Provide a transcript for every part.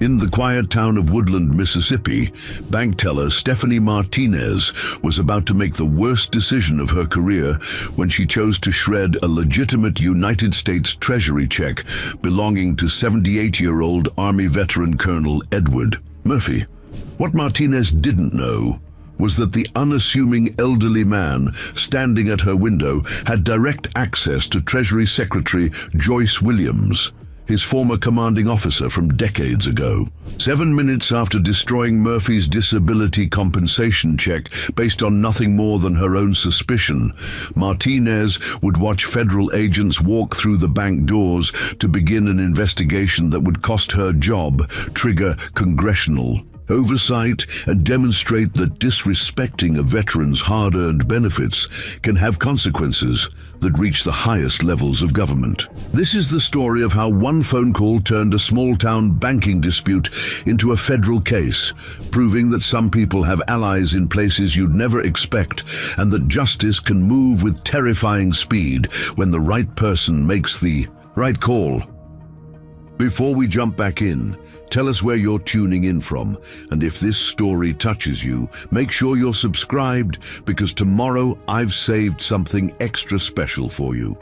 In the quiet town of Woodland, Mississippi, bank teller Stephanie Martinez was about to make the worst decision of her career when she chose to shred a legitimate United States Treasury check belonging to 78-year-old Army veteran Colonel Edward Murphy. What Martinez didn't know was that the unassuming elderly man standing at her window had direct access to Treasury Secretary Joyce Williams, his former commanding officer from decades ago. 7 minutes after destroying Murphy's disability compensation check based on nothing more than her own suspicion, Martinez would watch federal agents walk through the bank doors to begin an investigation that would cost her job, trigger congressional oversight, and demonstrate that disrespecting a veteran's hard-earned benefits can have consequences that reach the highest levels of government. This is the story of how one phone call turned a small-town banking dispute into a federal case, proving that some people have allies in places you'd never expect, and that justice can move with terrifying speed when the right person makes the right call. Before we jump back in, tell us where you're tuning in from, and if this story touches you, make sure you're subscribed, because tomorrow I've saved something extra special for you.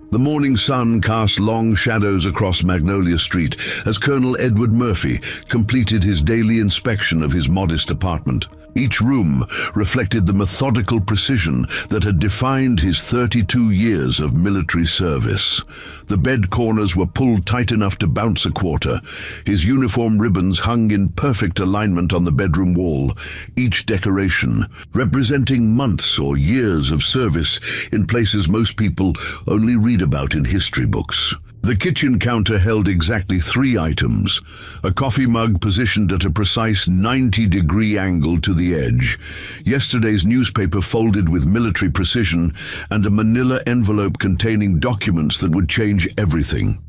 The morning sun cast long shadows across Magnolia Street as Colonel Edward Murphy completed his daily inspection of his modest apartment. Each room reflected the methodical precision that had defined his 32 years of military service. The bed corners were pulled tight enough to bounce a quarter. His uniform ribbons hung in perfect alignment on the bedroom wall, each decoration representing months or years of service in places most people only read about in history books. The kitchen counter held exactly 3 items: a coffee mug positioned at a precise 90-degree angle to the edge, yesterday's newspaper folded with military precision, and a manila envelope containing documents that would change everything.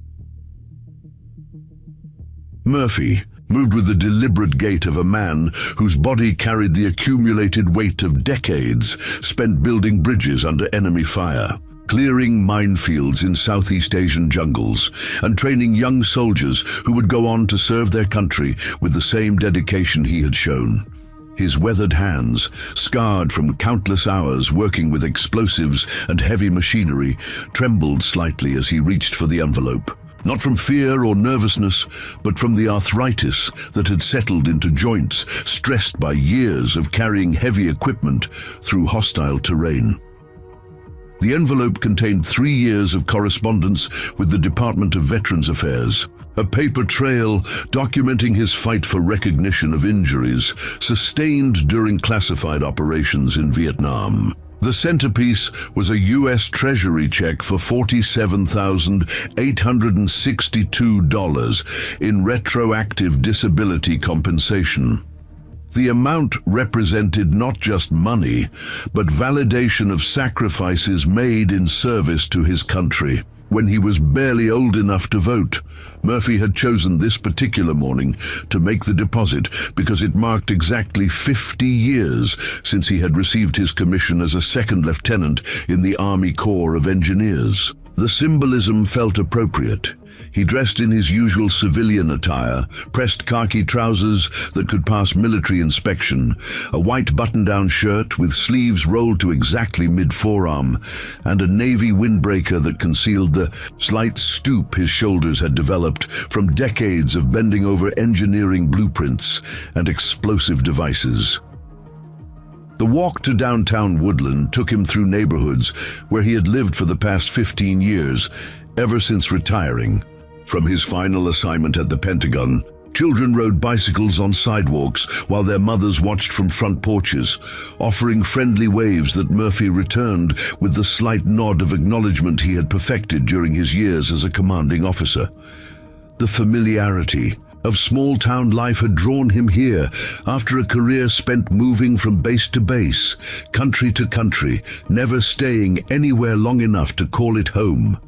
Murphy moved with the deliberate gait of a man whose body carried the accumulated weight of decades spent building bridges under enemy fire, clearing minefields in Southeast Asian jungles, and training young soldiers who would go on to serve their country with the same dedication he had shown. His weathered hands, scarred from countless hours working with explosives and heavy machinery, trembled slightly as he reached for the envelope. Not from fear or nervousness, but from the arthritis that had settled into joints, stressed by years of carrying heavy equipment through hostile terrain. The envelope contained 3 years of correspondence with the Department of Veterans Affairs, a paper trail documenting his fight for recognition of injuries sustained during classified operations in Vietnam. The centerpiece was a U.S. Treasury check for $47,862 in retroactive disability compensation. The amount represented not just money, but validation of sacrifices made in service to his country. When he was barely old enough to vote, Murphy had chosen this particular morning to make the deposit because it marked exactly 50 years since he had received his commission as a second lieutenant in the Army Corps of Engineers. The symbolism felt appropriate. He dressed in his usual civilian attire, pressed khaki trousers that could pass military inspection, a white button-down shirt with sleeves rolled to exactly mid-forearm, and a navy windbreaker that concealed the slight stoop his shoulders had developed from decades of bending over engineering blueprints and explosive devices. The walk to downtown Woodland took him through neighborhoods where he had lived for the past 15 years, ever since retiring. From his final assignment at the Pentagon, children rode bicycles on sidewalks while their mothers watched from front porches, offering friendly waves that Murphy returned with the slight nod of acknowledgement he had perfected during his years as a commanding officer. The familiarity of small-town life had drawn him here after a career spent moving from base to base, country to country, never staying anywhere long enough to call it home.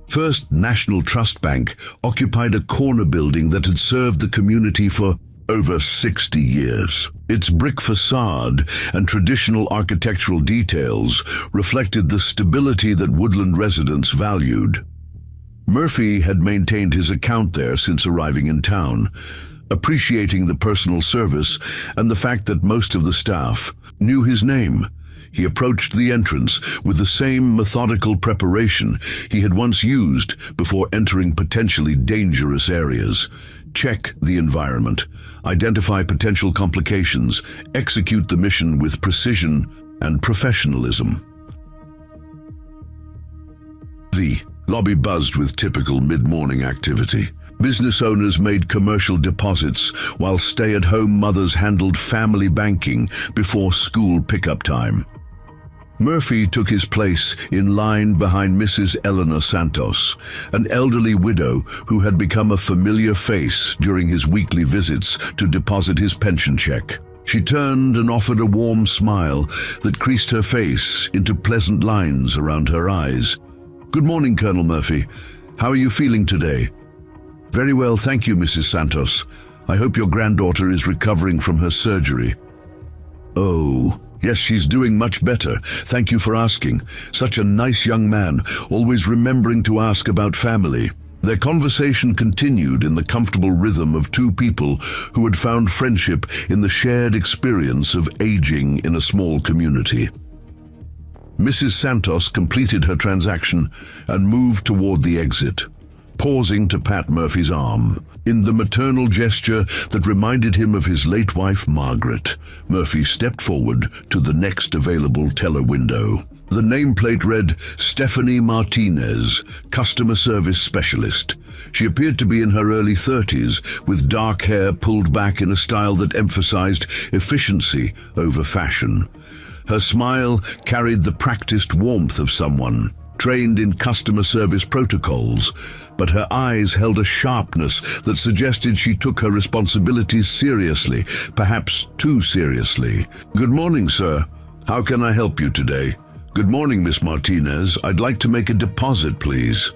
First National Trust Bank occupied a corner building that had served the community for over 60 years. Its brick facade and traditional architectural details reflected the stability that Woodland residents valued. Murphy had maintained his account there since arriving in town, appreciating the personal service and the fact that most of the staff knew his name. He approached the entrance with the same methodical preparation he had once used before entering potentially dangerous areas. Check the environment, identify potential complications, execute the mission with precision and professionalism. The lobby buzzed with typical mid-morning activity. Business owners made commercial deposits while stay-at-home mothers handled family banking before school pickup time. Murphy took his place in line behind Mrs. Eleanor Santos, an elderly widow who had become a familiar face during his weekly visits to deposit his pension check. She turned and offered a warm smile that creased her face into pleasant lines around her eyes. "Good morning, Colonel Murphy. How are you feeling today?" "Very well, thank you, Mrs. Santos. I hope your granddaughter is recovering from her surgery." "Oh, yes, she's doing much better. Thank you for asking. Such a nice young man, always remembering to ask about family." Their conversation continued in the comfortable rhythm of two people who had found friendship in the shared experience of aging in a small community. Mrs. Santos completed her transaction and moved toward the exit, pausing to pat Murphy's arm. In the maternal gesture that reminded him of his late wife, Margaret, Murphy stepped forward to the next available teller window. The nameplate read, "Stephanie Martinez, Customer Service Specialist." She appeared to be in her early 30s, with dark hair pulled back in a style that emphasized efficiency over fashion. Her smile carried the practiced warmth of someone trained in customer service protocols, but her eyes held a sharpness that suggested she took her responsibilities seriously, perhaps too seriously. "Good morning, sir. How can I help you today?" "Good morning, Miss Martinez. I'd like to make a deposit, please."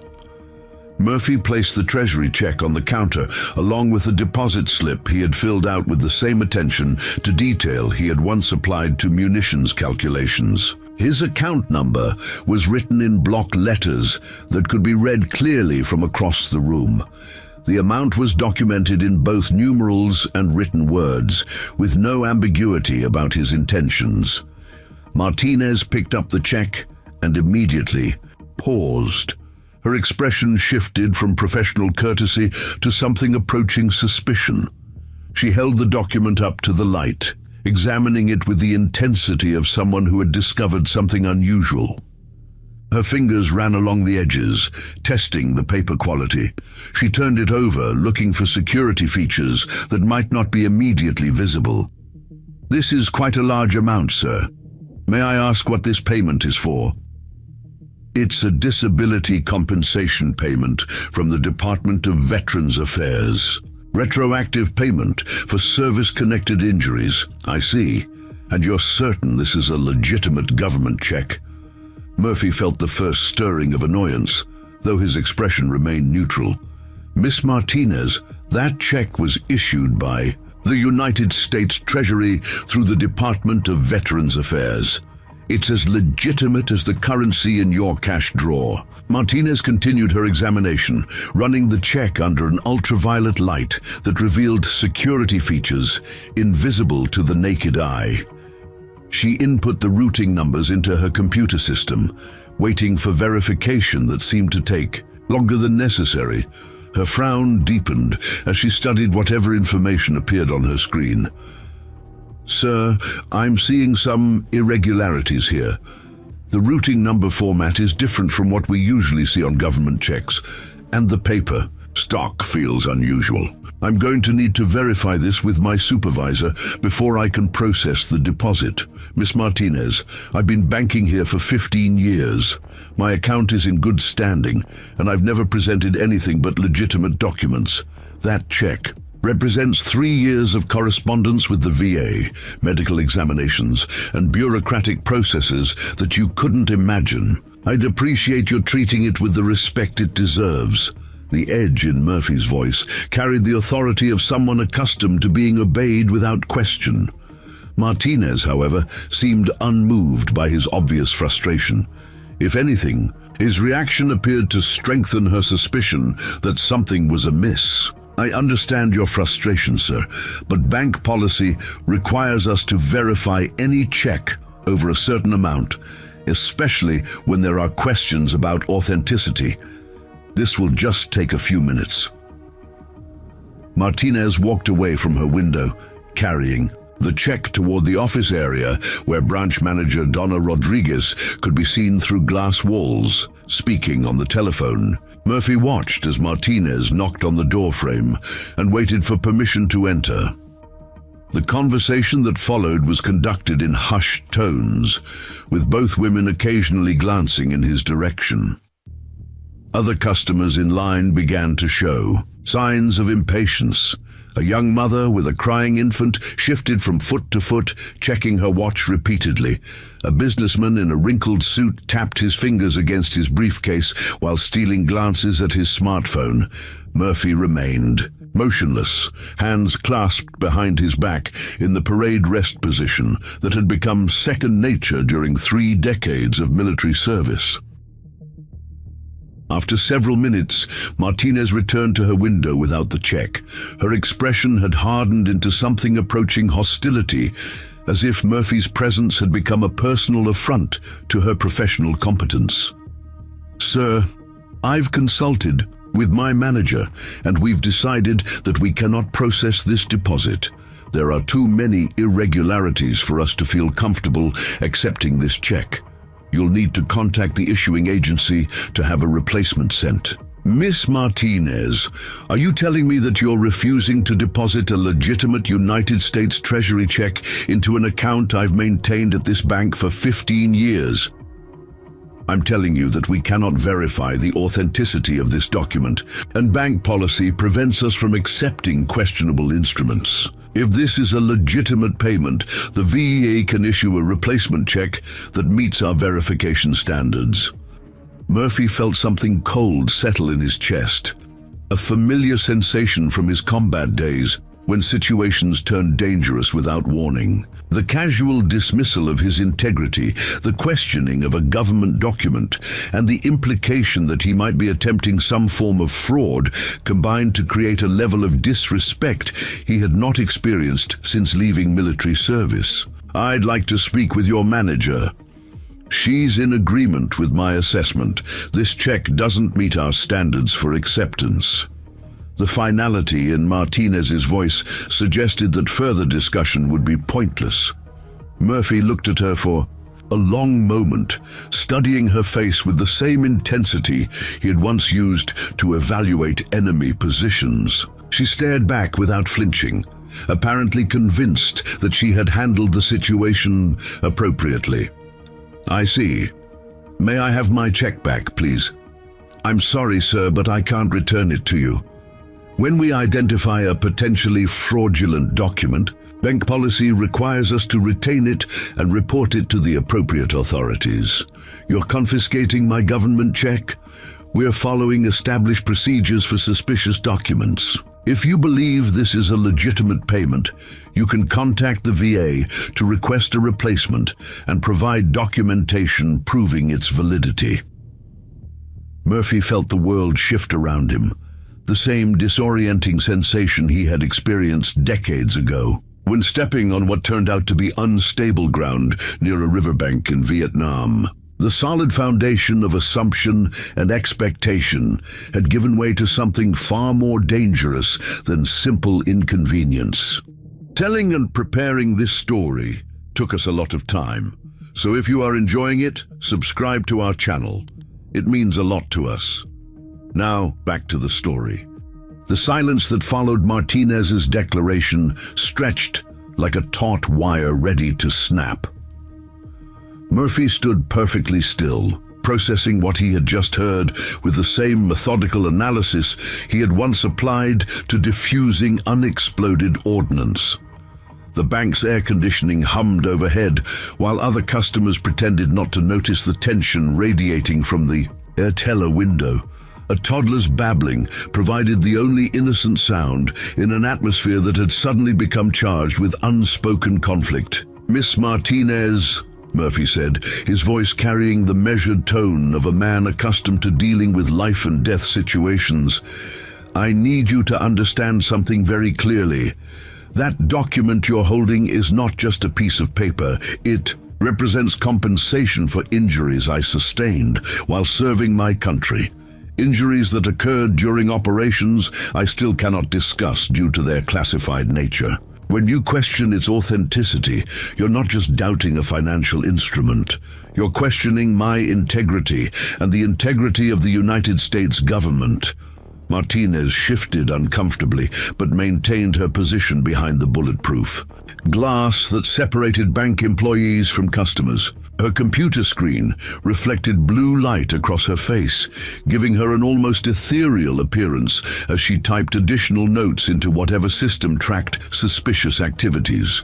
Murphy placed the Treasury check on the counter, along with the deposit slip he had filled out with the same attention to detail he had once applied to munitions calculations. His account number was written in block letters that could be read clearly from across the room. The amount was documented in both numerals and written words, with no ambiguity about his intentions. Martinez picked up the check and immediately paused. Her expression shifted from professional courtesy to something approaching suspicion. She held the document up to the light, examining it with the intensity of someone who had discovered something unusual. Her fingers ran along the edges, testing the paper quality. She turned it over, looking for security features that might not be immediately visible. "This is quite a large amount, sir. May I ask what this payment is for?" "It's a disability compensation payment from the Department of Veterans Affairs. Retroactive payment for service-connected injuries. I see. And you're certain this is a legitimate government check?" Murphy felt the first stirring of annoyance, though his expression remained neutral. "Miss Martinez, that check was issued by the United States Treasury through the Department of Veterans Affairs. It's as legitimate as the currency in your cash drawer." Martinez continued her examination, running the check under an ultraviolet light that revealed security features invisible to the naked eye. She input the routing numbers into her computer system, waiting for verification that seemed to take longer than necessary. Her frown deepened as she studied whatever information appeared on her screen. "Sir, I'm seeing some irregularities here. The routing number format is different from what we usually see on government checks, and the paper stock feels unusual. I'm going to need to verify this with my supervisor before I can process the deposit. Miss Martinez, I've been banking here for 15 years. My account is in good standing, and I've never presented anything but legitimate documents. That check represents 3 years of correspondence with the VA, medical examinations, and bureaucratic processes that you couldn't imagine. I'd appreciate your treating it with the respect it deserves." The edge in Murphy's voice carried the authority of someone accustomed to being obeyed without question. Martinez, however, seemed unmoved by his obvious frustration. If anything, His reaction appeared to strengthen her suspicion that something was amiss. I understand your frustration, sir, but bank policy requires us to verify any check over a certain amount, especially when there are questions about authenticity. This will just take a few minutes. Martinez walked away from her window, carrying the check toward the office area where branch manager Donna Rodriguez could be seen through glass walls, speaking on the telephone. Murphy watched as Martinez knocked on the doorframe and waited for permission to enter. The conversation that followed was conducted in hushed tones, with both women occasionally glancing in his direction. Other customers in line began to show signs of impatience. A young mother with a crying infant shifted from foot to foot, checking her watch repeatedly. A businessman in a wrinkled suit tapped his fingers against his briefcase while stealing glances at his smartphone. Murphy remained motionless, hands clasped behind his back in the parade rest position that had become second nature during 3 decades of military service. After several minutes, Martinez returned to her window without the check. Her expression had hardened into something approaching hostility, as if Murphy's presence had become a personal affront to her professional competence. "Sir, I've consulted with my manager, and we've decided that we cannot process this deposit. There are too many irregularities for us to feel comfortable accepting this check. You'll need to contact the issuing agency to have a replacement sent." "Miss Martinez, are you telling me that you're refusing to deposit a legitimate United States Treasury check into an account I've maintained at this bank for 15 years? I'm telling you that we cannot verify the authenticity of this document, and bank policy prevents us from accepting questionable instruments. If this is a legitimate payment, the VEA can issue a replacement check that meets our verification standards." Murphy felt something cold settle in his chest, a familiar sensation from his combat days when situations turned dangerous without warning. The casual dismissal of his integrity, the questioning of a government document, and the implication that he might be attempting some form of fraud combined to create a level of disrespect he had not experienced since leaving military service. "I'd like to speak with your manager." "She's in agreement with my assessment. This check doesn't meet our standards for acceptance." The finality in Martinez's voice suggested that further discussion would be pointless. Murphy looked at her for a long moment, studying her face with the same intensity he had once used to evaluate enemy positions. She stared back without flinching, apparently convinced that she had handled the situation appropriately. "I see. May I have my check back, please?" "I'm sorry, sir, but I can't return it to you. When we identify a potentially fraudulent document, bank policy requires us to retain it and report it to the appropriate authorities. You're confiscating my government check? We're following established procedures for suspicious documents. If you believe this is a legitimate payment, you can contact the VA to request a replacement and provide documentation proving its validity." Murphy felt the world shift around him, the same disorienting sensation he had experienced decades ago, when stepping on what turned out to be unstable ground near a riverbank in Vietnam. The solid foundation of assumption and expectation had given way to something far more dangerous than simple inconvenience. Telling and preparing this story took us a lot of time, so if you are enjoying it, subscribe to our channel. It means a lot to us. Now, back to the story. The silence that followed Martinez's declaration stretched like a taut wire ready to snap. Murphy stood perfectly still, processing what he had just heard with the same methodical analysis he had once applied to diffusing unexploded ordnance. The bank's air conditioning hummed overhead, while other customers pretended not to notice the tension radiating from the air teller window. A toddler's babbling provided the only innocent sound in an atmosphere that had suddenly become charged with unspoken conflict. "Miss Martinez, Murphy said, his voice carrying the measured tone of a man accustomed to dealing with life and death situations. "I need you to understand something very clearly. That document you're holding is not just a piece of paper. It represents compensation for injuries I sustained while serving my country. Injuries that occurred during operations I still cannot discuss due to their classified nature. When you question its authenticity, you're not just doubting a financial instrument. You're questioning my integrity and the integrity of the United States government." Martinez shifted uncomfortably, but maintained her position behind the bulletproof glass that separated bank employees from customers. Her computer screen reflected blue light across her face, giving her an almost ethereal appearance as she typed additional notes into whatever system tracked suspicious activities.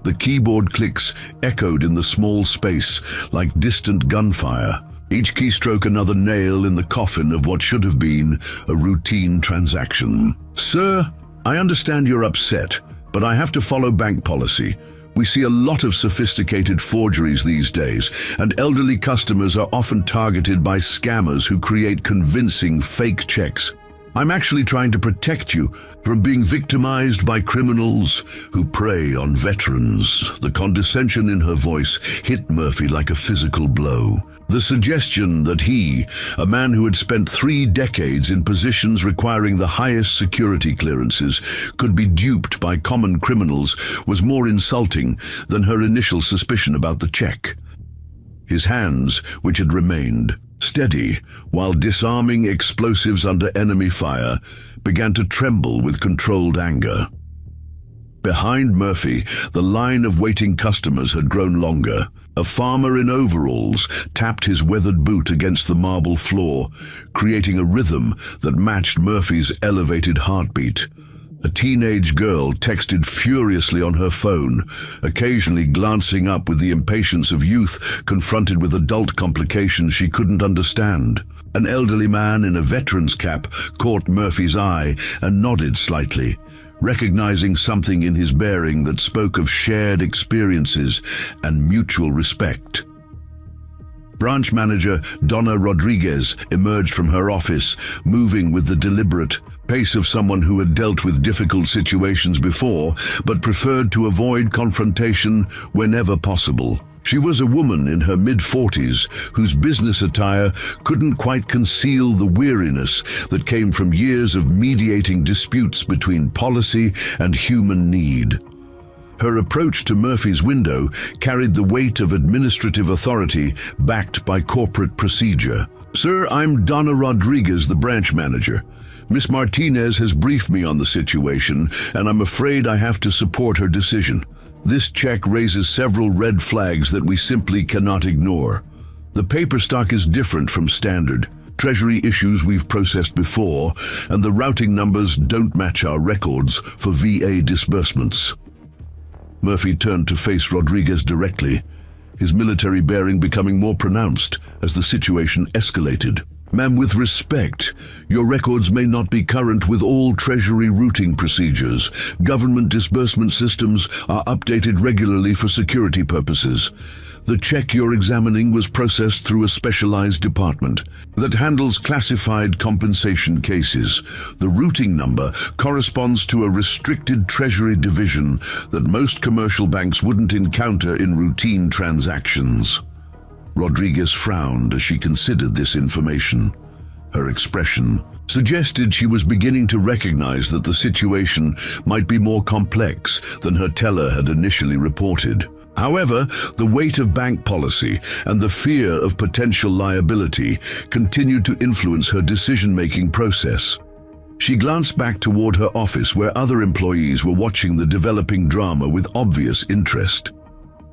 The keyboard clicks echoed in the small space like distant gunfire, each keystroke another nail in the coffin of what should have been a routine transaction. "Sir, I understand you're upset, but I have to follow bank policy. We see a lot of sophisticated forgeries these days, and elderly customers are often targeted by scammers who create convincing fake checks. I'm actually trying to protect you from being victimized by criminals who prey on veterans." The condescension in her voice hit Murphy like a physical blow. The suggestion that he, a man who had spent 3 decades in positions requiring the highest security clearances, could be duped by common criminals was more insulting than her initial suspicion about the check. His hands, which had remained steady while disarming explosives under enemy fire, began to tremble with controlled anger. Behind Murphy, the line of waiting customers had grown longer. A farmer in overalls tapped his weathered boot against the marble floor, creating a rhythm that matched Murphy's elevated heartbeat. A teenage girl texted furiously on her phone, occasionally glancing up with the impatience of youth confronted with adult complications she couldn't understand. An elderly man in a veteran's cap caught Murphy's eye and nodded slightly, recognizing something in his bearing that spoke of shared experiences and mutual respect. Branch manager Donna Rodriguez emerged from her office, moving with the deliberate pace of someone who had dealt with difficult situations before, but preferred to avoid confrontation whenever possible. She was a woman in her mid-40s whose business attire couldn't quite conceal the weariness that came from years of mediating disputes between policy and human need. Her approach to Murphy's window carried the weight of administrative authority backed by corporate procedure. "Sir, I'm Donna Rodriguez, the branch manager. Miss Martinez has briefed me on the situation, and I'm afraid I have to support her decision. This check raises several red flags that we simply cannot ignore. The paper stock is different from standard Treasury issues we've processed before, and the routing numbers don't match our records for VA disbursements." Murphy turned to face Rodriguez directly, his military bearing becoming more pronounced as the situation escalated. "Ma'am, with respect, your records may not be current with all Treasury routing procedures. Government disbursement systems are updated regularly for security purposes. The check you're examining was processed through a specialized department that handles classified compensation cases. The routing number corresponds to a restricted Treasury division that most commercial banks wouldn't encounter in routine transactions." Rodriguez frowned as she considered this information. Her expression suggested she was beginning to recognize that the situation might be more complex than her teller had initially reported. However, the weight of bank policy and the fear of potential liability continued to influence her decision-making process. She glanced back toward her office where other employees were watching the developing drama with obvious interest.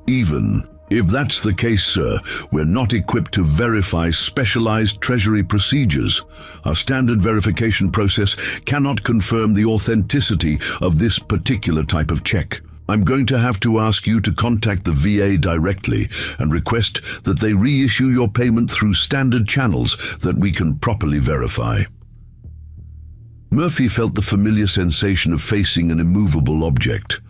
"Even if that's the case, sir, we're not equipped to verify specialized Treasury procedures. Our standard verification process cannot confirm the authenticity of this particular type of check. I'm going to have to ask you to contact the VA directly and request that they reissue your payment through standard channels that we can properly verify." Murphy felt the familiar sensation of facing an immovable object,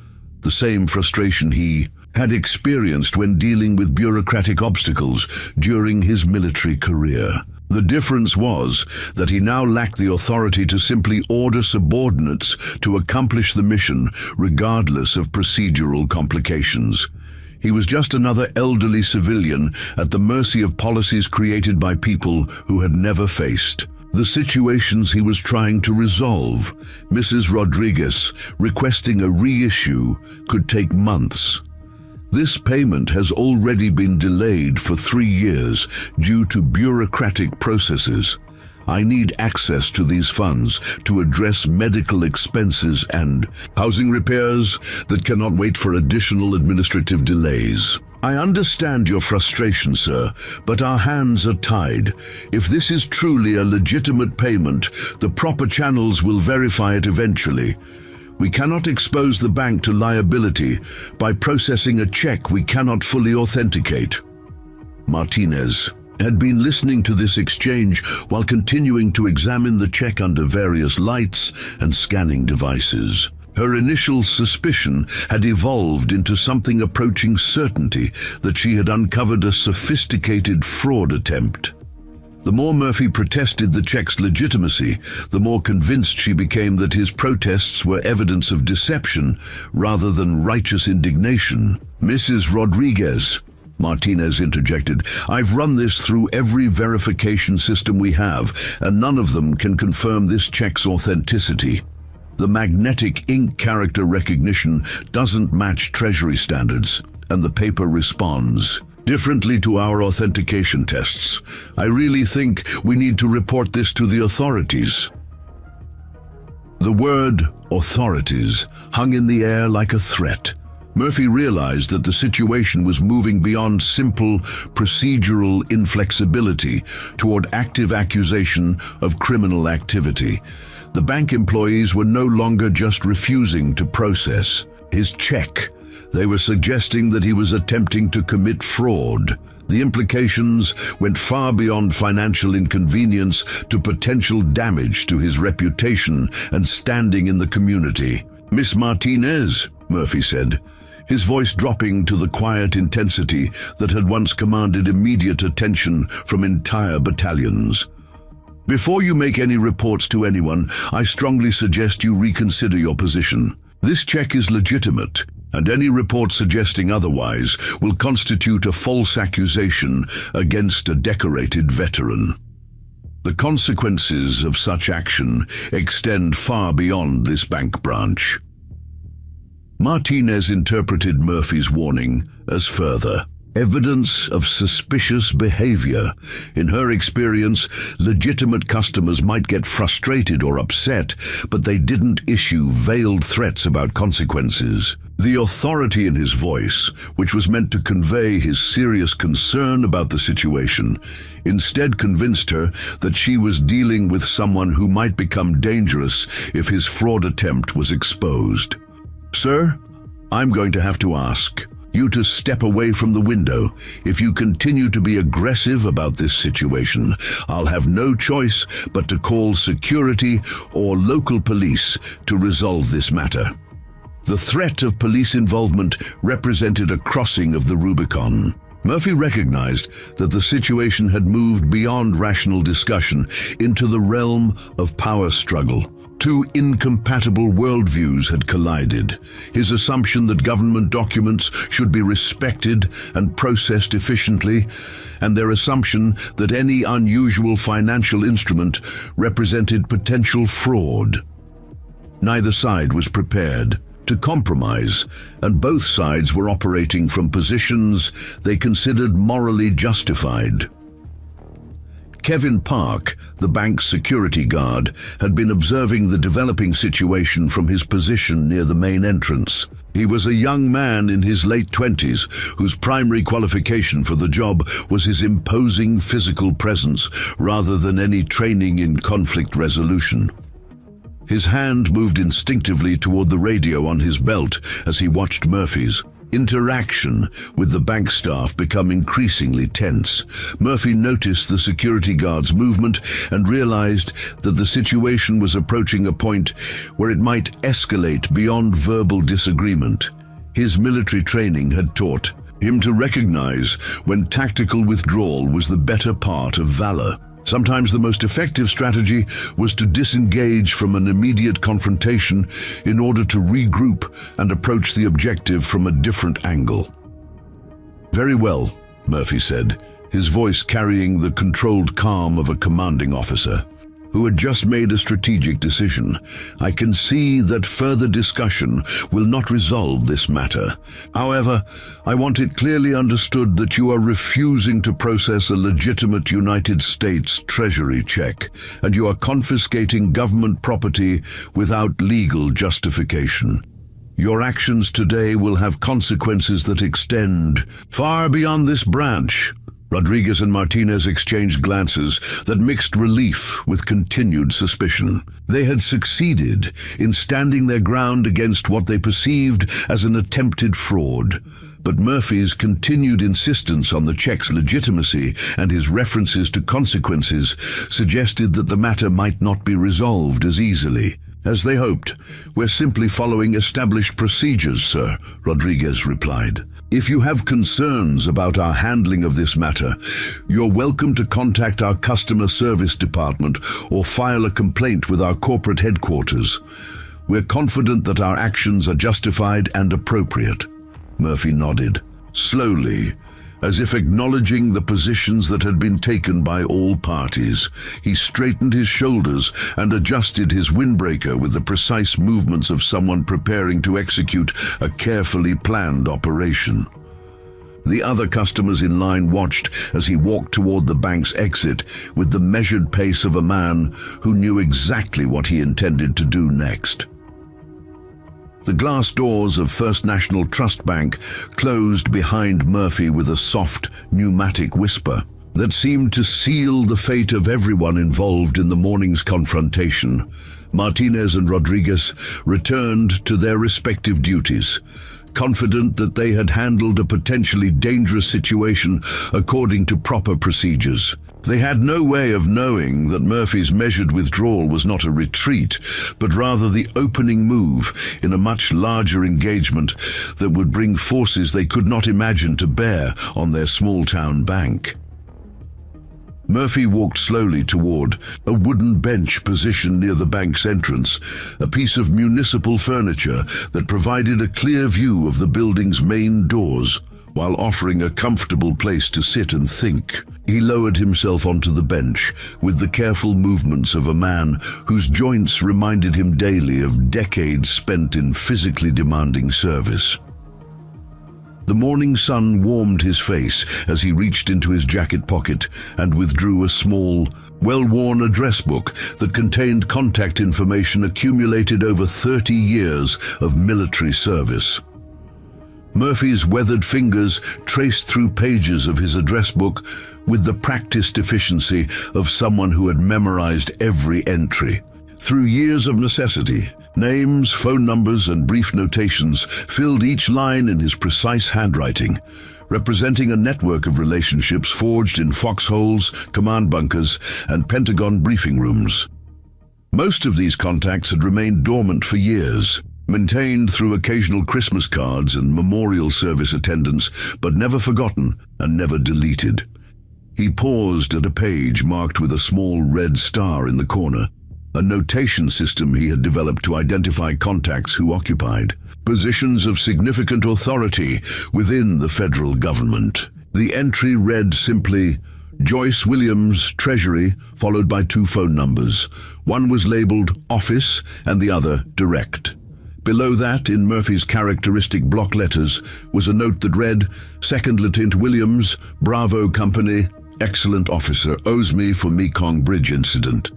the same frustration he had experienced when dealing with bureaucratic obstacles during his military career. The difference was that he now lacked the authority to simply order subordinates to accomplish the mission, regardless of procedural complications. He was just another elderly civilian at the mercy of policies created by people who had never faced the situations he was trying to resolve. Mrs. Rodriguez requesting a reissue could take months. This payment has already been delayed for 3 years due to bureaucratic processes. I need access to these funds to address medical expenses and housing repairs that cannot wait for additional administrative delays. I understand your frustration, sir, but our hands are tied. If this is truly a legitimate payment, the proper channels will verify it eventually. We cannot expose the bank to liability by processing a check we cannot fully authenticate. Martinez had been listening to this exchange while continuing to examine the check under various lights and scanning devices. Her initial suspicion had evolved into something approaching certainty that she had uncovered a sophisticated fraud attempt. The more Murphy protested the check's legitimacy, the more convinced she became that his protests were evidence of deception rather than righteous indignation. Mrs. Rodriguez, Martinez interjected, I've run this through every verification system we have, and none of them can confirm this check's authenticity. The magnetic ink character recognition doesn't match Treasury standards, and the paper responds differently to our authentication tests. I really think we need to report this to the authorities. The word authorities hung in the air like a threat. Murphy realized that the situation was moving beyond simple procedural inflexibility toward active accusation of criminal activity. The bank employees were no longer just refusing to process his check. They were suggesting that he was attempting to commit fraud. The implications went far beyond financial inconvenience to potential damage to his reputation and standing in the community. Miss Martinez, Murphy said, his voice dropping to the quiet intensity that had once commanded immediate attention from entire battalions. Before you make any reports to anyone, I strongly suggest you reconsider your position. This check is legitimate, and any report suggesting otherwise will constitute a false accusation against a decorated veteran. The consequences of such action extend far beyond this bank branch. Martinez interpreted Murphy's warning as further evidence of suspicious behavior. In her experience, legitimate customers might get frustrated or upset, but they didn't issue veiled threats about consequences. The authority in his voice, which was meant to convey his serious concern about the situation, instead convinced her that she was dealing with someone who might become dangerous if his fraud attempt was exposed. Sir, I'm going to have to ask you to step away from the window. If you continue to be aggressive about this situation, I'll have no choice but to call security or local police to resolve this matter. The threat of police involvement represented a crossing of the Rubicon. Murphy recognized that the situation had moved beyond rational discussion into the realm of power struggle. Two incompatible worldviews had collided. His assumption that government documents should be respected and processed efficiently, and their assumption that any unusual financial instrument represented potential fraud. Neither side was prepared to compromise, and both sides were operating from positions they considered morally justified. Kevin Park, the bank's security guard, had been observing the developing situation from his position near the main entrance. He was a young man in his late 20s whose primary qualification for the job was his imposing physical presence rather than any training in conflict resolution. His hand moved instinctively toward the radio on his belt as he watched Murphy's interaction with the bank staff become increasingly tense. Murphy noticed the security guard's movement and realized that the situation was approaching a point where it might escalate beyond verbal disagreement. His military training had taught him to recognize when tactical withdrawal was the better part of valor. Sometimes the most effective strategy was to disengage from an immediate confrontation in order to regroup and approach the objective from a different angle. "Very well," Murphy said, his voice carrying the controlled calm of a commanding officer who had just made a strategic decision. "I can see that further discussion will not resolve this matter. However, I want it clearly understood that you are refusing to process a legitimate United States Treasury check, and you are confiscating government property without legal justification. Your actions today will have consequences that extend far beyond this branch." Rodriguez and Martinez exchanged glances that mixed relief with continued suspicion. They had succeeded in standing their ground against what they perceived as an attempted fraud. But Murphy's continued insistence on the check's legitimacy and his references to consequences suggested that the matter might not be resolved as easily as they hoped. "We're simply following established procedures, sir," Rodriguez replied. "If you have concerns about our handling of this matter, you're welcome to contact our customer service department or file a complaint with our corporate headquarters. We're confident that our actions are justified and appropriate." Murphy nodded, slowly, as if acknowledging the positions that had been taken by all parties. He straightened his shoulders and adjusted his windbreaker with the precise movements of someone preparing to execute a carefully planned operation. The other customers in line watched as he walked toward the bank's exit with the measured pace of a man who knew exactly what he intended to do next. The glass doors of First National Trust Bank closed behind Murphy with a soft, pneumatic whisper that seemed to seal the fate of everyone involved in the morning's confrontation. Martinez and Rodriguez returned to their respective duties, confident that they had handled a potentially dangerous situation according to proper procedures. They had no way of knowing that Murphy's measured withdrawal was not a retreat, but rather the opening move in a much larger engagement that would bring forces they could not imagine to bear on their small-town bank. Murphy walked slowly toward a wooden bench positioned near the bank's entrance, a piece of municipal furniture that provided a clear view of the building's main doors, while offering a comfortable place to sit and think. He lowered himself onto the bench with the careful movements of a man whose joints reminded him daily of decades spent in physically demanding service. The morning sun warmed his face as he reached into his jacket pocket and withdrew a small, well-worn address book that contained contact information accumulated over 30 years of military service. Murphy's weathered fingers traced through pages of his address book with the practiced efficiency of someone who had memorized every entry. Through years of necessity, names, phone numbers, and brief notations filled each line in his precise handwriting, representing a network of relationships forged in foxholes, command bunkers, and Pentagon briefing rooms. Most of these contacts had remained dormant for years, maintained through occasional Christmas cards and memorial service attendance, but never forgotten and never deleted. He paused at a page marked with a small red star in the corner, a notation system he had developed to identify contacts who occupied positions of significant authority within the federal government. The entry read simply, Joyce Williams, Treasury, followed by 2 phone numbers. One was labeled Office and the other Direct. Below that, in Murphy's characteristic block letters, was a note that read, Second Lieutenant Williams, Bravo Company, excellent officer, owes me for Mekong Bridge incident.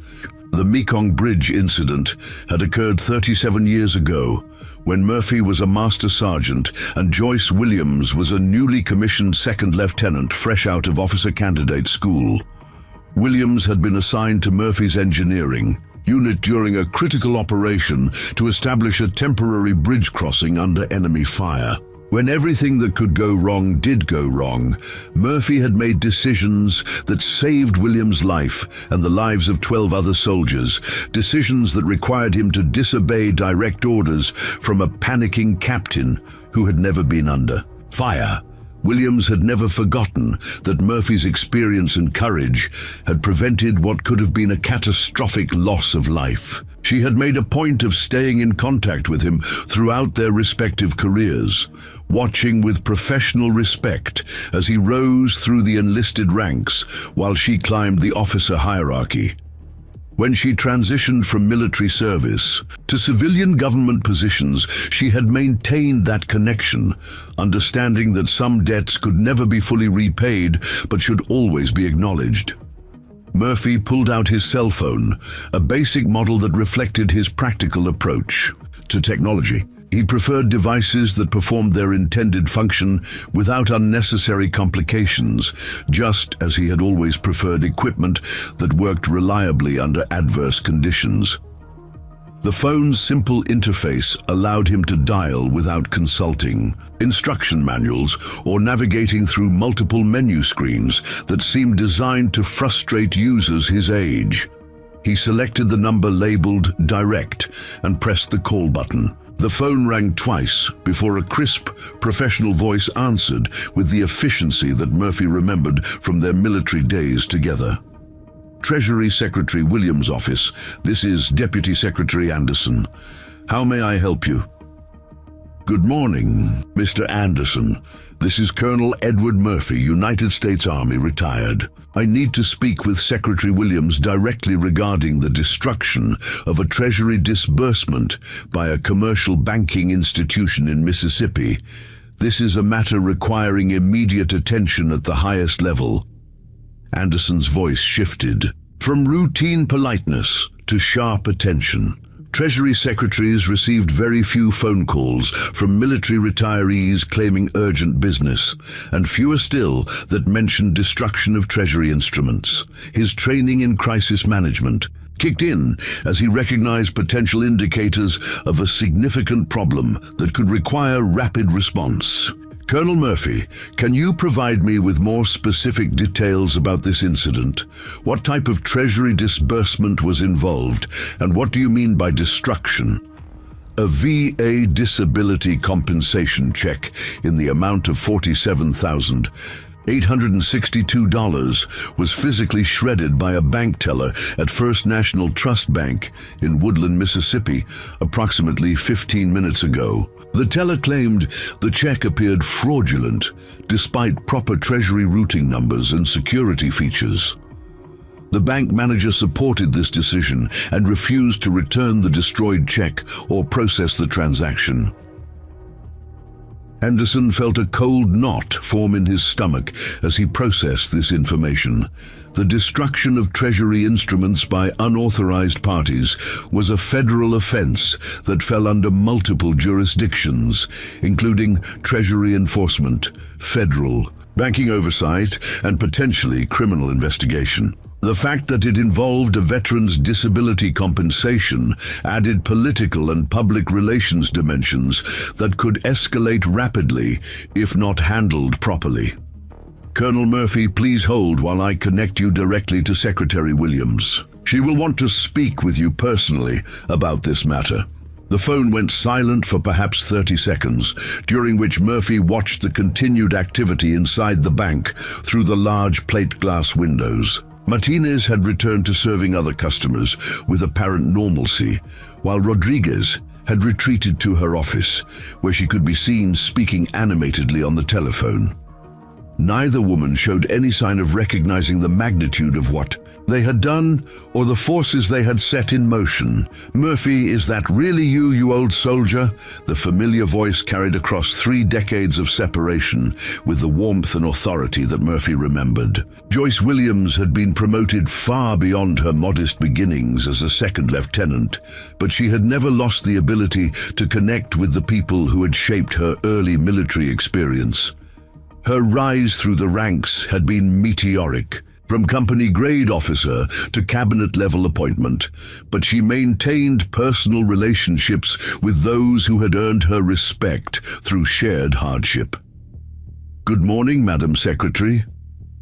The Mekong Bridge incident had occurred 37 years ago, when Murphy was a master sergeant and Joyce Williams was a newly commissioned second lieutenant fresh out of officer candidate school. Williams had been assigned to Murphy's engineering unit during a critical operation to establish a temporary bridge crossing under enemy fire. When everything that could go wrong did go wrong, Murphy had made decisions that saved Williams' life and the lives of 12 other soldiers, decisions that required him to disobey direct orders from a panicking captain who had never been under fire. Williams had never forgotten that Murphy's experience and courage had prevented what could have been a catastrophic loss of life. She had made a point of staying in contact with him throughout their respective careers, watching with professional respect as he rose through the enlisted ranks while she climbed the officer hierarchy. When she transitioned from military service to civilian government positions, she had maintained that connection, understanding that some debts could never be fully repaid but should always be acknowledged. Murphy pulled out his cell phone, a basic model that reflected his practical approach to technology. He preferred devices that performed their intended function without unnecessary complications, just as he had always preferred equipment that worked reliably under adverse conditions. The phone's simple interface allowed him to dial without consulting instruction manuals or navigating through multiple menu screens that seemed designed to frustrate users his age. He selected the number labeled Direct and pressed the call button. The phone rang twice before a crisp, professional voice answered with the efficiency that Murphy remembered from their military days together. Treasury Secretary Williams' office. This is Deputy Secretary Anderson. How may I help you? Good morning, Mr. Anderson. This is Colonel Edward Murphy, United States Army, retired. I need to speak with Secretary Williams directly regarding the destruction of a Treasury disbursement by a commercial banking institution in Mississippi. This is a matter requiring immediate attention at the highest level. Anderson's voice shifted from routine politeness to sharp attention. Treasury secretaries received very few phone calls from military retirees claiming urgent business, and fewer still that mentioned destruction of Treasury instruments. His training in crisis management kicked in as he recognized potential indicators of a significant problem that could require rapid response. Colonel Murphy, can you provide me with more specific details about this incident? What type of Treasury disbursement was involved, and what do you mean by destruction? A VA disability compensation check in the amount of $47,862 was physically shredded by a bank teller at First National Trust Bank in Woodland, Mississippi, approximately 15 minutes ago. The teller claimed the check appeared fraudulent despite proper Treasury routing numbers and security features. The bank manager supported this decision and refused to return the destroyed check or process the transaction. Anderson felt a cold knot form in his stomach as he processed this information. The destruction of Treasury instruments by unauthorized parties was a federal offense that fell under multiple jurisdictions, including Treasury enforcement, federal, banking oversight, and potentially criminal investigation. The fact that it involved a veteran's disability compensation added political and public relations dimensions that could escalate rapidly if not handled properly. Colonel Murphy, please hold while I connect you directly to Secretary Williams. She will want to speak with you personally about this matter. The phone went silent for perhaps 30 seconds, during which Murphy watched the continued activity inside the bank through the large plate glass windows. Martinez had returned to serving other customers with apparent normalcy, while Rodriguez had retreated to her office, where she could be seen speaking animatedly on the telephone. Neither woman showed any sign of recognizing the magnitude of what they had done or the forces they had set in motion. Murphy, is that really you, you old soldier? The familiar voice carried across 3 decades of separation with the warmth and authority that Murphy remembered. Joyce Williams had been promoted far beyond her modest beginnings as a second lieutenant, but she had never lost the ability to connect with the people who had shaped her early military experience. Her rise through the ranks had been meteoric, from company-grade officer to cabinet-level appointment, but she maintained personal relationships with those who had earned her respect through shared hardship. "Good morning, Madam Secretary.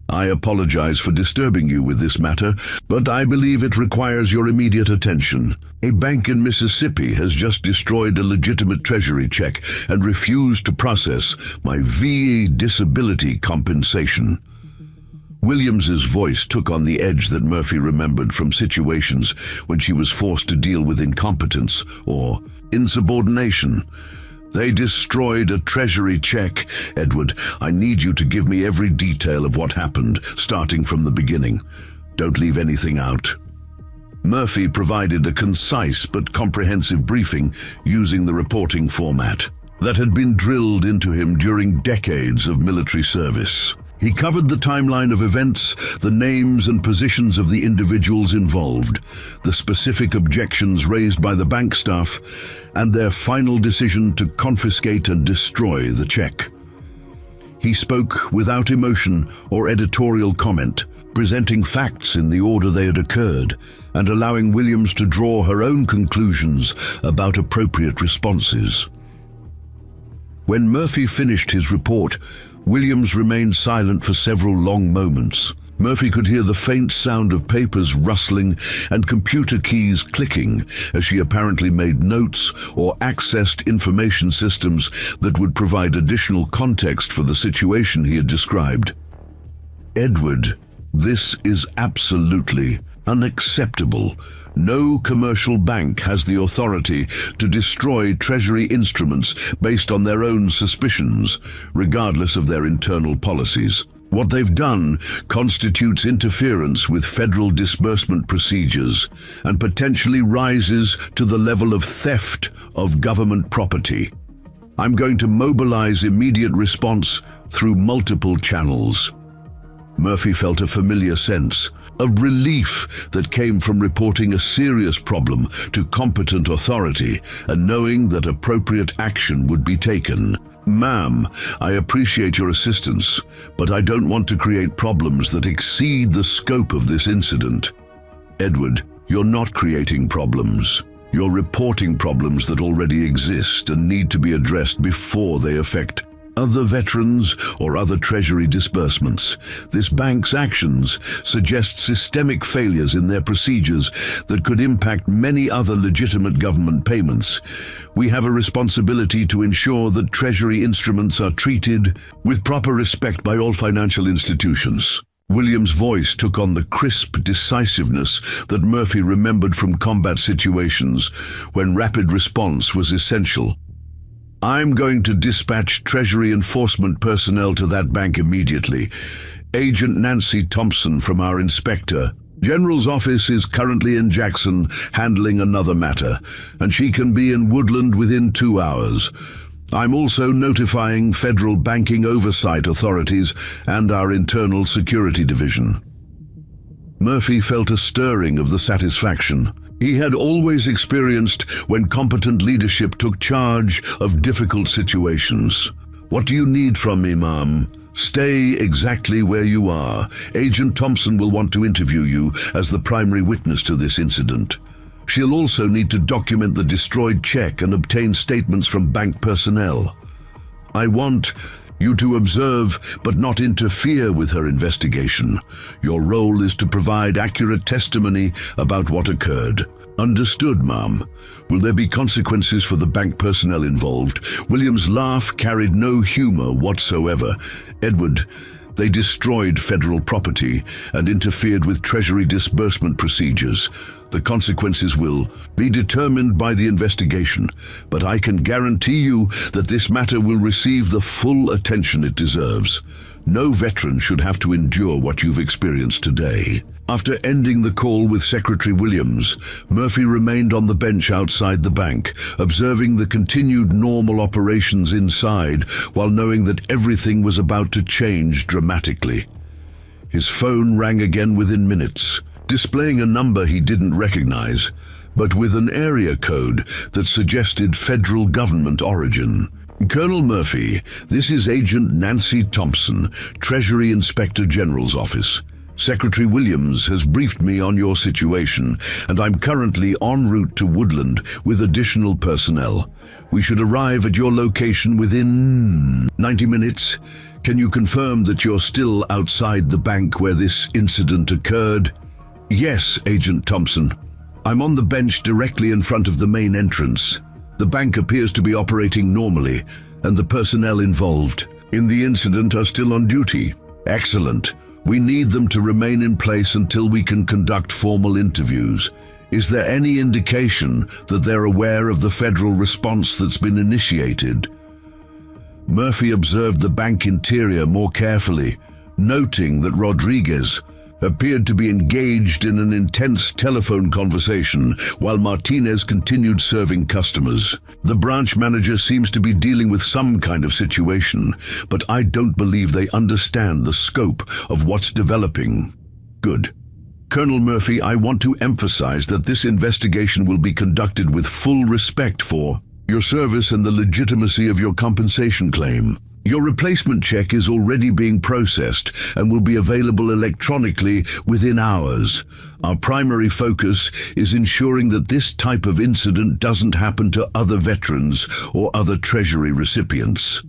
I apologize for disturbing you with this matter, but I believe it requires your immediate attention. A bank in Mississippi has just destroyed a legitimate Treasury check and refused to process my VA disability compensation." Williams's voice took on the edge that Murphy remembered from situations when she was forced to deal with incompetence or insubordination. "They destroyed a Treasury check. Edward, I need you to give me every detail of what happened, starting from the beginning. Don't leave anything out." Murphy provided a concise but comprehensive briefing using the reporting format that had been drilled into him during decades of military service. He covered the timeline of events, the names and positions of the individuals involved, the specific objections raised by the bank staff, and their final decision to confiscate and destroy the check. He spoke without emotion or editorial comment, presenting facts in the order they had occurred, and allowing Williams to draw her own conclusions about appropriate responses. When Murphy finished his report, Williams remained silent for several long moments. Murphy could hear the faint sound of papers rustling and computer keys clicking as she apparently made notes or accessed information systems that would provide additional context for the situation he had described. "Edward, this is absolutely unacceptable. No commercial bank has the authority to destroy Treasury instruments based on their own suspicions, regardless of their internal policies. What they've done constitutes interference with federal disbursement procedures and potentially rises to the level of theft of government property. I'm going to mobilize immediate response through multiple channels." Murphy felt a familiar sense of relief that came from reporting a serious problem to competent authority and knowing that appropriate action would be taken. "Ma'am, I appreciate your assistance, but I don't want to create problems that exceed the scope of this incident." "Edward, you're not creating problems. You're reporting problems that already exist and need to be addressed before they affect other veterans or other Treasury disbursements. This bank's actions suggest systemic failures in their procedures that could impact many other legitimate government payments. We have a responsibility to ensure that Treasury instruments are treated with proper respect by all financial institutions." William's voice took on the crisp decisiveness that Murphy remembered from combat situations when rapid response was essential. "I'm going to dispatch Treasury enforcement personnel to that bank immediately. Agent Nancy Thompson from our inspector general's office is currently in Jackson handling another matter, and she can be in Woodland within 2 hours. I'm also notifying federal banking oversight authorities and our internal security division." Murphy felt a stirring of the satisfaction he had always experienced when competent leadership took charge of difficult situations. "What do you need from me, ma'am? Stay exactly where you are. Agent Thompson will want to interview you as the primary witness to this incident. She'll also need to document the destroyed check and obtain statements from bank personnel. I want you to observe but not interfere with her investigation. Your role is to provide accurate testimony about what occurred." "Understood, ma'am. Will there be consequences for the bank personnel involved?" William's laugh carried no humor whatsoever. "Edward, they destroyed federal property and interfered with Treasury disbursement procedures. The consequences will be determined by the investigation, but I can guarantee you that this matter will receive the full attention it deserves. No veteran should have to endure what you've experienced today." After ending the call with Secretary Williams, Murphy remained on the bench outside the bank, observing the continued normal operations inside while knowing that everything was about to change dramatically. His phone rang again within minutes, displaying a number he didn't recognize, but with an area code that suggested federal government origin. "Colonel Murphy, this is Agent Nancy Thompson, Treasury Inspector General's office. Secretary Williams has briefed me on your situation, and I'm currently en route to Woodland with additional personnel. We should arrive at your location within 90 minutes. Can you confirm that you're still outside the bank where this incident occurred? Yes, Agent Thompson. I'm on the bench directly in front of the main entrance. The bank appears to be operating normally, and the personnel involved in the incident are still on duty. Excellent. We need them to remain in place until we can conduct formal interviews. Is there any indication that they're aware of the federal response that's been initiated? Murphy observed the bank interior more carefully, noting that Rodriguez appeared to be engaged in an intense telephone conversation while Martinez continued serving customers. The branch manager seems to be dealing with some kind of situation, but I don't believe they understand the scope of what's developing. Good. Colonel Murphy, I want to emphasize that this investigation will be conducted with full respect for your service and the legitimacy of your compensation claim. Your replacement check is already being processed and will be available electronically within hours. Our primary focus is ensuring that this type of incident doesn't happen to other veterans or other Treasury recipients.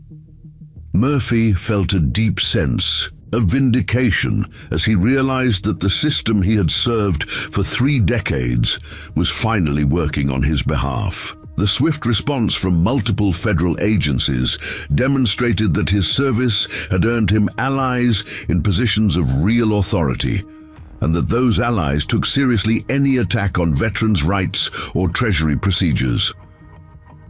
Murphy felt a deep sense of vindication as he realized that the system he had served for 3 decades was finally working on his behalf. The swift response from multiple federal agencies demonstrated that his service had earned him allies in positions of real authority, and that those allies took seriously any attack on veterans' rights or Treasury procedures.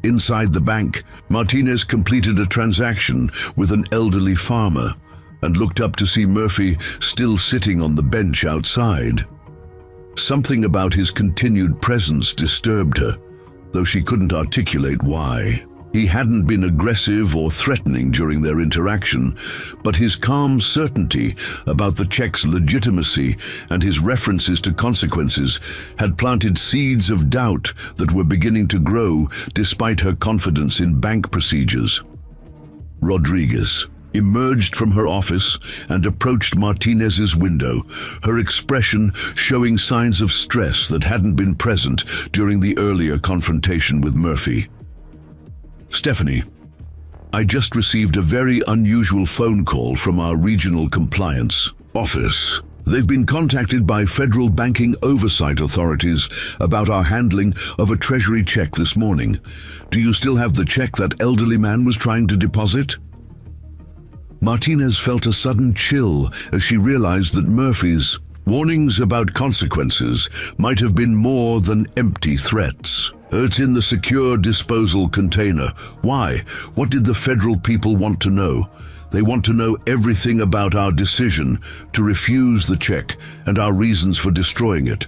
Inside the bank, Martinez completed a transaction with an elderly farmer and looked up to see Murphy still sitting on the bench outside. Something about his continued presence disturbed her, though she couldn't articulate why. He hadn't been aggressive or threatening during their interaction, but his calm certainty about the check's legitimacy and his references to consequences had planted seeds of doubt that were beginning to grow despite her confidence in bank procedures. Rodriguez emerged from her office and approached Martinez's window, her expression showing signs of stress that hadn't been present during the earlier confrontation with Murphy. Stephanie, I just received a very unusual phone call from our regional compliance office. They've been contacted by federal banking oversight authorities about our handling of a Treasury check this morning. Do you still have the check that elderly man was trying to deposit? Martinez felt a sudden chill as she realized that Murphy's warnings about consequences might have been more than empty threats. It's in the secure disposal container. Why? What did the federal people want to know? They want to know everything about our decision to refuse the check and our reasons for destroying it.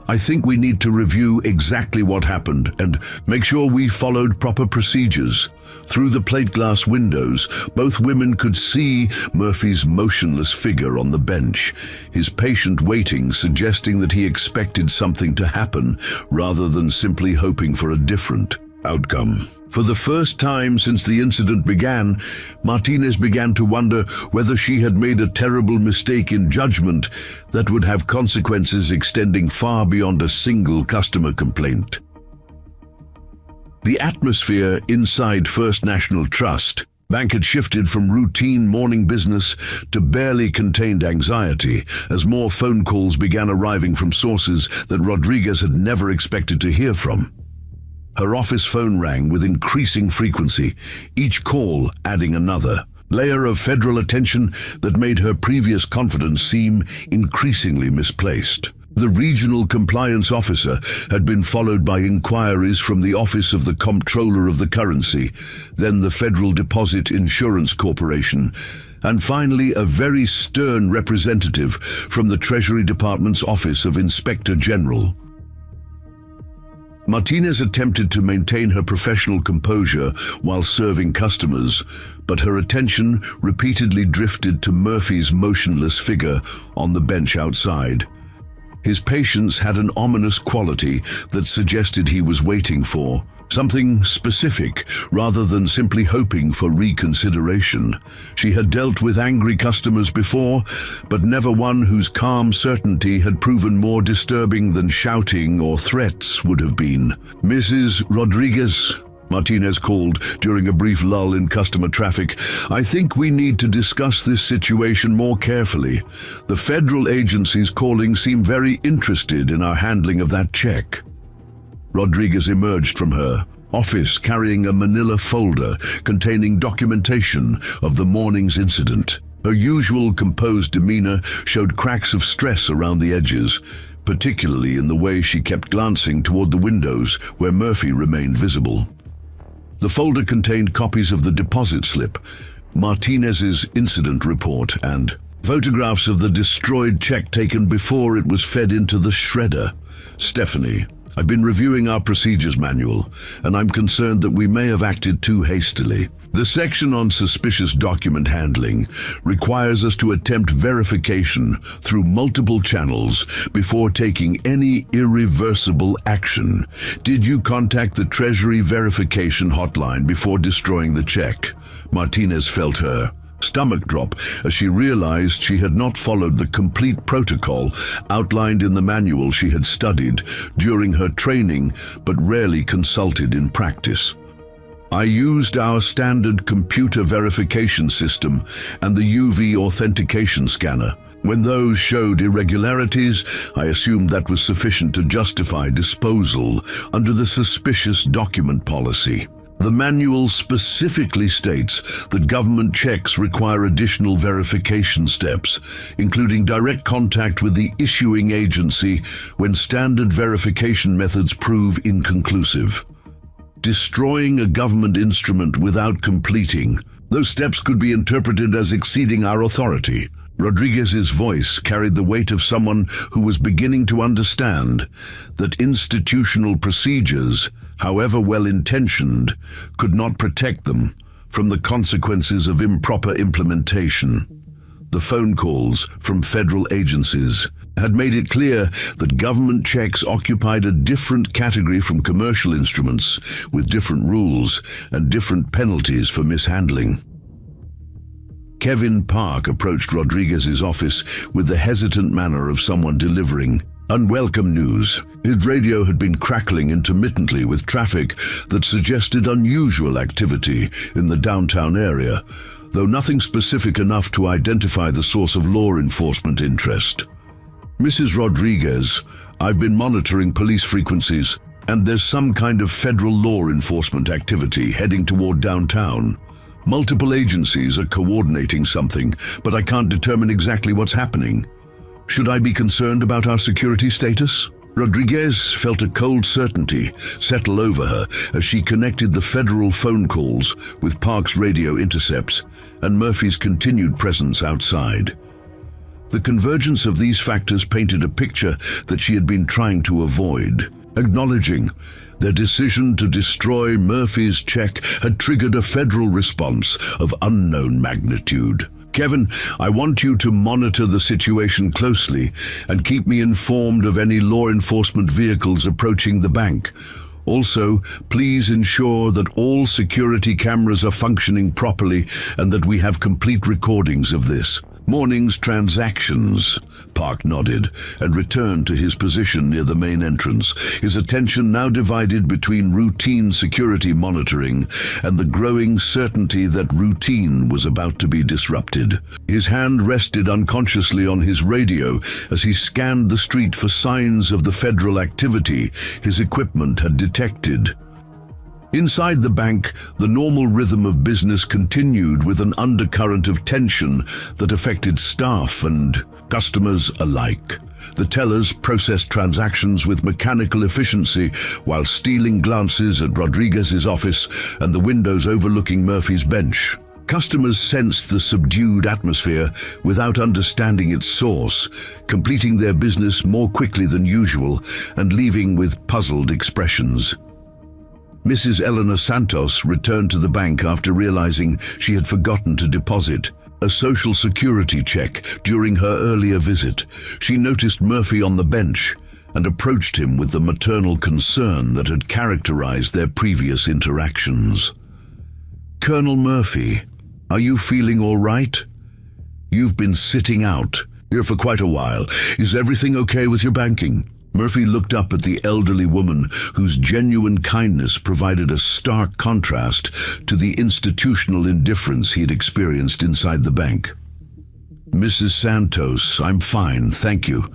I think we need to review exactly what happened and make sure we followed proper procedures. Through the plate glass windows, both women could see Murphy's motionless figure on the bench, his patient waiting, suggesting that he expected something to happen rather than simply hoping for a different outcome. For the first time since the incident began, Martinez began to wonder whether she had made a terrible mistake in judgment that would have consequences extending far beyond a single customer complaint. The atmosphere inside First National Trust Bank had shifted from routine morning business to barely contained anxiety as more phone calls began arriving from sources that Rodriguez had never expected to hear from. Her office phone rang with increasing frequency, each call adding another layer of federal attention that made her previous confidence seem increasingly misplaced. The regional compliance officer had been followed by inquiries from the Office of the Comptroller of the Currency, then the Federal Deposit Insurance Corporation, and finally a very stern representative from the Treasury Department's Office of Inspector General. Martinez attempted to maintain her professional composure while serving customers, but her attention repeatedly drifted to Murphy's motionless figure on the bench outside. His patience had an ominous quality that suggested he was waiting for Something specific, rather than simply hoping for reconsideration. She had dealt with angry customers before, but never one whose calm certainty had proven more disturbing than shouting or threats would have been. "Mrs. Rodriguez," Martinez called during a brief lull in customer traffic, "I think we need to discuss this situation more carefully. The federal agencies calling seem very interested in our handling of that check." Rodriguez emerged from her office carrying a manila folder containing documentation of the morning's incident. Her usual composed demeanor showed cracks of stress around the edges, particularly in the way she kept glancing toward the windows where Murphy remained visible. The folder contained copies of the deposit slip, Martinez's incident report, and photographs of the destroyed check taken before it was fed into the shredder. "Stephanie, I've been reviewing our procedures manual, and I'm concerned that we may have acted too hastily. The section on suspicious document handling requires us to attempt verification through multiple channels before taking any irreversible action. Did you contact the Treasury verification hotline before destroying the check?" Martinez felt her stomach drop as she realized she had not followed the complete protocol outlined in the manual she had studied during her training but rarely consulted in practice. "I used our standard computer verification system and the UV authentication scanner. When those showed irregularities, I assumed that was sufficient to justify disposal under the suspicious document policy. The manual specifically states that government checks require additional verification steps, including direct contact with the issuing agency when standard verification methods prove inconclusive. Destroying a government instrument without completing those steps could be interpreted as exceeding our authority." Rodriguez's voice carried the weight of someone who was beginning to understand that institutional procedures, however well-intentioned, could not protect them from the consequences of improper implementation. The phone calls from federal agencies had made it clear that government checks occupied a different category from commercial instruments, with different rules and different penalties for mishandling. Kevin Park approached Rodriguez's office with the hesitant manner of someone delivering unwelcome news. His radio had been crackling intermittently with traffic that suggested unusual activity in the downtown area, though nothing specific enough to identify the source of law enforcement interest. "Mrs. Rodriguez, I've been monitoring police frequencies, and there's some kind of federal law enforcement activity heading toward downtown. Multiple agencies are coordinating something, but I can't determine exactly what's happening. Should I be concerned about our security status?" Rodriguez felt a cold certainty settle over her as she connected the federal phone calls with Park's radio intercepts and Murphy's continued presence outside. The convergence of these factors painted a picture that she had been trying to avoid. Acknowledging their decision to destroy Murphy's check had triggered a federal response of unknown magnitude. "Kevin, I want you to monitor the situation closely and keep me informed of any law enforcement vehicles approaching the bank. Also, please ensure that all security cameras are functioning properly and that we have complete recordings of this morning's transactions." Park nodded and returned to his position near the main entrance, his attention now divided between routine security monitoring and the growing certainty that routine was about to be disrupted. His hand rested unconsciously on his radio as he scanned the street for signs of the federal activity his equipment had detected. Inside the bank, the normal rhythm of business continued with an undercurrent of tension that affected staff and customers alike. The tellers processed transactions with mechanical efficiency while stealing glances at Rodriguez's office and the windows overlooking Murphy's bench. Customers sensed the subdued atmosphere without understanding its source, completing their business more quickly than usual and leaving with puzzled expressions. Mrs. Eleanor Santos returned to the bank after realizing she had forgotten to deposit a social security check during her earlier visit. She noticed Murphy on the bench and approached him with the maternal concern that had characterized their previous interactions. "Colonel Murphy, are you feeling all right? You've been sitting out here for quite a while. Is everything okay with your banking?" Murphy looked up at the elderly woman whose genuine kindness provided a stark contrast to the institutional indifference he had experienced inside the bank. "Mrs. Santos, I'm fine, thank you.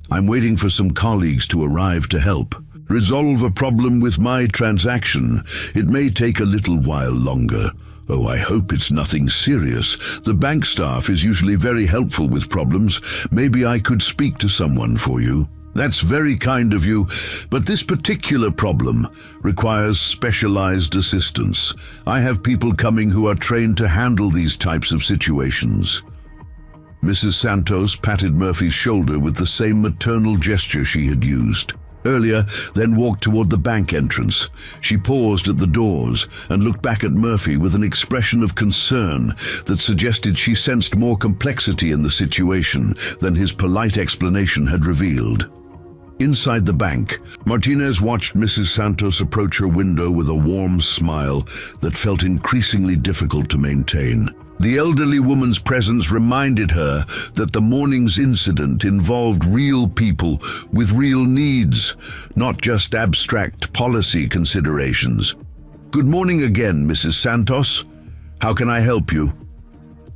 I'm waiting for some colleagues to arrive to help resolve a problem with my transaction. It may take a little while longer. Oh, I hope it's nothing serious. The bank staff is usually very helpful with problems. Maybe I could speak to someone for you." "That's very kind of you, but this particular problem requires specialized assistance. I have people coming who are trained to handle these types of situations." Mrs. Santos patted Murphy's shoulder with the same maternal gesture she had used earlier, then walked toward the bank entrance. She paused at the doors and looked back at Murphy with an expression of concern that suggested she sensed more complexity in the situation than his polite explanation had revealed. Inside the bank, Martinez watched Mrs. Santos approach her window with a warm smile that felt increasingly difficult to maintain. The elderly woman's presence reminded her that the morning's incident involved real people with real needs, not just abstract policy considerations. "Good morning again, Mrs. Santos. How can I help you?"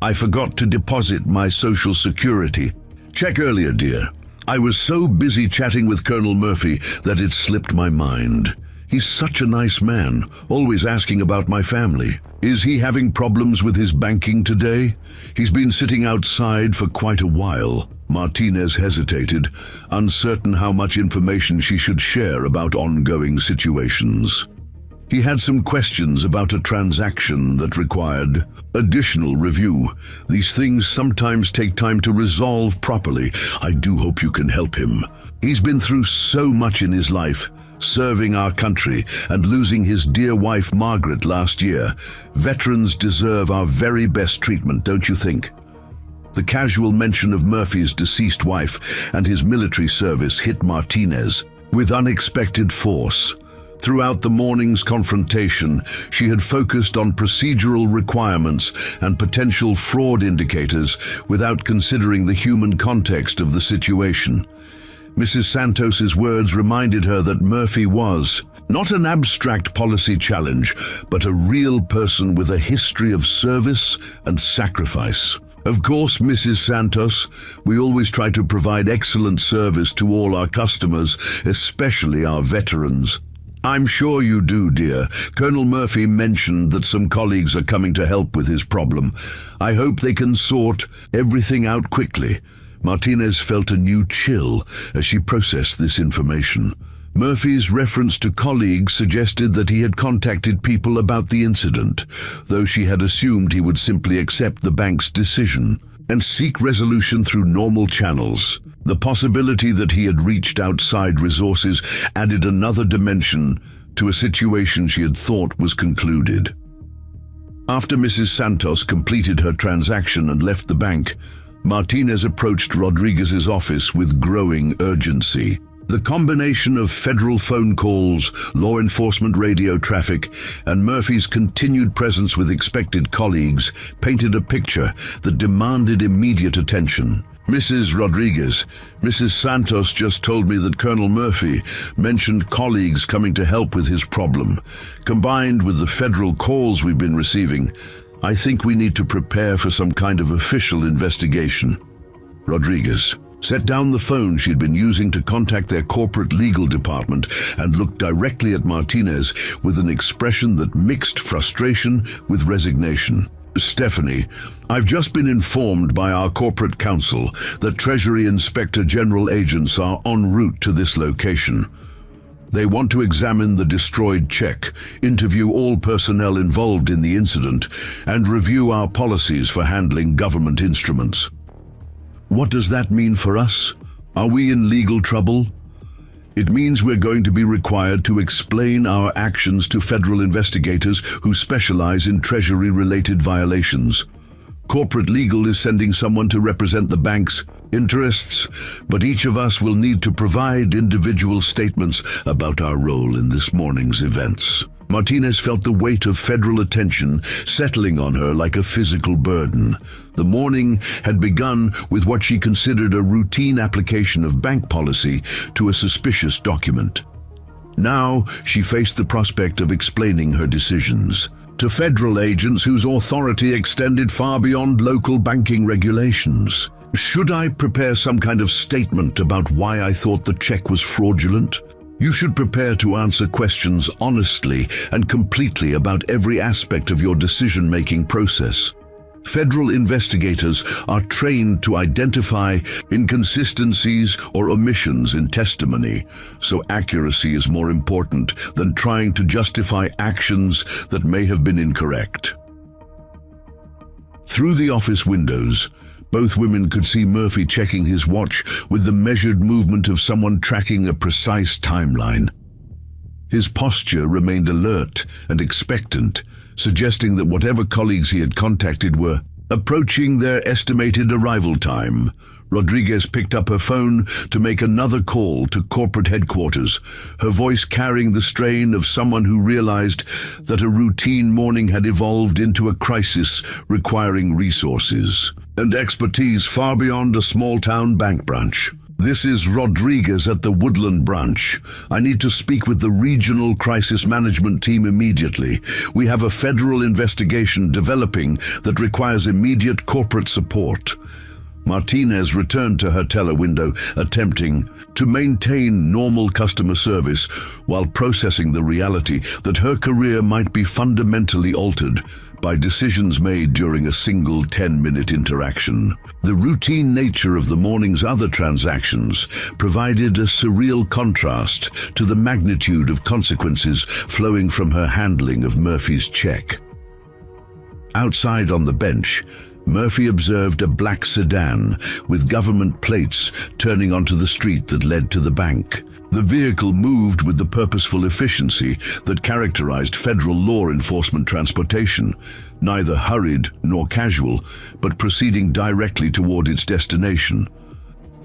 "I forgot to deposit my Social Security. Check earlier, dear. I was so busy chatting with Colonel Murphy that it slipped my mind. He's such a nice man, always asking about my family. Is he having problems with his banking today? He's been sitting outside for quite a while." Martinez hesitated, uncertain how much information she should share about ongoing situations. He had some questions about a transaction that required additional review. These things sometimes take time to resolve properly. I do hope you can help him. He's been through so much in his life, serving our country and losing his dear wife Margaret last year. Veterans deserve our very best treatment, don't you think? The casual mention of Murphy's deceased wife and his military service hit Martinez with unexpected force. Throughout the morning's confrontation, she had focused on procedural requirements and potential fraud indicators without considering the human context of the situation. Mrs. Santos's words reminded her that Murphy was not an abstract policy challenge, but a real person with a history of service and sacrifice. "Of course, Mrs. Santos, we always try to provide excellent service to all our customers, especially our veterans." "I'm sure you do, dear. Colonel Murphy mentioned that some colleagues are coming to help with his problem. I hope they can sort everything out quickly." Martinez felt a new chill as she processed this information. Murphy's reference to colleagues suggested that he had contacted people about the incident, though she had assumed he would simply accept the bank's decision and seek resolution through normal channels. The possibility that he had reached outside resources added another dimension to a situation she had thought was concluded. After Mrs. Santos completed her transaction and left the bank, Martinez approached Rodriguez's office with growing urgency. The combination of federal phone calls, law enforcement radio traffic, and Murphy's continued presence with expected colleagues painted a picture that demanded immediate attention. "Mrs. Rodriguez, Mrs. Santos just told me that Colonel Murphy mentioned colleagues coming to help with his problem. Combined with the federal calls we've been receiving, I think we need to prepare for some kind of official investigation." Rodriguez set down the phone she'd been using to contact their corporate legal department and looked directly at Martinez with an expression that mixed frustration with resignation. "Stephanie, I've just been informed by our corporate counsel that Treasury Inspector General agents are en route to this location. They want to examine the destroyed check, interview all personnel involved in the incident, and review our policies for handling government instruments." What does that mean for us? Are we in legal trouble? It means we're going to be required to explain our actions to federal investigators who specialize in Treasury-related violations. Corporate legal is sending someone to represent the banks. interests, but each of us will need to provide individual statements about our role in this morning's events. Martinez felt the weight of federal attention settling on her like a physical burden. The morning had begun with what she considered a routine application of bank policy to a suspicious document. Now she faced the prospect of explaining her decisions to federal agents whose authority extended far beyond local banking regulations. Should I prepare some kind of statement about why I thought the check was fraudulent? You should prepare to answer questions honestly and completely about every aspect of your decision-making process. Federal investigators are trained to identify inconsistencies or omissions in testimony, so accuracy is more important than trying to justify actions that may have been incorrect. Through the office windows, both women could see Murphy checking his watch with the measured movement of someone tracking a precise timeline. His posture remained alert and expectant, suggesting that whatever colleagues he had contacted were approaching their estimated arrival time. Rodriguez picked up her phone to make another call to corporate headquarters, her voice carrying the strain of someone who realized that a routine morning had evolved into a crisis requiring resources and expertise far beyond a small-town bank branch. This is Rodriguez at the Woodland branch. I need to speak with the regional crisis management team immediately. We have a federal investigation developing that requires immediate corporate support. Martinez returned to her teller window, attempting to maintain normal customer service while processing the reality that her career might be fundamentally altered by decisions made during a single 10-minute interaction. The routine nature of the morning's other transactions provided a surreal contrast to the magnitude of consequences flowing from her handling of Murphy's check. Outside on the bench, Murphy observed a black sedan with government plates turning onto the street that led to the bank. The vehicle moved with the purposeful efficiency that characterized federal law enforcement transportation, neither hurried nor casual, but proceeding directly toward its destination.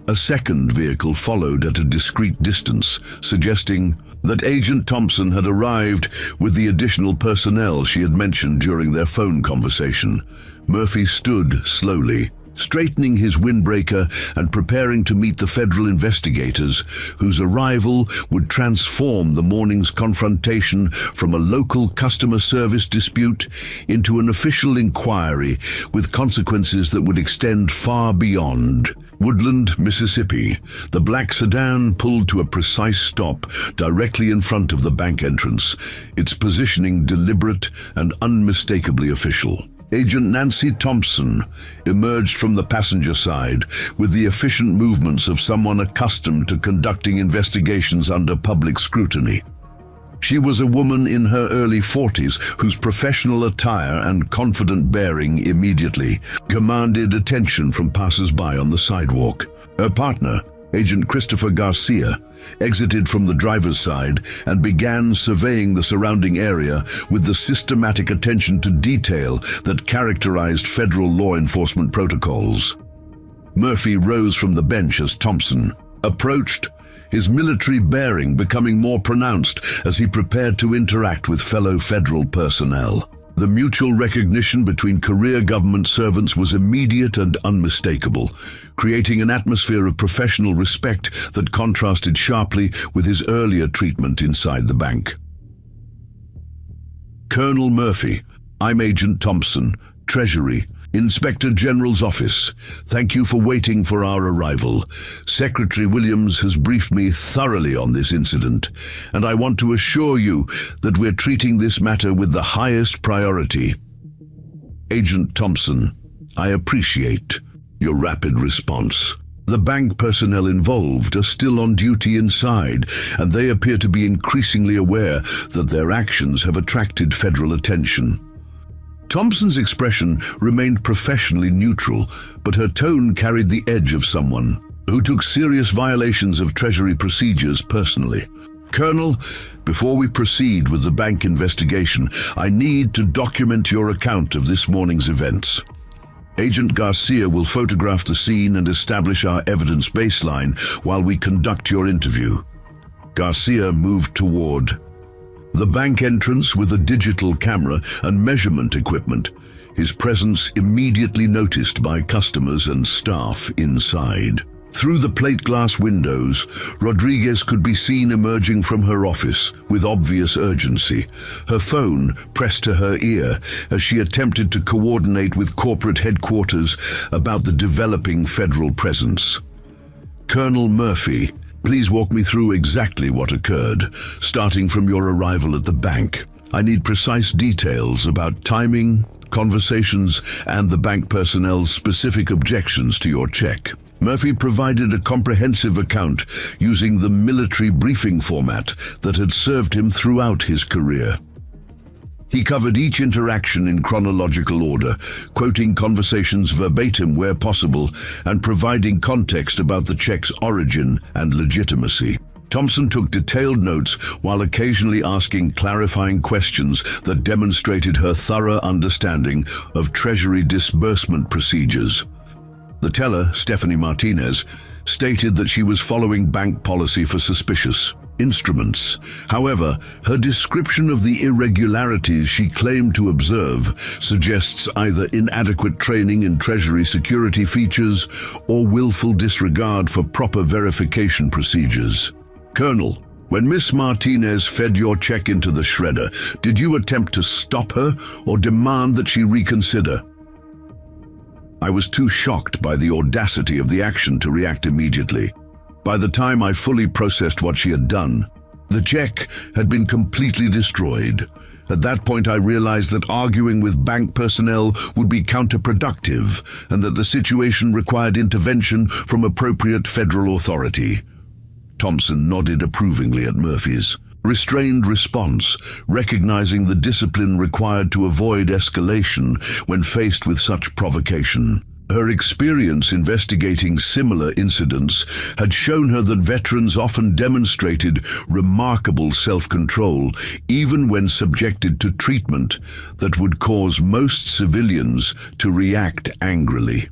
A second vehicle followed at a discreet distance, suggesting that Agent Thompson had arrived with the additional personnel she had mentioned during their phone conversation. Murphy stood slowly, straightening his windbreaker and preparing to meet the federal investigators whose arrival would transform the morning's confrontation from a local customer service dispute into an official inquiry with consequences that would extend far beyond. Woodland, Mississippi. The black sedan pulled to a precise stop directly in front of the bank entrance, its positioning deliberate and unmistakably official. Agent Nancy Thompson emerged from the passenger side with the efficient movements of someone accustomed to conducting investigations under public scrutiny. She was a woman in her early 40s whose professional attire and confident bearing immediately commanded attention from passers-by on the sidewalk. Her partner, Agent Christopher Garcia, exited from the driver's side and began surveying the surrounding area with the systematic attention to detail that characterized federal law enforcement protocols. Murphy rose from the bench as Thompson approached, his military bearing becoming more pronounced as he prepared to interact with fellow federal personnel. The mutual recognition between career government servants was immediate and unmistakable, creating an atmosphere of professional respect that contrasted sharply with his earlier treatment inside the bank. Colonel Murphy, I'm Agent Thompson, Treasury, Inspector General's Office. Thank you for waiting for our arrival. Secretary Williams has briefed me thoroughly on this incident, and I want to assure you that we're treating this matter with the highest priority. Agent Thompson, I appreciate your rapid response. The bank personnel involved are still on duty inside, and they appear to be increasingly aware that their actions have attracted federal attention. Thompson's expression remained professionally neutral, but her tone carried the edge of someone who took serious violations of Treasury procedures personally. Colonel, before we proceed with the bank investigation, I need to document your account of this morning's events. Agent Garcia will photograph the scene and establish our evidence baseline while we conduct your interview." Garcia moved toward the bank entrance with a digital camera and measurement equipment, his presence immediately noticed by customers and staff inside. Through the plate glass windows, Rodriguez could be seen emerging from her office with obvious urgency, her phone pressed to her ear as she attempted to coordinate with corporate headquarters about the developing federal presence. "Colonel Murphy, please walk me through exactly what occurred, starting from your arrival at the bank. I need precise details about timing, conversations, and the bank personnel's specific objections to your check." Murphy provided a comprehensive account using the military briefing format that had served him throughout his career. He covered each interaction in chronological order, quoting conversations verbatim where possible and providing context about the check's origin and legitimacy. Thompson took detailed notes while occasionally asking clarifying questions that demonstrated her thorough understanding of Treasury disbursement procedures. The teller, Stephanie Martinez, stated that she was following bank policy for suspicious instruments. However, her description of the irregularities she claimed to observe suggests either inadequate training in Treasury security features or willful disregard for proper verification procedures. "Colonel, when Miss Martinez fed your check into the shredder, did you attempt to stop her or demand that she reconsider?" "I was too shocked by the audacity of the action to react immediately. By the time I fully processed what she had done, the check had been completely destroyed. At that point I realized that arguing with bank personnel would be counterproductive and that the situation required intervention from appropriate federal authority." Thompson nodded approvingly at Murphy's restrained response, recognizing the discipline required to avoid escalation when faced with such provocation. Her experience investigating similar incidents had shown her that veterans often demonstrated remarkable self-control, even when subjected to treatment that would cause most civilians to react angrily.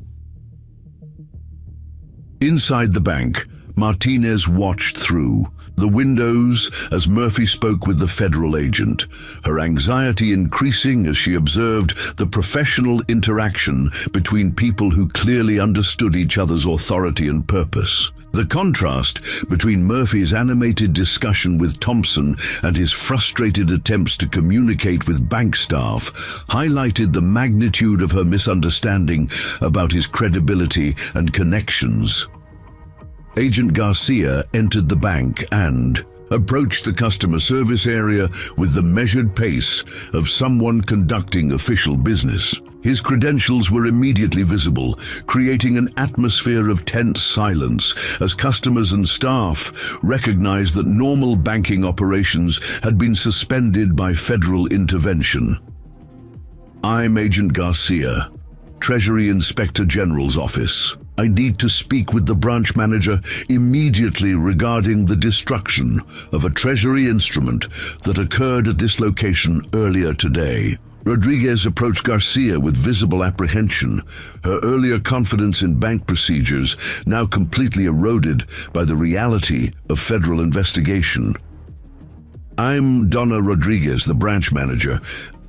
Inside the bank, Martinez watched through the windows as Murphy spoke with the federal agent, her anxiety increasing as she observed the professional interaction between people who clearly understood each other's authority and purpose. The contrast between Murphy's animated discussion with Thompson and his frustrated attempts to communicate with bank staff highlighted the magnitude of her misunderstanding about his credibility and connections. Agent Garcia entered the bank and approached the customer service area with the measured pace of someone conducting official business. His credentials were immediately visible, creating an atmosphere of tense silence as customers and staff recognized that normal banking operations had been suspended by federal intervention. "I'm Agent Garcia, Treasury Inspector General's office. I need to speak with the branch manager immediately regarding the destruction of a Treasury instrument that occurred at this location earlier today." Rodriguez approached Garcia with visible apprehension, her earlier confidence in bank procedures now completely eroded by the reality of federal investigation. "I'm Donna Rodriguez, the branch manager.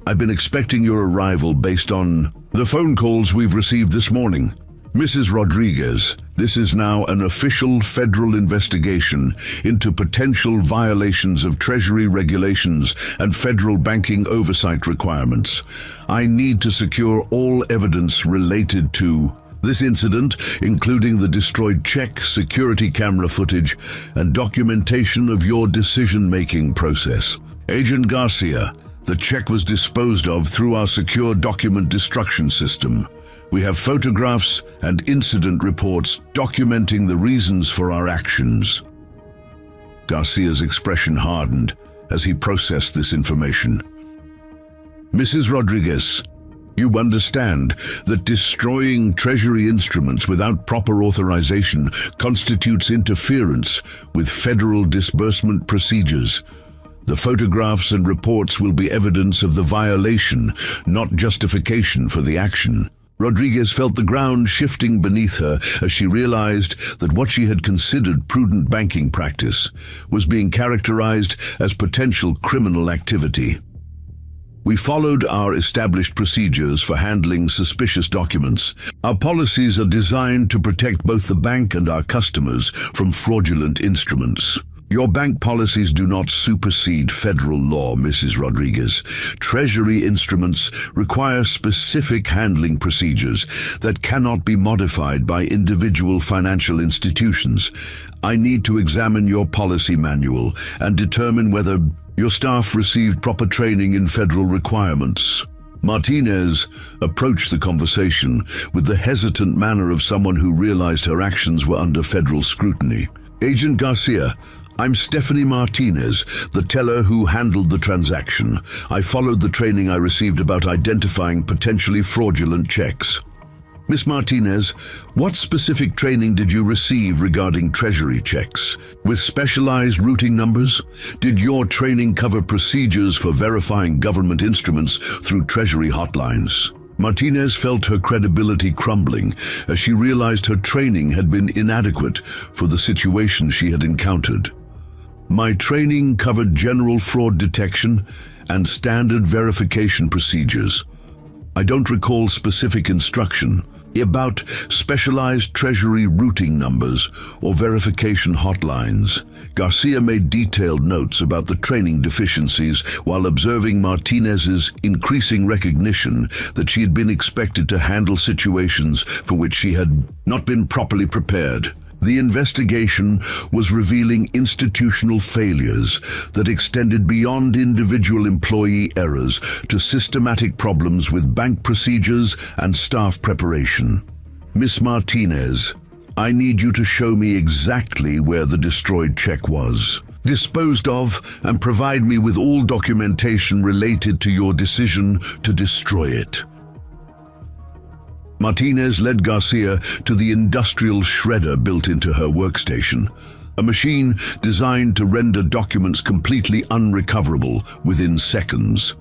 I've been expecting your arrival based on the phone calls we've received this morning. Mrs. Rodriguez, this is now an official federal investigation into potential violations of Treasury regulations and federal banking oversight requirements. I need to secure all evidence related to this incident, including the destroyed check, security camera footage, and documentation of your decision-making process. Agent Garcia, the check was disposed of through our secure document destruction system. We have photographs and incident reports documenting the reasons for our actions." Garcia's expression hardened as he processed this information. "Mrs. Rodriguez, you understand that destroying Treasury instruments without proper authorization constitutes interference with federal disbursement procedures. The photographs and reports will be evidence of the violation, not justification for the action. Rodriguez felt the ground shifting beneath her as she realized that what she had considered prudent banking practice was being characterized as potential criminal activity. We followed our established procedures for handling suspicious documents. Our policies are designed to protect both the bank and our customers from fraudulent instruments. Your bank policies do not supersede federal law, Mrs. Rodriguez. Treasury instruments require specific handling procedures that cannot be modified by individual financial institutions. I need to examine your policy manual and determine whether your staff received proper training in federal requirements. Martinez approached the conversation with the hesitant manner of someone who realized her actions were under federal scrutiny. Agent Garcia, I'm Stephanie Martinez, the teller who handled the transaction. I followed the training I received about identifying potentially fraudulent checks. Miss Martinez, what specific training did you receive regarding Treasury checks? With specialized routing numbers? Did your training cover procedures for verifying government instruments through Treasury hotlines? Martinez felt her credibility crumbling as she realized her training had been inadequate for the situation she had encountered. My training covered general fraud detection and standard verification procedures. I don't recall specific instruction about specialized Treasury routing numbers or verification hotlines. Garcia made detailed notes about the training deficiencies while observing Martinez's increasing recognition that she had been expected to handle situations for which she had not been properly prepared. The investigation was revealing institutional failures that extended beyond individual employee errors to systematic problems with bank procedures and staff preparation. Miss Martinez, I need you to show me exactly where the destroyed check was disposed of and provide me with all documentation related to your decision to destroy it. Martinez led Garcia to the industrial shredder built into her workstation, a machine designed to render documents completely unrecoverable within seconds.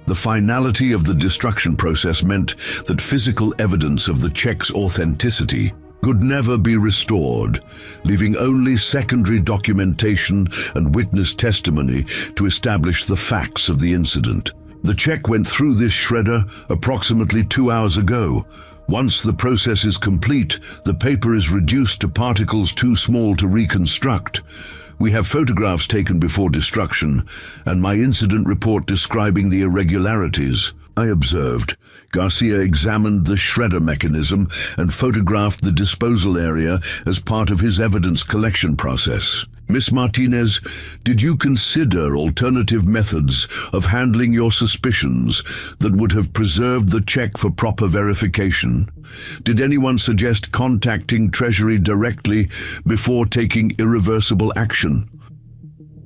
The finality of the destruction process meant that physical evidence of the check's authenticity could never be restored, leaving only secondary documentation and witness testimony to establish the facts of the incident. The check went through this shredder approximately 2 hours ago. Once the process is complete, the paper is reduced to particles too small to reconstruct. We have photographs taken before destruction, and my incident report describing the irregularities. I observed. Garcia examined the shredder mechanism and photographed the disposal area as part of his evidence collection process. Miss Martinez, did you consider alternative methods of handling your suspicions that would have preserved the check for proper verification? Did anyone suggest contacting Treasury directly before taking irreversible action?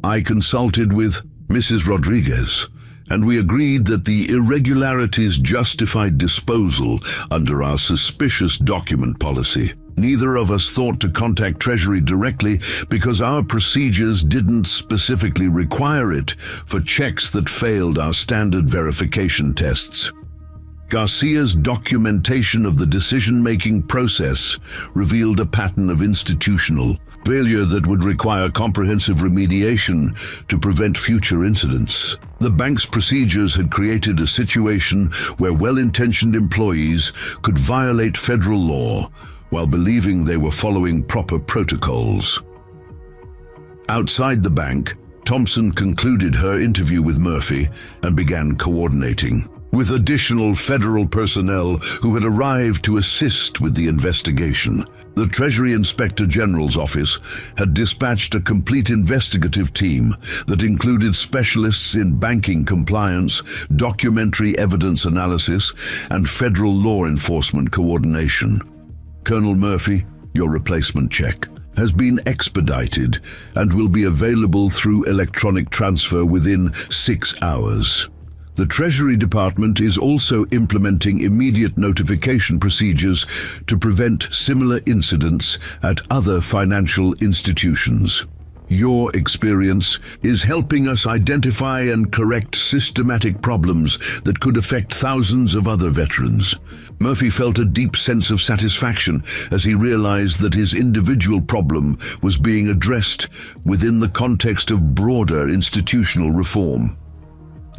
I consulted with Mrs. Rodriguez, and we agreed that the irregularities justified disposal under our suspicious document policy. Neither of us thought to contact Treasury directly because our procedures didn't specifically require it for checks that failed our standard verification tests. Garcia's documentation of the decision-making process revealed a pattern of institutional failure that would require comprehensive remediation to prevent future incidents. The bank's procedures had created a situation where well-intentioned employees could violate federal law while believing they were following proper protocols. Outside the bank, Thompson concluded her interview with Murphy and began coordinating with additional federal personnel who had arrived to assist with the investigation. The Treasury Inspector General's office had dispatched a complete investigative team that included specialists in banking compliance, documentary evidence analysis, and federal law enforcement coordination. Colonel Murphy, your replacement check has been expedited and will be available through electronic transfer within 6 hours. The Treasury Department is also implementing immediate notification procedures to prevent similar incidents at other financial institutions. Your experience is helping us identify and correct systematic problems that could affect thousands of other veterans. Murphy felt a deep sense of satisfaction as he realized that his individual problem was being addressed within the context of broader institutional reform.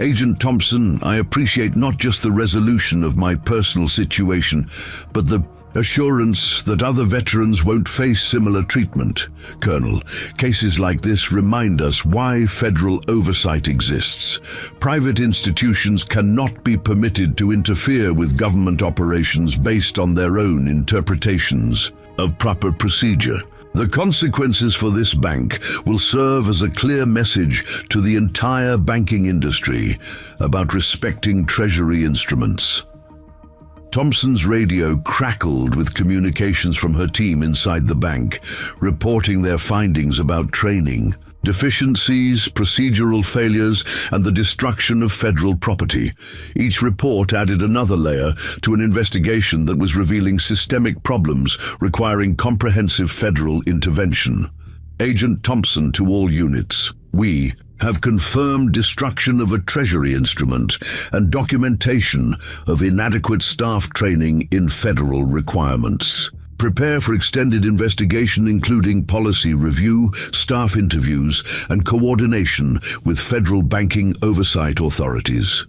Agent Thompson, I appreciate not just the resolution of my personal situation, but the assurance that other veterans won't face similar treatment. Colonel, cases like this remind us why federal oversight exists. Private institutions cannot be permitted to interfere with government operations based on their own interpretations of proper procedure. The consequences for this bank will serve as a clear message to the entire banking industry about respecting Treasury instruments. Thompson's radio crackled with communications from her team inside the bank, reporting their findings about training, deficiencies, procedural failures, and the destruction of federal property. Each report added another layer to an investigation that was revealing systemic problems requiring comprehensive federal intervention. Agent Thompson to all units. We have confirmed destruction of a Treasury instrument and documentation of inadequate staff training in federal requirements. Prepare for extended investigation including policy review, staff interviews, and coordination with federal banking oversight authorities.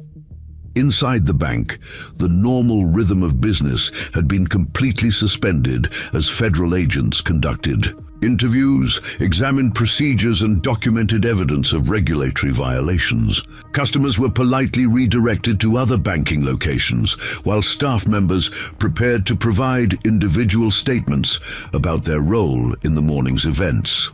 Inside the bank, the normal rhythm of business had been completely suspended as federal agents conducted interviews, examined procedures, and documented evidence of regulatory violations. Customers were politely redirected to other banking locations, while staff members prepared to provide individual statements about their role in the morning's events.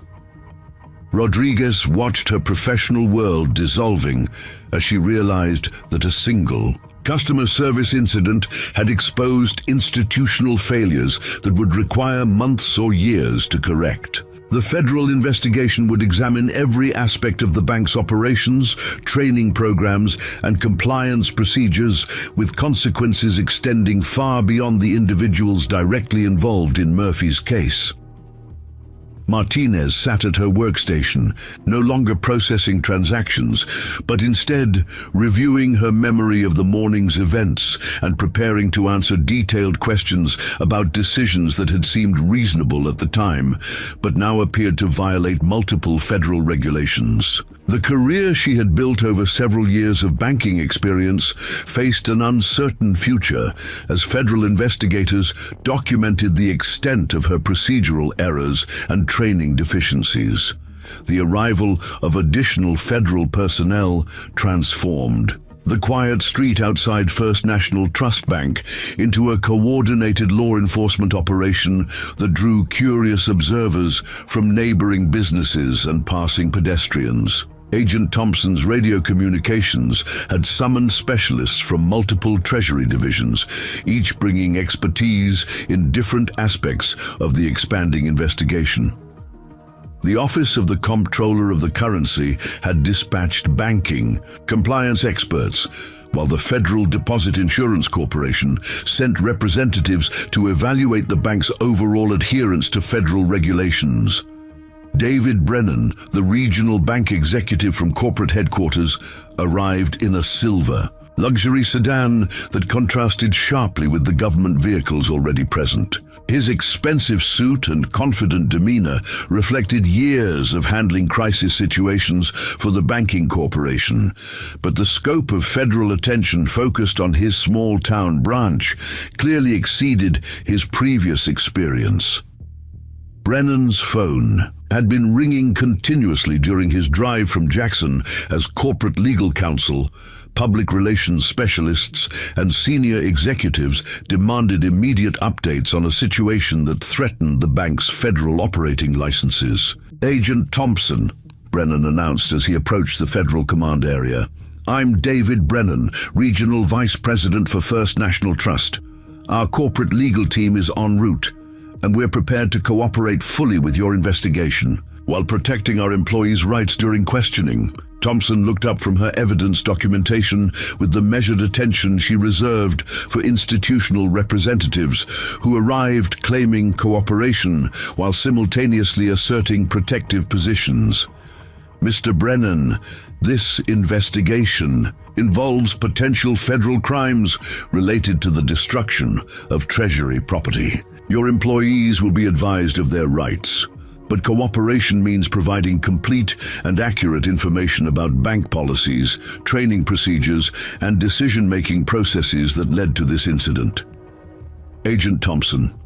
Rodriguez watched her professional world dissolving as she realized that a single customer service incident had exposed institutional failures that would require months or years to correct. The federal investigation would examine every aspect of the bank's operations, training programs, and compliance procedures, with consequences extending far beyond the individuals directly involved in Murphy's case. Martinez sat at her workstation, no longer processing transactions, but instead reviewing her memory of the morning's events and preparing to answer detailed questions about decisions that had seemed reasonable at the time, but now appeared to violate multiple federal regulations. The career she had built over several years of banking experience faced an uncertain future as federal investigators documented the extent of her procedural errors and training deficiencies. The arrival of additional federal personnel transformed the quiet street outside First National Trust Bank into a coordinated law enforcement operation that drew curious observers from neighboring businesses and passing pedestrians. Agent Thompson's radio communications had summoned specialists from multiple Treasury divisions, each bringing expertise in different aspects of the expanding investigation. The Office of the Comptroller of the Currency had dispatched banking compliance experts, while the Federal Deposit Insurance Corporation sent representatives to evaluate the bank's overall adherence to federal regulations. David Brennan, the regional bank executive from corporate headquarters, arrived in a silver luxury sedan that contrasted sharply with the government vehicles already present. His expensive suit and confident demeanor reflected years of handling crisis situations for the banking corporation, but the scope of federal attention focused on his small-town branch clearly exceeded his previous experience. Brennan's phone had been ringing continuously during his drive from Jackson as corporate legal counsel, public relations specialists, and senior executives demanded immediate updates on a situation that threatened the bank's federal operating licenses. Agent Thompson, Brennan announced as he approached the federal command area. I'm David Brennan, Regional Vice President for First National Trust. Our corporate legal team is en route, and we're prepared to cooperate fully with your investigation, while protecting our employees' rights during questioning. Thompson looked up from her evidence documentation with the measured attention she reserved for institutional representatives who arrived claiming cooperation while simultaneously asserting protective positions. Mr. Brennan, this investigation involves potential federal crimes related to the destruction of Treasury property. Your employees will be advised of their rights, but cooperation means providing complete and accurate information about bank policies, training procedures, and decision-making processes that led to this incident. Agent Thompson,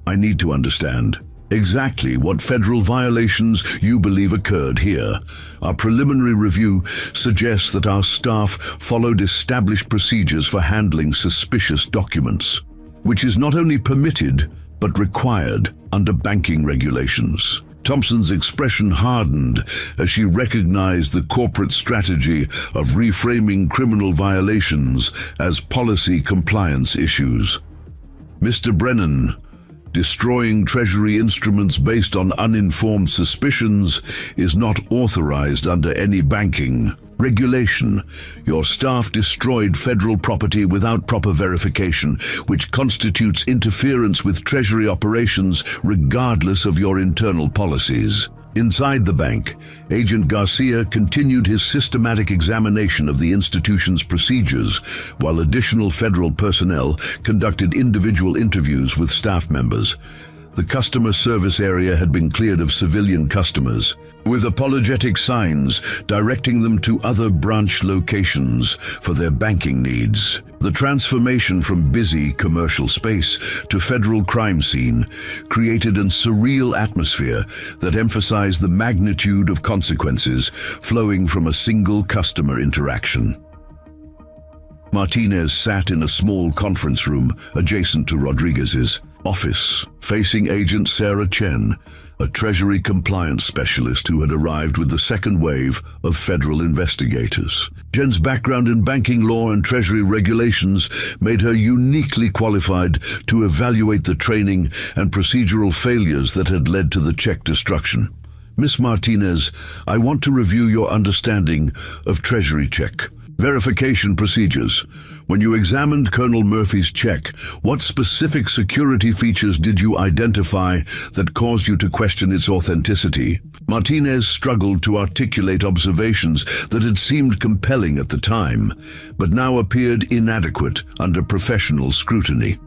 I need to understand exactly what federal violations you believe occurred here. Our preliminary review suggests that our staff followed established procedures for handling suspicious documents, which is not only permitted but required under banking regulations. Thompson's expression hardened as she recognized the corporate strategy of reframing criminal violations as policy compliance issues. Mr. Brennan, destroying Treasury instruments based on uninformed suspicions is not authorized under any banking regulation. Your staff destroyed federal property without proper verification, which constitutes interference with Treasury operations regardless of your internal policies. Inside the bank, Agent Garcia continued his systematic examination of the institution's procedures, while additional federal personnel conducted individual interviews with staff members. The customer service area had been cleared of civilian customers, with apologetic signs directing them to other branch locations for their banking needs. The transformation from busy commercial space to federal crime scene created a surreal atmosphere that emphasized the magnitude of consequences flowing from a single customer interaction. Martinez sat in a small conference room adjacent to Rodriguez's office, facing Agent Sarah Chen, a Treasury compliance specialist who had arrived with the second wave of federal investigators. Chen's background in banking law and Treasury regulations made her uniquely qualified to evaluate the training and procedural failures that had led to the check destruction. Ms. Martinez, I want to review your understanding of Treasury check verification procedures. When you examined Colonel Murphy's check, what specific security features did you identify that caused you to question its authenticity? Martinez struggled to articulate observations that had seemed compelling at the time, but now appeared inadequate under professional scrutiny.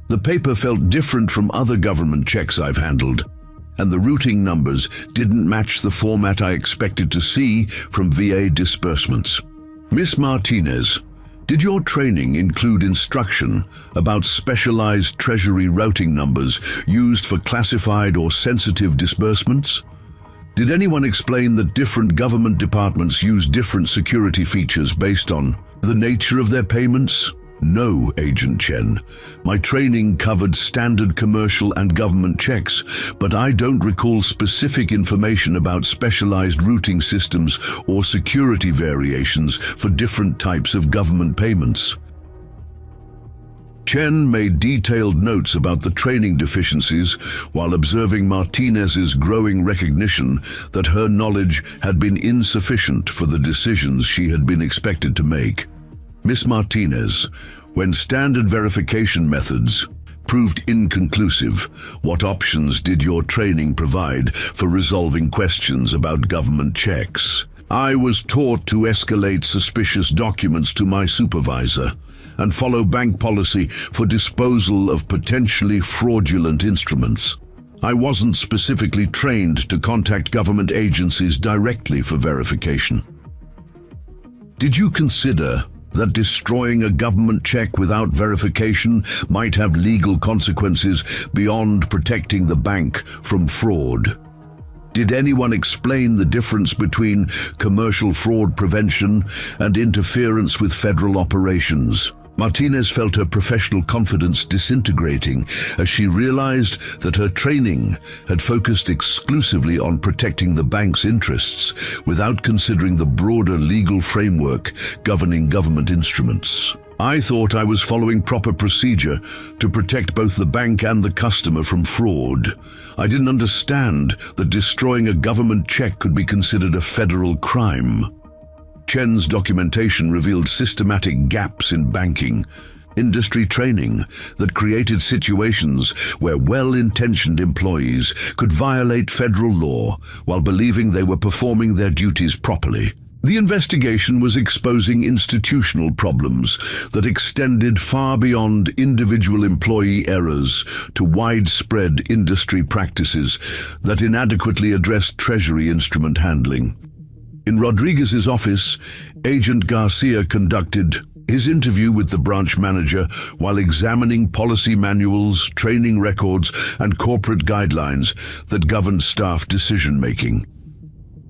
The paper felt different from other government checks I've handled, and the routing numbers didn't match the format I expected to see from VA disbursements. Miss Martinez, did your training include instruction about specialized Treasury routing numbers used for classified or sensitive disbursements? Did anyone explain that different government departments use different security features based on the nature of their payments? No, Agent Chen. My training covered standard commercial and government checks, but I don't recall specific information about specialized routing systems or security variations for different types of government payments. Chen made detailed notes about the training deficiencies while observing Martinez's growing recognition that her knowledge had been insufficient for the decisions she had been expected to make. Miss Martinez, when standard verification methods proved inconclusive, what options did your training provide for resolving questions about government checks? I was taught to escalate suspicious documents to my supervisor and follow bank policy for disposal of potentially fraudulent instruments. I wasn't specifically trained to contact government agencies directly for verification. Did you consider that destroying a government check without verification might have legal consequences beyond protecting the bank from fraud? Did anyone explain the difference between commercial fraud prevention and interference with federal operations? Martinez felt her professional confidence disintegrating as she realized that her training had focused exclusively on protecting the bank's interests without considering the broader legal framework governing government instruments. I thought I was following proper procedure to protect both the bank and the customer from fraud. I didn't understand that destroying a government check could be considered a federal crime. Chen's documentation revealed systematic gaps in banking, industry training that created situations where well-intentioned employees could violate federal law while believing they were performing their duties properly. The investigation was exposing institutional problems that extended far beyond individual employee errors to widespread industry practices that inadequately addressed Treasury instrument handling. In Rodriguez's office, Agent Garcia conducted his interview with the branch manager while examining policy manuals, training records, and corporate guidelines that governed staff decision-making.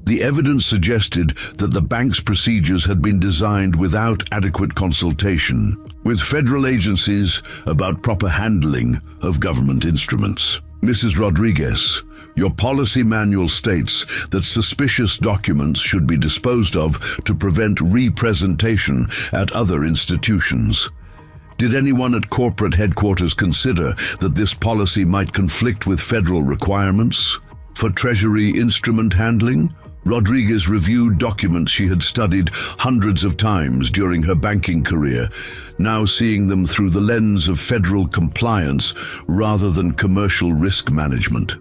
The evidence suggested that the bank's procedures had been designed without adequate consultation with federal agencies about proper handling of government instruments. Mrs. Rodriguez, your policy manual states that suspicious documents should be disposed of to prevent representation at other institutions. Did anyone at corporate headquarters consider that this policy might conflict with federal requirements for Treasury instrument handling? Rodriguez reviewed documents she had studied hundreds of times during her banking career, now seeing them through the lens of federal compliance rather than commercial risk management.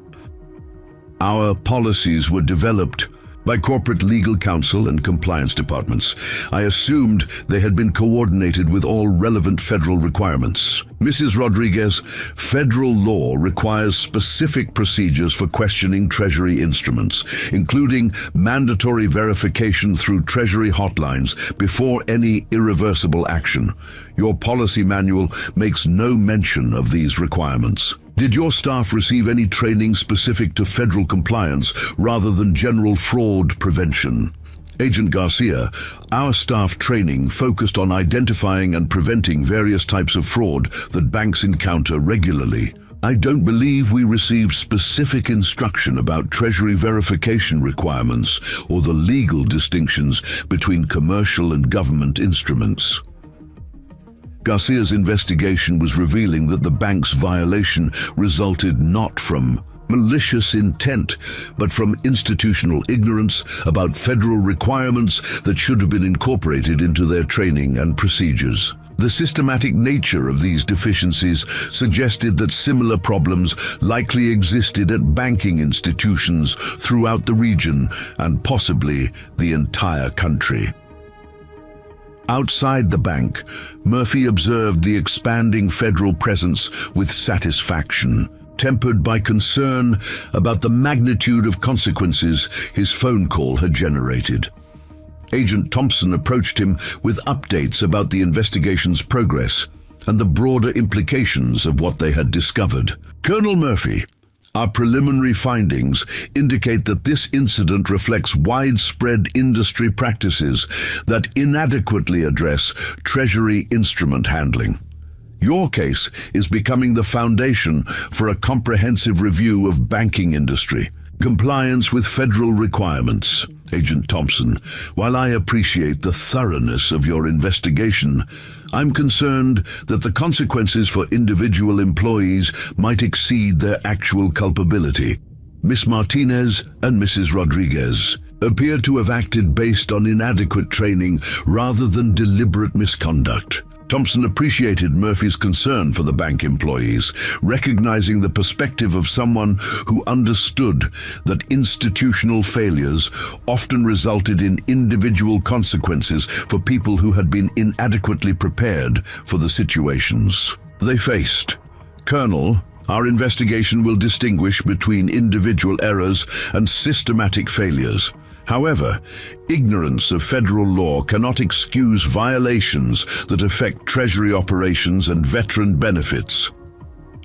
Our policies were developed by corporate legal counsel and compliance departments. I assumed they had been coordinated with all relevant federal requirements. Mrs. Rodriguez, federal law requires specific procedures for questioning Treasury instruments, including mandatory verification through Treasury hotlines before any irreversible action. Your policy manual makes no mention of these requirements. Did your staff receive any training specific to federal compliance rather than general fraud prevention? Agent Garcia, our staff training focused on identifying and preventing various types of fraud that banks encounter regularly. I don't believe we received specific instruction about Treasury verification requirements or the legal distinctions between commercial and government instruments. Garcia's investigation was revealing that the bank's violation resulted not from malicious intent, but from institutional ignorance about federal requirements that should have been incorporated into their training and procedures. The systematic nature of these deficiencies suggested that similar problems likely existed at banking institutions throughout the region and possibly the entire country. Outside the bank, Murphy observed the expanding federal presence with satisfaction, tempered by concern about the magnitude of consequences his phone call had generated. Agent Thompson approached him with updates about the investigation's progress and the broader implications of what they had discovered. Colonel Murphy, our preliminary findings indicate that this incident reflects widespread industry practices that inadequately address Treasury instrument handling. Your case is becoming the foundation for a comprehensive review of banking industry, compliance with federal requirements. Agent Thompson, while I appreciate the thoroughness of your investigation, I'm concerned that the consequences for individual employees might exceed their actual culpability. Miss Martinez and Mrs. Rodriguez appear to have acted based on inadequate training rather than deliberate misconduct. Thompson appreciated Murphy's concern for the bank employees, recognizing the perspective of someone who understood that institutional failures often resulted in individual consequences for people who had been inadequately prepared for the situations they faced. Colonel, our investigation will distinguish between individual errors and systematic failures. However, ignorance of federal law cannot excuse violations that affect Treasury operations and veteran benefits.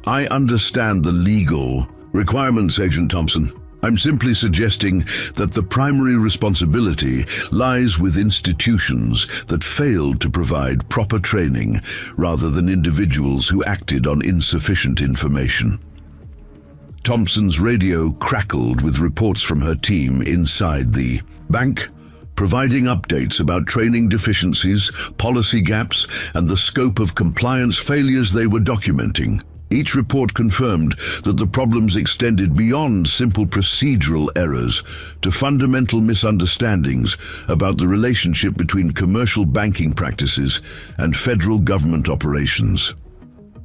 I understand the legal requirements, Agent Thompson. I'm simply suggesting that the primary responsibility lies with institutions that failed to provide proper training rather than individuals who acted on insufficient information. Thompson's radio crackled with reports from her team inside the bank. providing updates about training deficiencies, policy gaps, and the scope of compliance failures they were documenting. Each report confirmed that the problems extended beyond simple procedural errors to fundamental misunderstandings about the relationship between commercial banking practices and federal government operations.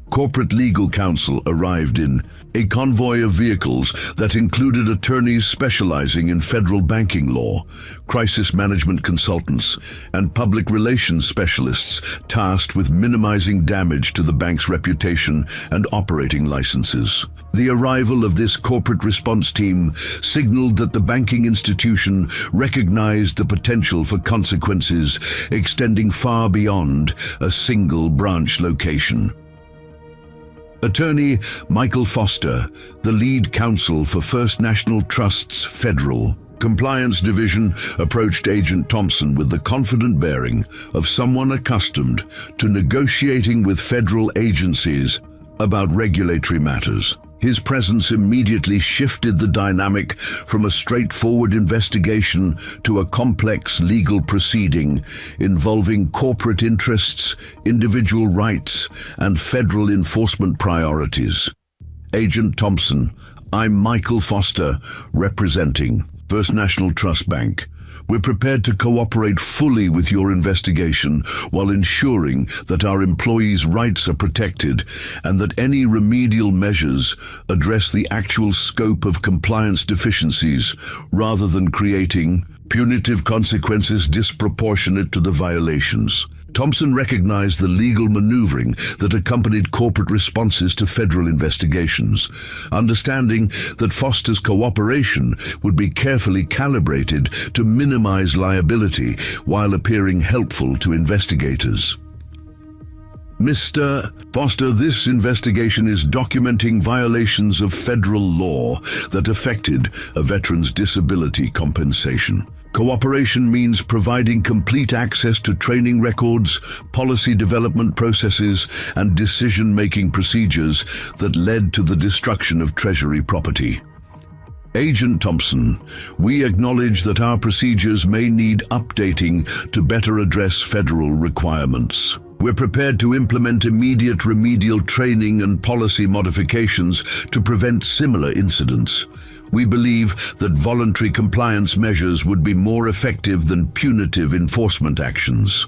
Corporate legal counsel arrived in a convoy of vehicles that included attorneys specializing in federal banking law, crisis management consultants, and public relations specialists tasked with minimizing damage to the bank's reputation and operating licenses. The arrival of this corporate response team signaled that the banking institution recognized the potential for consequences extending far beyond a single branch location. Attorney Michael Foster, the lead counsel for First National Trust's Federal Compliance Division, approached Agent Thompson with the confident bearing of someone accustomed to negotiating with federal agencies about regulatory matters. His presence immediately shifted the dynamic from a straightforward investigation to a complex legal proceeding involving corporate interests, individual rights, and federal enforcement priorities. Agent Thompson, I'm Michael Foster, representing First National Trust Bank. We're prepared to cooperate fully with your investigation while ensuring that our employees' rights are protected and that any remedial measures address the actual scope of compliance deficiencies rather than creating punitive consequences disproportionate to the violations. Thompson recognized the legal maneuvering that accompanied corporate responses to federal investigations, understanding that Foster's cooperation would be carefully calibrated to minimize liability while appearing helpful to investigators. Mr. Foster, this investigation is documenting violations of federal law that affected a veteran's disability compensation. Cooperation means providing complete access to training records, policy development processes, and decision-making procedures that led to the destruction of Treasury property. Agent Thompson, we acknowledge that our procedures may need updating to better address federal requirements. We're prepared to implement immediate remedial training and policy modifications to prevent similar incidents. We believe that voluntary compliance measures would be more effective than punitive enforcement actions.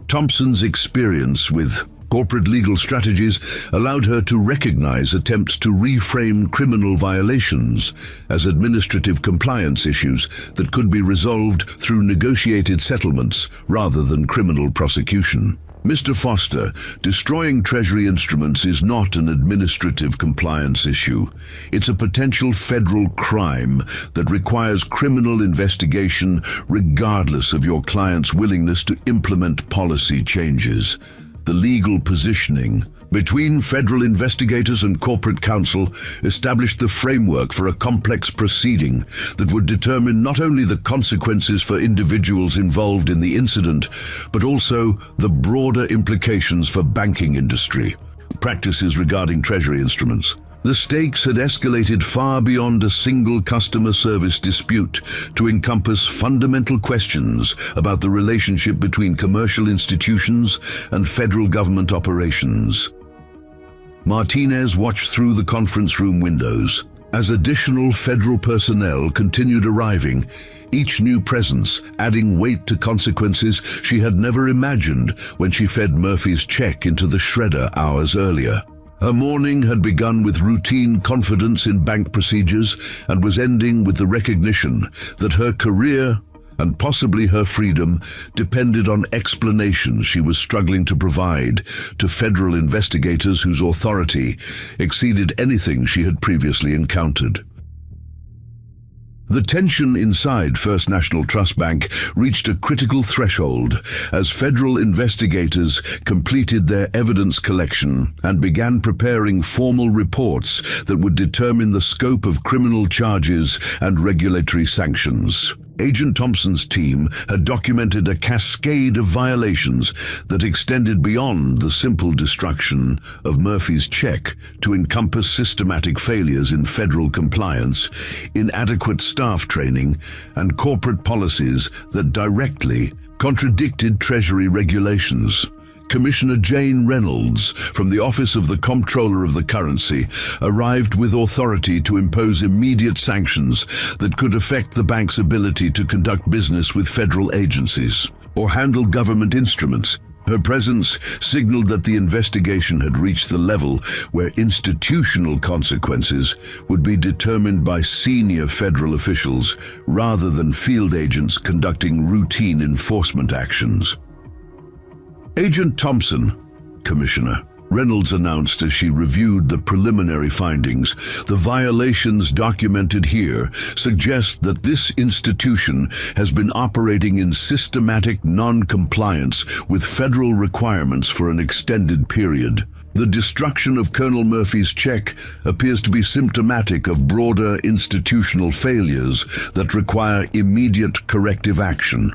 Thompson's experience with corporate legal strategies allowed her to recognize attempts to reframe criminal violations as administrative compliance issues that could be resolved through negotiated settlements rather than criminal prosecution. Mr. Foster, destroying Treasury instruments is not an administrative compliance issue. It's a potential federal crime that requires criminal investigation regardless of your client's willingness to implement policy changes. The legal positioning between federal investigators and corporate counsel established the framework for a complex proceeding that would determine not only the consequences for individuals involved in the incident, but also the broader implications for banking industry practices regarding Treasury instruments. The stakes had escalated far beyond a single customer service dispute to encompass fundamental questions about the relationship between commercial institutions and federal government operations. Martinez watched through the conference room windows. As additional federal personnel continued arriving, each new presence adding weight to consequences she had never imagined when she fed Murphy's check into the shredder hours earlier. Her morning had begun with routine confidence in bank procedures and was ending with the recognition that her career and possibly her freedom depended on explanations she was struggling to provide to federal investigators whose authority exceeded anything she had previously encountered. The tension inside First National Trust Bank reached a critical threshold as federal investigators completed their evidence collection and began preparing formal reports that would determine the scope of criminal charges and regulatory sanctions. Agent Thompson's team had documented a cascade of violations that extended beyond the simple destruction of Murphy's check to encompass systematic failures in federal compliance, inadequate staff training, and corporate policies that directly contradicted Treasury regulations. Commissioner Jane Reynolds, from the Office of the Comptroller of the Currency, arrived with authority to impose immediate sanctions that could affect the bank's ability to conduct business with federal agencies or handle government instruments. Her presence signaled that the investigation had reached the level where institutional consequences would be determined by senior federal officials rather than field agents conducting routine enforcement actions. Agent Thompson, Commissioner Reynolds announced as she reviewed the preliminary findings, the violations documented here suggest that this institution has been operating in systematic non-compliance with federal requirements for an extended period. The destruction of Colonel Murphy's check appears to be symptomatic of broader institutional failures that require immediate corrective action.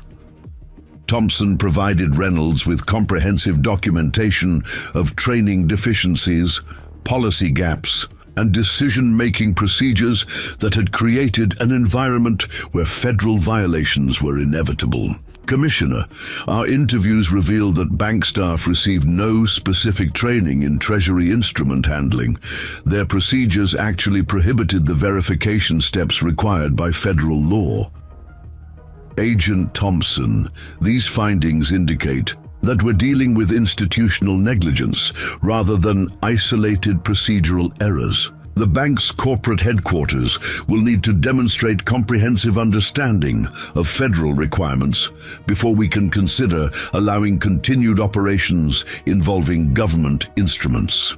Thompson provided Reynolds with comprehensive documentation of training deficiencies, policy gaps, and decision-making procedures that had created an environment where federal violations were inevitable. Commissioner, our interviews reveal that bank staff received no specific training in Treasury instrument handling. Their procedures actually prohibited the verification steps required by federal law. Agent Thompson, these findings indicate that we're dealing with institutional negligence rather than isolated procedural errors. The bank's corporate headquarters will need to demonstrate comprehensive understanding of federal requirements before we can consider allowing continued operations involving government instruments.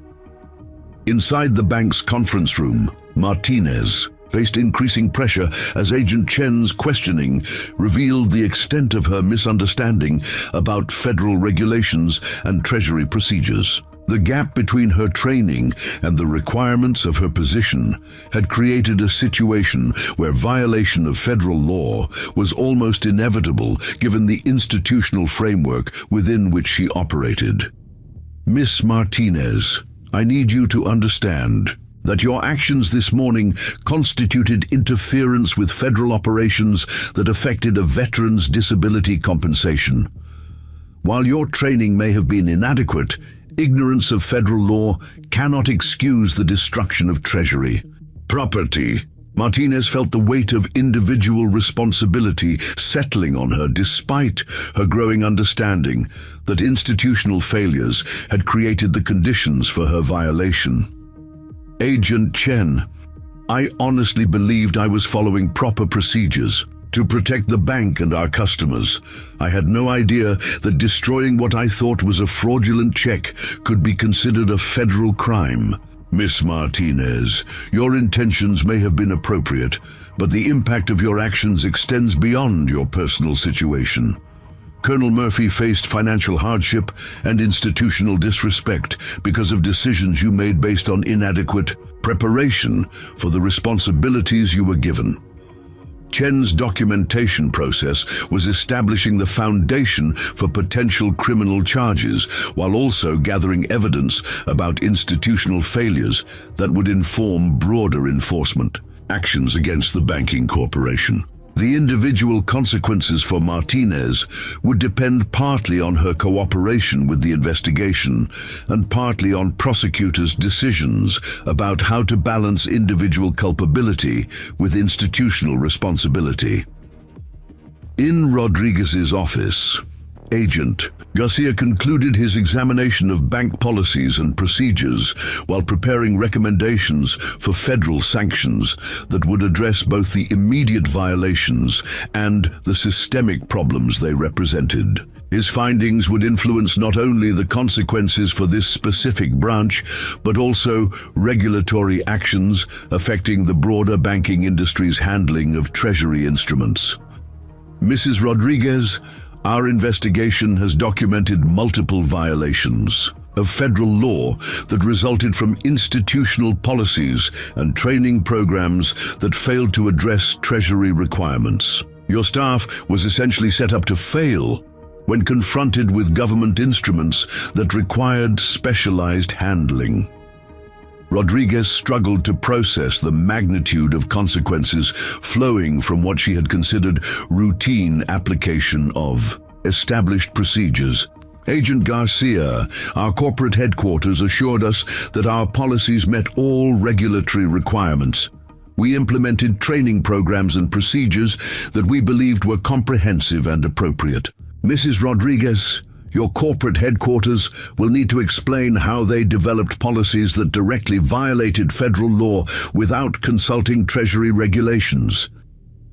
Inside the bank's conference room, Martinez faced increasing pressure as Agent Chen's questioning revealed the extent of her misunderstanding about federal regulations and Treasury procedures. The gap between her training and the requirements of her position had created a situation where violation of federal law was almost inevitable given the institutional framework within which she operated. Miss Martinez, I need you to understand that your actions this morning constituted interference with federal operations that affected a veteran's disability compensation. While your training may have been inadequate, ignorance of federal law cannot excuse the destruction of Treasury property. Martinez felt the weight of individual responsibility settling on her despite her growing understanding that institutional failures had created the conditions for her violation. Agent Chen, I honestly believed I was following proper procedures to protect the bank and our customers. I had no idea that destroying what I thought was a fraudulent check could be considered a federal crime. Miss Martinez, your intentions may have been appropriate, but the impact of your actions extends beyond your personal situation. Colonel Murphy faced financial hardship and institutional disrespect because of decisions you made based on inadequate preparation for the responsibilities you were given. Chen's documentation process was establishing the foundation for potential criminal charges while also gathering evidence about institutional failures that would inform broader enforcement actions against the banking corporation. The individual consequences for Martinez would depend partly on her cooperation with the investigation and partly on prosecutors' decisions about how to balance individual culpability with institutional responsibility. In Rodriguez's office, Agent Garcia concluded his examination of bank policies and procedures while preparing recommendations for federal sanctions that would address both the immediate violations and the systemic problems they represented. His findings would influence not only the consequences for this specific branch, but also regulatory actions affecting the broader banking industry's handling of Treasury instruments. Mrs. Rodriguez, our investigation has documented multiple violations of federal law that resulted from institutional policies and training programs that failed to address Treasury requirements. Your staff was essentially set up to fail when confronted with government instruments that required specialized handling. Rodriguez struggled to process the magnitude of consequences flowing from what she had considered routine application of established procedures. Agent Garcia, our corporate headquarters, assured us that our policies met all regulatory requirements. We implemented training programs and procedures that we believed were comprehensive and appropriate. Mrs. Rodriguez, your corporate headquarters will need to explain how they developed policies that directly violated federal law without consulting Treasury regulations.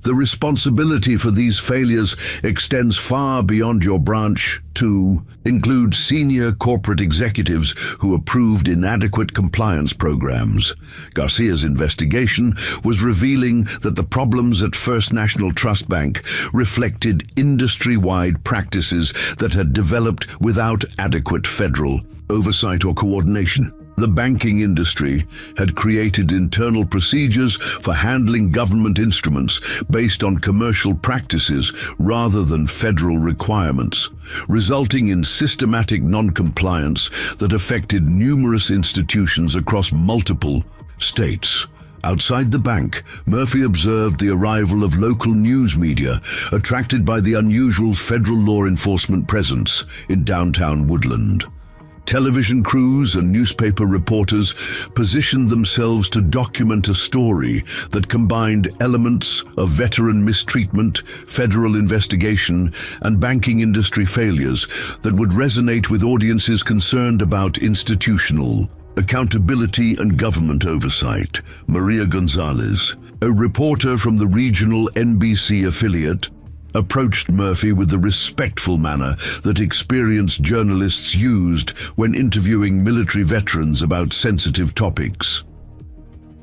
The responsibility for these failures extends far beyond your branch to include senior corporate executives who approved inadequate compliance programs. Garcia's investigation was revealing that the problems at First National Trust Bank reflected industry-wide practices that had developed without adequate federal oversight or coordination. The banking industry had created internal procedures for handling government instruments based on commercial practices rather than federal requirements, resulting in systematic non-compliance that affected numerous institutions across multiple states. Outside the bank, Murphy observed the arrival of local news media, attracted by the unusual federal law enforcement presence in downtown Woodland. Television crews and newspaper reporters positioned themselves to document a story that combined elements of veteran mistreatment, federal investigation, and banking industry failures that would resonate with audiences concerned about institutional accountability and government oversight. Maria Gonzalez, a reporter from the regional NBC affiliate, approached Murphy with the respectful manner that experienced journalists used when interviewing military veterans about sensitive topics.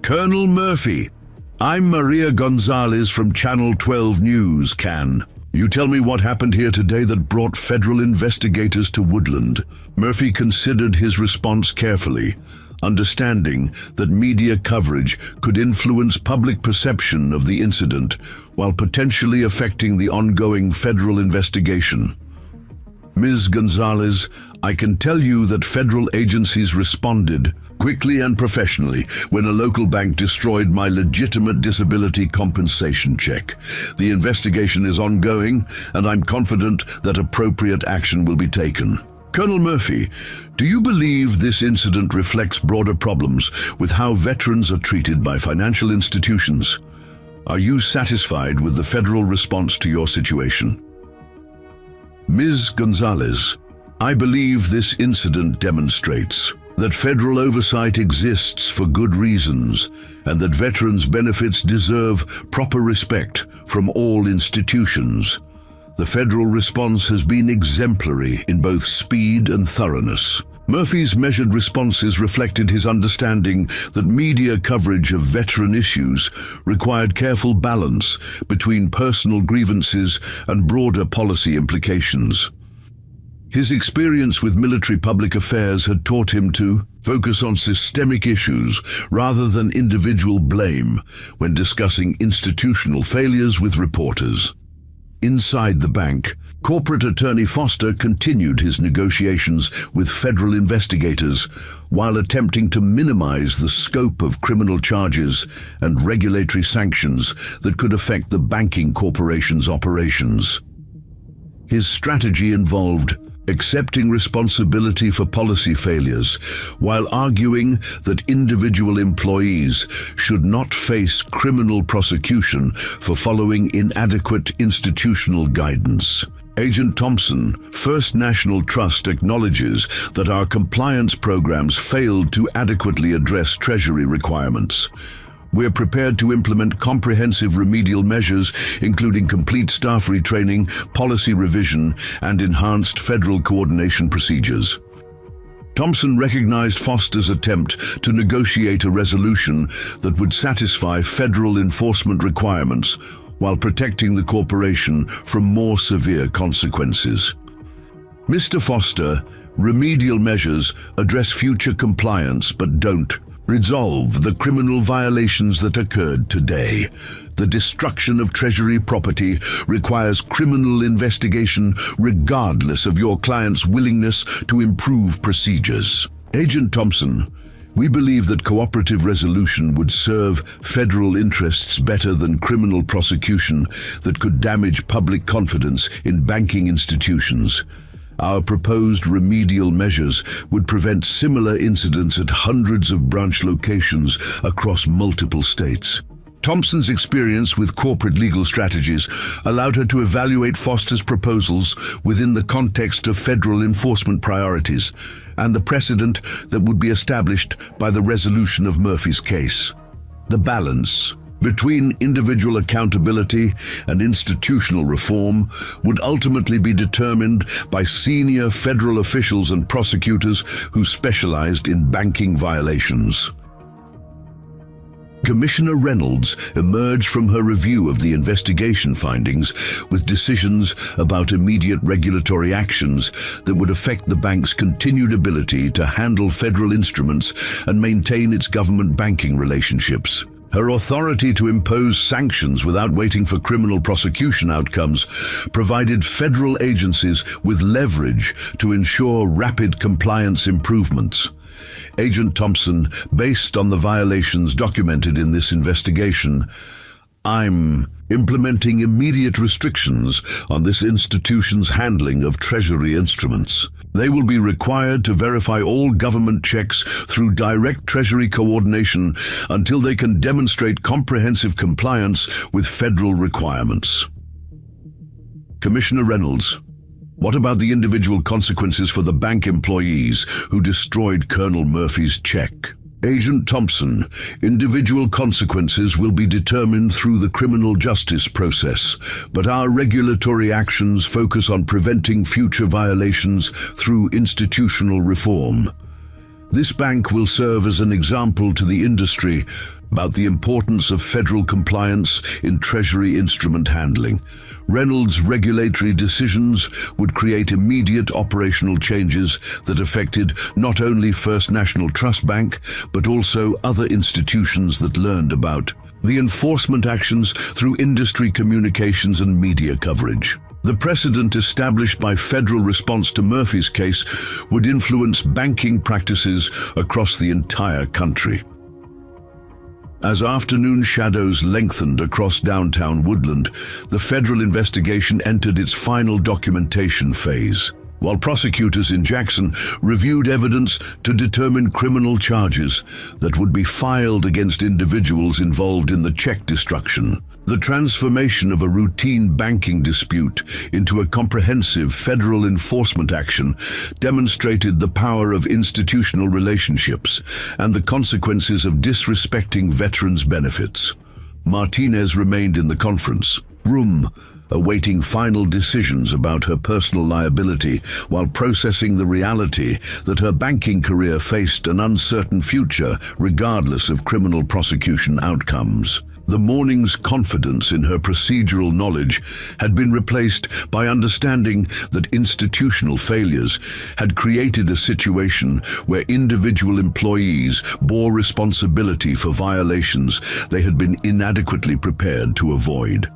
"Colonel Murphy, I'm Maria Gonzalez from Channel 12 News, Can you tell me what happened here today that brought federal investigators to Woodland?" Murphy considered his response carefully, understanding that media coverage could influence public perception of the incident while potentially affecting the ongoing federal investigation. "Ms. Gonzalez, I can tell you that federal agencies responded quickly and professionally when a local bank destroyed my legitimate disability compensation check. The investigation is ongoing, and I'm confident that appropriate action will be taken." Colonel Murphy, do you believe this incident reflects broader problems with how veterans are treated by financial institutions? Are you satisfied with the federal response to your situation? Ms. Gonzalez, I believe this incident demonstrates that federal oversight exists for good reasons and that veterans' benefits deserve proper respect from all institutions. The federal response has been exemplary in both speed and thoroughness. Murphy's measured responses reflected his understanding that media coverage of veteran issues required careful balance between personal grievances and broader policy implications. His experience with military public affairs had taught him to focus on systemic issues rather than individual blame when discussing institutional failures with reporters. Inside the bank, Corporate Attorney Foster continued his negotiations with federal investigators while attempting to minimize the scope of criminal charges and regulatory sanctions that could affect the banking corporation's operations. His strategy involved accepting responsibility for policy failures while arguing that individual employees should not face criminal prosecution for following inadequate institutional guidance. Agent Thompson, First National Trust acknowledges that our compliance programs failed to adequately address Treasury requirements. We're prepared to implement comprehensive remedial measures, including complete staff retraining, policy revision, and enhanced federal coordination procedures. Thompson recognized Foster's attempt to negotiate a resolution that would satisfy federal enforcement requirements while protecting the corporation from more severe consequences. Mr. Foster, remedial measures address future compliance but don't Resolve the criminal violations that occurred today. The destruction of Treasury property requires criminal investigation regardless of your client's willingness to improve procedures. Agent Thompson, we believe that cooperative resolution would serve federal interests better than criminal prosecution that could damage public confidence in banking institutions. Our proposed remedial measures would prevent similar incidents at hundreds of branch locations across multiple states. Thompson's experience with corporate legal strategies allowed her to evaluate Foster's proposals within the context of federal enforcement priorities and the precedent that would be established by the resolution of Murphy's case. The balance between individual accountability and institutional reform would ultimately be determined by senior federal officials and prosecutors who specialized in banking violations. Commissioner Reynolds emerged from her review of the investigation findings with decisions about immediate regulatory actions that would affect the bank's continued ability to handle federal instruments and maintain its government banking relationships. Her authority to impose sanctions without waiting for criminal prosecution outcomes provided federal agencies with leverage to ensure rapid compliance improvements. Agent Thompson, based on the violations documented in this investigation, I'm implementing immediate restrictions on this institution's handling of Treasury instruments. They will be required to verify all government checks through direct Treasury coordination until they can demonstrate comprehensive compliance with federal requirements. Commissioner Reynolds, what about the individual consequences for the bank employees who destroyed Colonel Murphy's check? Agent Thompson, individual consequences will be determined through the criminal justice process, but our regulatory actions focus on preventing future violations through institutional reform. This bank will serve as an example to the industry about the importance of federal compliance in Treasury instrument handling. Reynolds' regulatory decisions would create immediate operational changes that affected not only First National Trust Bank, but also other institutions that learned about the enforcement actions through industry communications and media coverage. The precedent established by federal response to Murphy's case would influence banking practices across the entire country. As afternoon shadows lengthened across downtown Woodland, the federal investigation entered its final documentation phase. While prosecutors in Jackson reviewed evidence to determine criminal charges that would be filed against individuals involved in the check destruction, the transformation of a routine banking dispute into a comprehensive federal enforcement action demonstrated the power of institutional relationships and the consequences of disrespecting veterans' benefits. Martinez remained in the conference room, awaiting final decisions about her personal liability while processing the reality that her banking career faced an uncertain future regardless of criminal prosecution outcomes. The morning's confidence in her procedural knowledge had been replaced by understanding that institutional failures had created a situation where individual employees bore responsibility for violations they had been inadequately prepared to avoid.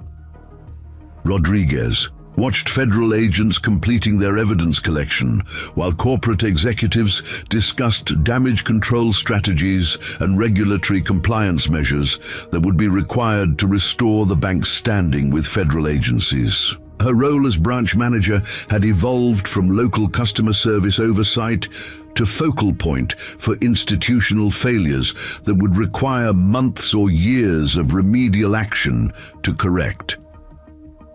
Rodriguez watched federal agents completing their evidence collection, while corporate executives discussed damage control strategies and regulatory compliance measures that would be required to restore the bank's standing with federal agencies. Her role as branch manager had evolved from local customer service oversight to focal point for institutional failures that would require months or years of remedial action to correct.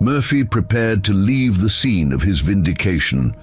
Murphy prepared to leave the scene of his vindication,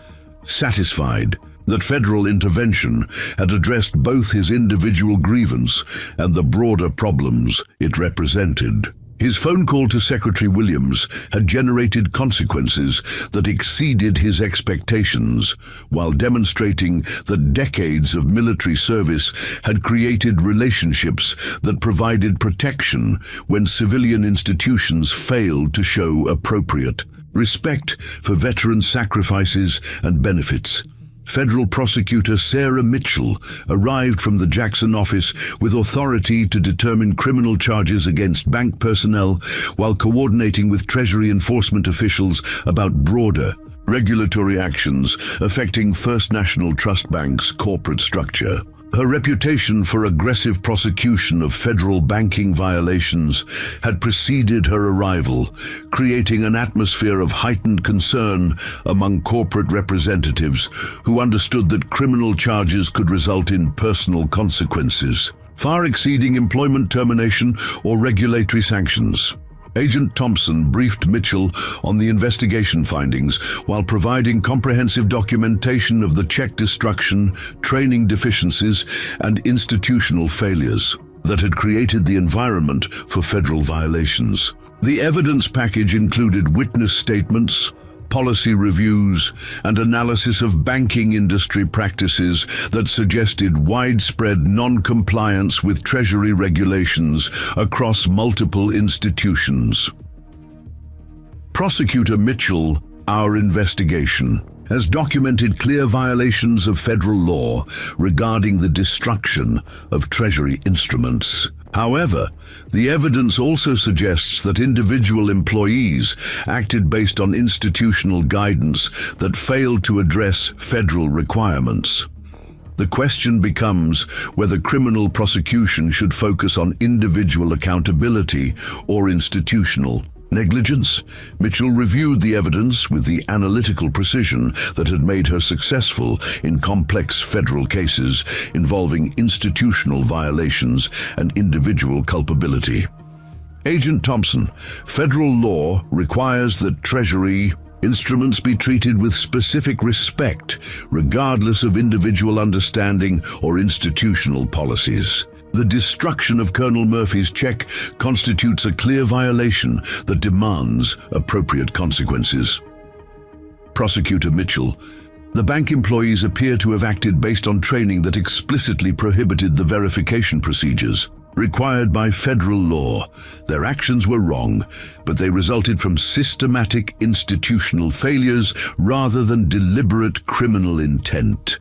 satisfied that federal intervention had addressed both his individual grievance and the broader problems it represented. His phone call to Secretary Williams had generated consequences that exceeded his expectations, while demonstrating that decades of military service had created relationships that provided protection when civilian institutions failed to show appropriate respect for veteran sacrifices and benefits. Federal Prosecutor Sarah Mitchell arrived from the Jackson office with authority to determine criminal charges against bank personnel while coordinating with Treasury enforcement officials about broader regulatory actions affecting First National Trust Bank's corporate structure. Her reputation for aggressive prosecution of federal banking violations had preceded her arrival, creating an atmosphere of heightened concern among corporate representatives who understood that criminal charges could result in personal consequences, far exceeding employment termination or regulatory sanctions. Agent Thompson briefed Mitchell on the investigation findings while providing comprehensive documentation of the check destruction, training deficiencies, and institutional failures that had created the environment for federal violations. The evidence package included witness statements, policy reviews, and analysis of banking industry practices that suggested widespread non-compliance with Treasury regulations across multiple institutions. Prosecutor Mitchell, our investigation, has documented clear violations of federal law regarding the destruction of Treasury instruments. However, the evidence also suggests that individual employees acted based on institutional guidance that failed to address federal requirements. The question becomes whether criminal prosecution should focus on individual accountability or institutional negligence. Mitchell reviewed the evidence with the analytical precision that had made her successful in complex federal cases involving institutional violations and individual culpability. Agent Thompson, federal law requires that Treasury instruments be treated with specific respect, regardless of individual understanding or institutional policies. The destruction of Colonel Murphy's check constitutes a clear violation that demands appropriate consequences. Prosecutor Mitchell, the bank employees appear to have acted based on training that explicitly prohibited the verification procedures required by federal law. Their actions were wrong, but they resulted from systematic institutional failures rather than deliberate criminal intent.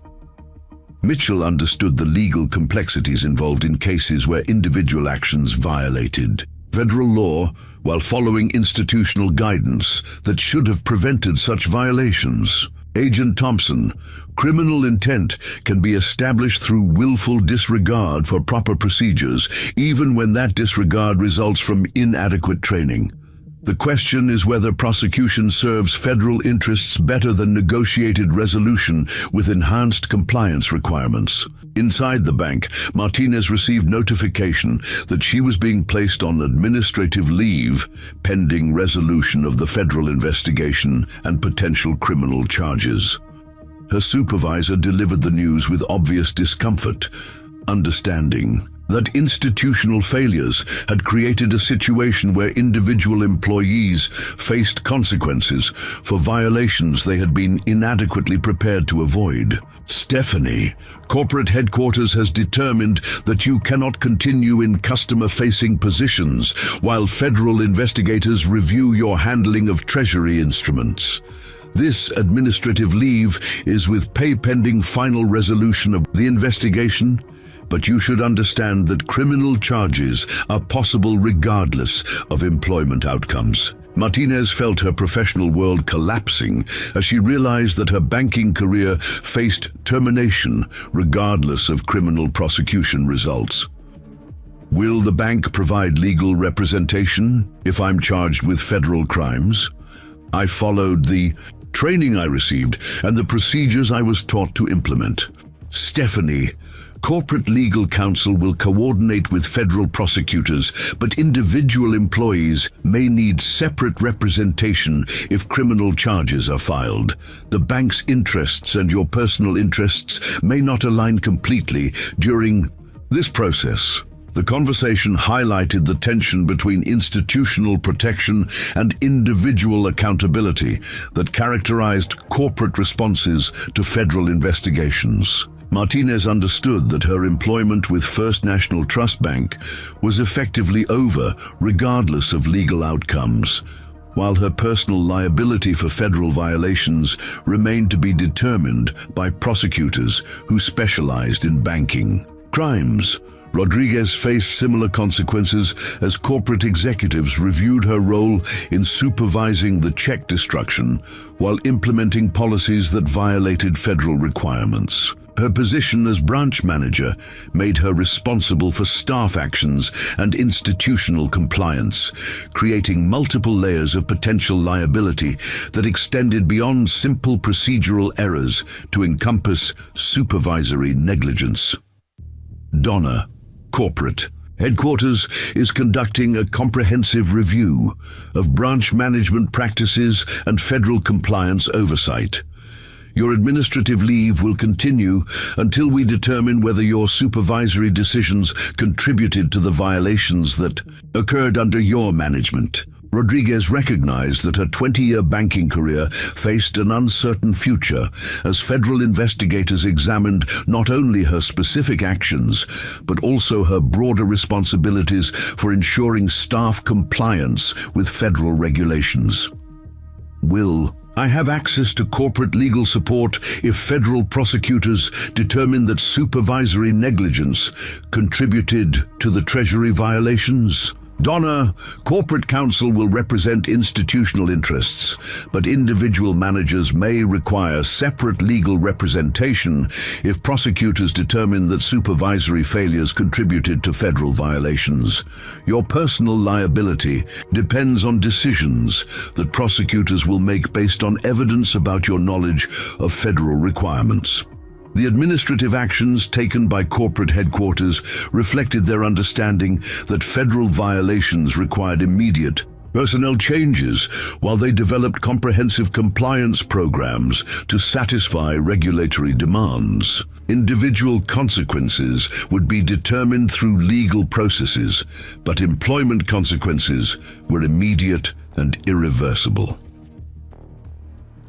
Mitchell understood the legal complexities involved in cases where individual actions violated federal law while following institutional guidance that should have prevented such violations. Agent Thompson, criminal intent can be established through willful disregard for proper procedures, even when that disregard results from inadequate training. The question is whether prosecution serves federal interests better than negotiated resolution with enhanced compliance requirements. Inside the bank, Martinez received notification that she was being placed on administrative leave pending resolution of the federal investigation and potential criminal charges. Her supervisor delivered the news with obvious discomfort, understanding that institutional failures had created a situation where individual employees faced consequences for violations they had been inadequately prepared to avoid. Stephanie, corporate headquarters has determined that you cannot continue in customer-facing positions while federal investigators review your handling of Treasury instruments. This administrative leave is with pay pending final resolution of the investigation. But you should understand that criminal charges are possible regardless of employment outcomes. Martinez felt her professional world collapsing as she realized that her banking career faced termination regardless of criminal prosecution results. Will the bank provide legal representation if I'm charged with federal crimes? I followed the training I received and the procedures I was taught to implement. Stephanie, corporate legal counsel will coordinate with federal prosecutors, but individual employees may need separate representation if criminal charges are filed. The bank's interests and your personal interests may not align completely during this process. The conversation highlighted the tension between institutional protection and individual accountability that characterized corporate responses to federal investigations. Martinez understood that her employment with First National Trust Bank was effectively over regardless of legal outcomes. while her personal liability for federal violations remained to be determined by prosecutors who specialized in banking crimes. Rodriguez faced similar consequences as corporate executives reviewed her role in supervising the check destruction while implementing policies that violated federal requirements. Her position as branch manager made her responsible for staff actions and institutional compliance, creating multiple layers of potential liability that extended beyond simple procedural errors to encompass supervisory negligence. Donna, Corporate Headquarters is conducting a comprehensive review of branch management practices and federal compliance oversight. Your administrative leave will continue until we determine whether your supervisory decisions contributed to the violations that occurred under your management. Rodriguez recognized that her 20-year banking career faced an uncertain future as federal investigators examined not only her specific actions, but also her broader responsibilities for ensuring staff compliance with federal regulations. Will I have access to corporate legal support if federal prosecutors determine that supervisory negligence contributed to the Treasury violations? Donna, corporate counsel will represent institutional interests, but individual managers may require separate legal representation if prosecutors determine that supervisory failures contributed to federal violations. Your personal liability depends on decisions that prosecutors will make based on evidence about your knowledge of federal requirements. The administrative actions taken by corporate headquarters reflected their understanding that federal violations required immediate personnel changes, while they developed comprehensive compliance programs to satisfy regulatory demands. Individual consequences would be determined through legal processes, but employment consequences were immediate and irreversible.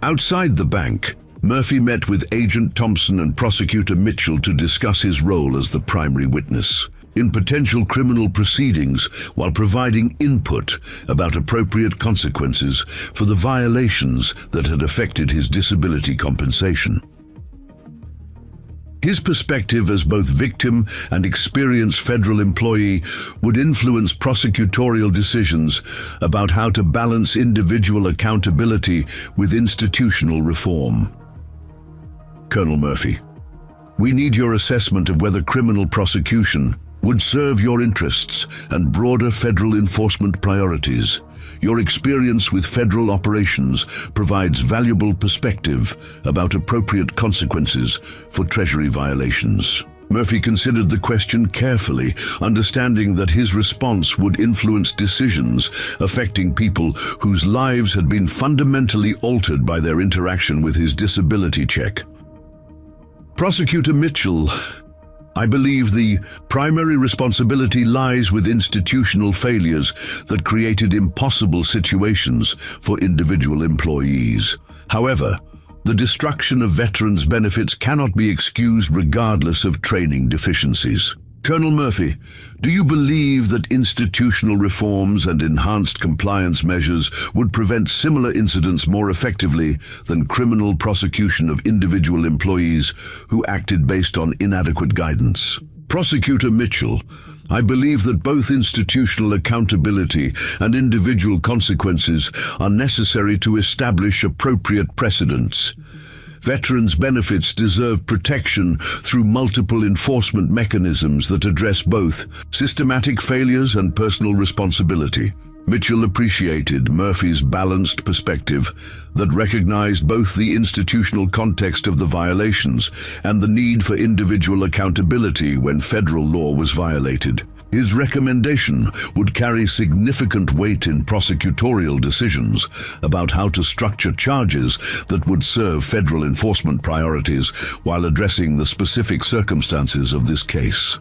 Outside the bank, Murphy met with Agent Thompson and Prosecutor Mitchell to discuss his role as the primary witness in potential criminal proceedings while providing input about appropriate consequences for the violations that had affected his disability compensation. His perspective as both victim and experienced federal employee would influence prosecutorial decisions about how to balance individual accountability with institutional reform. Colonel Murphy, we need your assessment of whether criminal prosecution would serve your interests and broader federal enforcement priorities. Your experience with federal operations provides valuable perspective about appropriate consequences for Treasury violations. Murphy considered the question carefully, understanding that his response would influence decisions affecting people whose lives had been fundamentally altered by their interaction with his disability check. Prosecutor Mitchell, I believe the primary responsibility lies with institutional failures that created impossible situations for individual employees. However, the destruction of veterans' benefits cannot be excused regardless of training deficiencies. Colonel Murphy, do you believe that institutional reforms and enhanced compliance measures would prevent similar incidents more effectively than criminal prosecution of individual employees who acted based on inadequate guidance? Prosecutor Mitchell, I believe that both institutional accountability and individual consequences are necessary to establish appropriate precedents. Veterans' benefits deserve protection through multiple enforcement mechanisms that address both systematic failures and personal responsibility. Mitchell appreciated Murphy's balanced perspective that recognized both the institutional context of the violations and the need for individual accountability when federal law was violated. His recommendation would carry significant weight in prosecutorial decisions about how to structure charges that would serve federal enforcement priorities while addressing the specific circumstances of this case.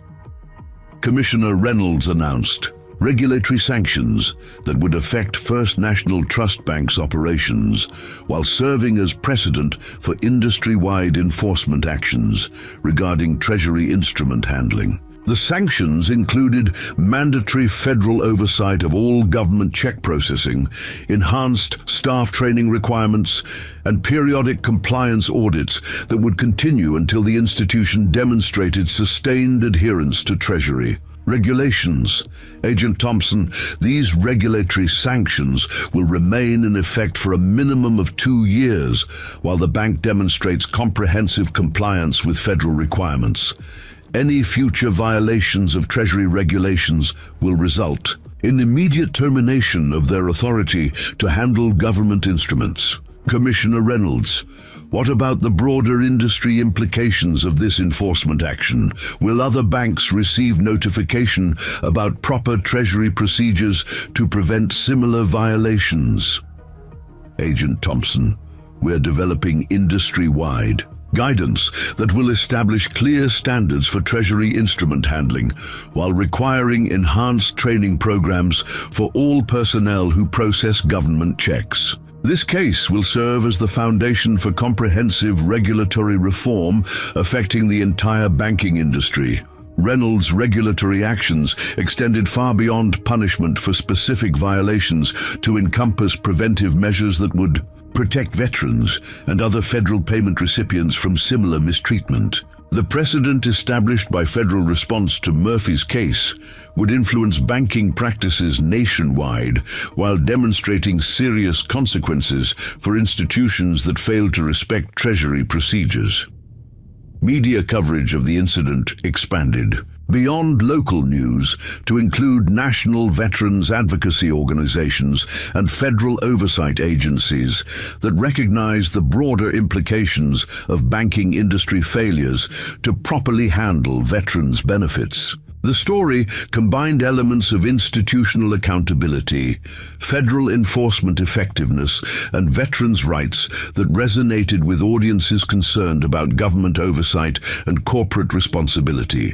Commissioner Reynolds announced regulatory sanctions that would affect First National Trust Bank's operations while serving as precedent for industry-wide enforcement actions regarding Treasury instrument handling. The sanctions included mandatory federal oversight of all government check processing, enhanced staff training requirements, and periodic compliance audits that would continue until the institution demonstrated sustained adherence to Treasury regulations. Agent Thompson, these regulatory sanctions will remain in effect for a minimum of 2 years while the bank demonstrates comprehensive compliance with federal requirements. Any future violations of Treasury regulations will result in immediate termination of their authority to handle government instruments. Commissioner Reynolds, what about the broader industry implications of this enforcement action? Will other banks receive notification about proper Treasury procedures to prevent similar violations? Agent Thompson, we're developing industry-wide guidance that will establish clear standards for Treasury instrument handling while requiring enhanced training programs for all personnel who process government checks. This case will serve as the foundation for comprehensive regulatory reform affecting the entire banking industry. Reynolds' regulatory actions extended far beyond punishment for specific violations to encompass preventive measures that would protect veterans and other federal payment recipients from similar mistreatment. The precedent established by federal response to Murphy's case would influence banking practices nationwide while demonstrating serious consequences for institutions that fail to respect Treasury procedures. Media coverage of the incident expanded beyond local news to include national veterans advocacy organizations and federal oversight agencies that recognize the broader implications of banking industry failures to properly handle veterans' benefits. The story combined elements of institutional accountability, federal enforcement effectiveness, and veterans' rights that resonated with audiences concerned about government oversight and corporate responsibility.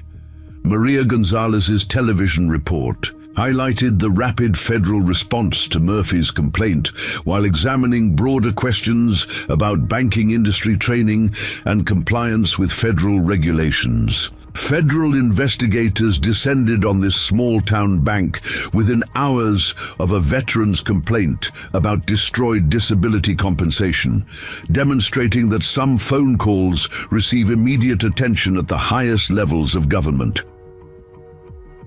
Maria Gonzalez's television report highlighted the rapid federal response to Murphy's complaint while examining broader questions about banking industry training and compliance with federal regulations. Federal investigators descended on this small-town bank within hours of a veteran's complaint about destroyed disability compensation, demonstrating that some phone calls receive immediate attention at the highest levels of government.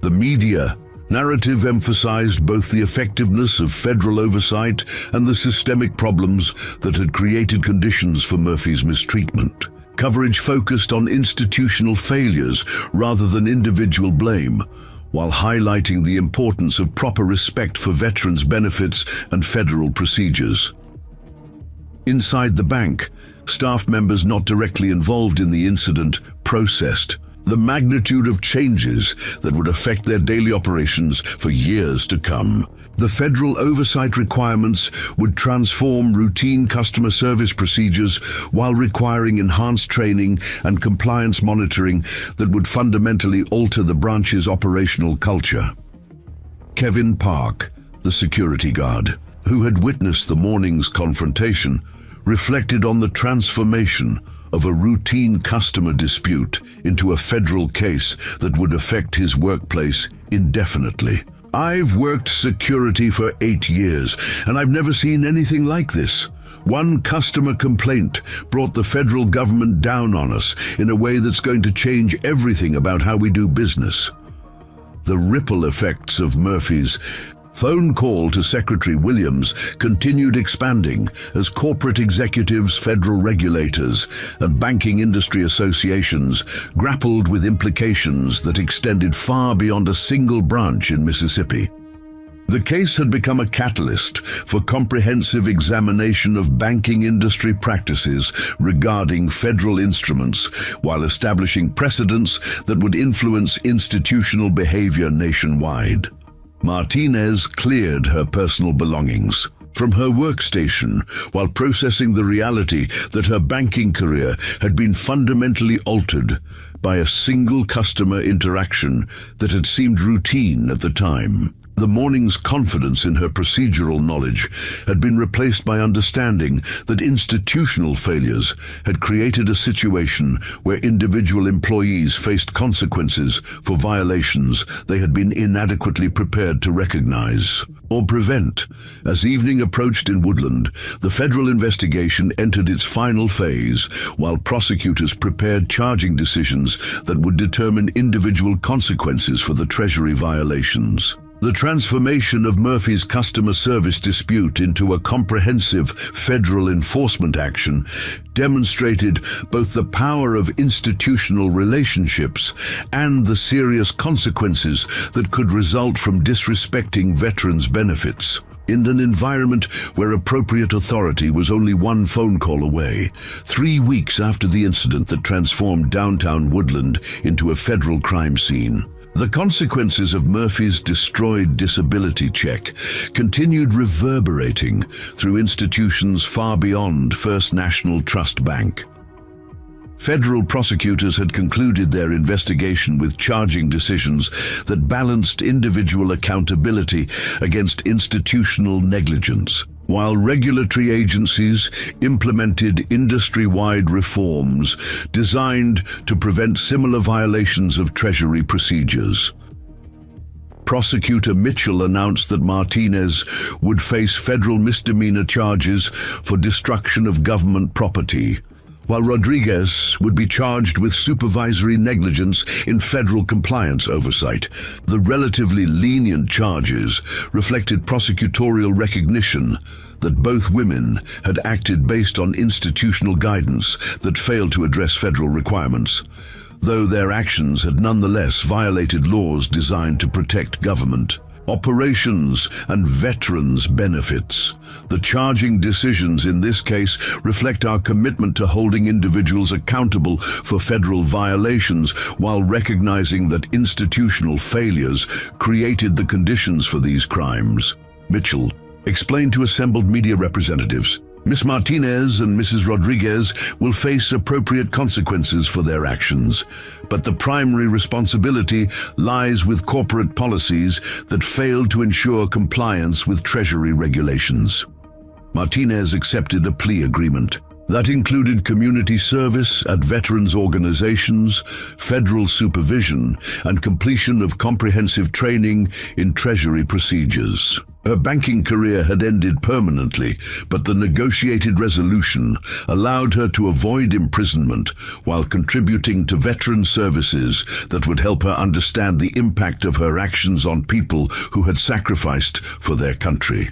The media narrative emphasized both the effectiveness of federal oversight and the systemic problems that had created conditions for Murphy's mistreatment. Coverage focused on institutional failures rather than individual blame, while highlighting the importance of proper respect for veterans' benefits and federal procedures. Inside the bank, staff members not directly involved in the incident processed the magnitude of changes that would affect their daily operations for years to come. The federal oversight requirements would transform routine customer service procedures while requiring enhanced training and compliance monitoring that would fundamentally alter the branch's operational culture. Kevin Park, the security guard, who had witnessed the morning's confrontation, reflected on the transformation of a routine customer dispute into a federal case that would affect his workplace indefinitely. I've worked security for 8 years, and I've never seen anything like this. One customer complaint brought the federal government down on us in a way that's going to change everything about how we do business. The ripple effects of Murphy's phone call to Secretary Williams continued expanding as corporate executives, federal regulators, and banking industry associations grappled with implications that extended far beyond a single branch in Mississippi. The case had become a catalyst for comprehensive examination of banking industry practices regarding federal instruments, while establishing precedents that would influence institutional behavior nationwide. Martinez cleared her personal belongings from her workstation while processing the reality that her banking career had been fundamentally altered by a single customer interaction that had seemed routine at the time. The morning's confidence in her procedural knowledge had been replaced by understanding that institutional failures had created a situation where individual employees faced consequences for violations they had been inadequately prepared to recognize or prevent. As evening approached in Woodland, the federal investigation entered its final phase, while prosecutors prepared charging decisions that would determine individual consequences for the Treasury violations. The transformation of Murphy's customer service dispute into a comprehensive federal enforcement action demonstrated both the power of institutional relationships and the serious consequences that could result from disrespecting veterans' benefits. In an environment where appropriate authority was only one phone call away, 3 weeks after the incident that transformed downtown Woodland into a federal crime scene, the consequences of Murphy's destroyed disability check continued reverberating through institutions far beyond First National Trust Bank. Federal prosecutors had concluded their investigation with charging decisions that balanced individual accountability against institutional negligence, while regulatory agencies implemented industry-wide reforms designed to prevent similar violations of Treasury procedures. Prosecutor Mitchell announced that Martinez would face federal misdemeanor charges for destruction of government property, while Rodriguez would be charged with supervisory negligence in federal compliance oversight. The relatively lenient charges reflected prosecutorial recognition that both women had acted based on institutional guidance that failed to address federal requirements, though their actions had nonetheless violated laws designed to protect government operations and veterans' benefits. The charging decisions in this case reflect our commitment to holding individuals accountable for federal violations while recognizing that institutional failures created the conditions for these crimes. Mitchell explained to assembled media representatives, Ms. Martinez and Mrs. Rodriguez will face appropriate consequences for their actions, but the primary responsibility lies with corporate policies that failed to ensure compliance with Treasury regulations. Martinez accepted a plea agreement that included community service at veterans organizations, federal supervision, and completion of comprehensive training in Treasury procedures. Her banking career had ended permanently, but the negotiated resolution allowed her to avoid imprisonment while contributing to veteran services that would help her understand the impact of her actions on people who had sacrificed for their country.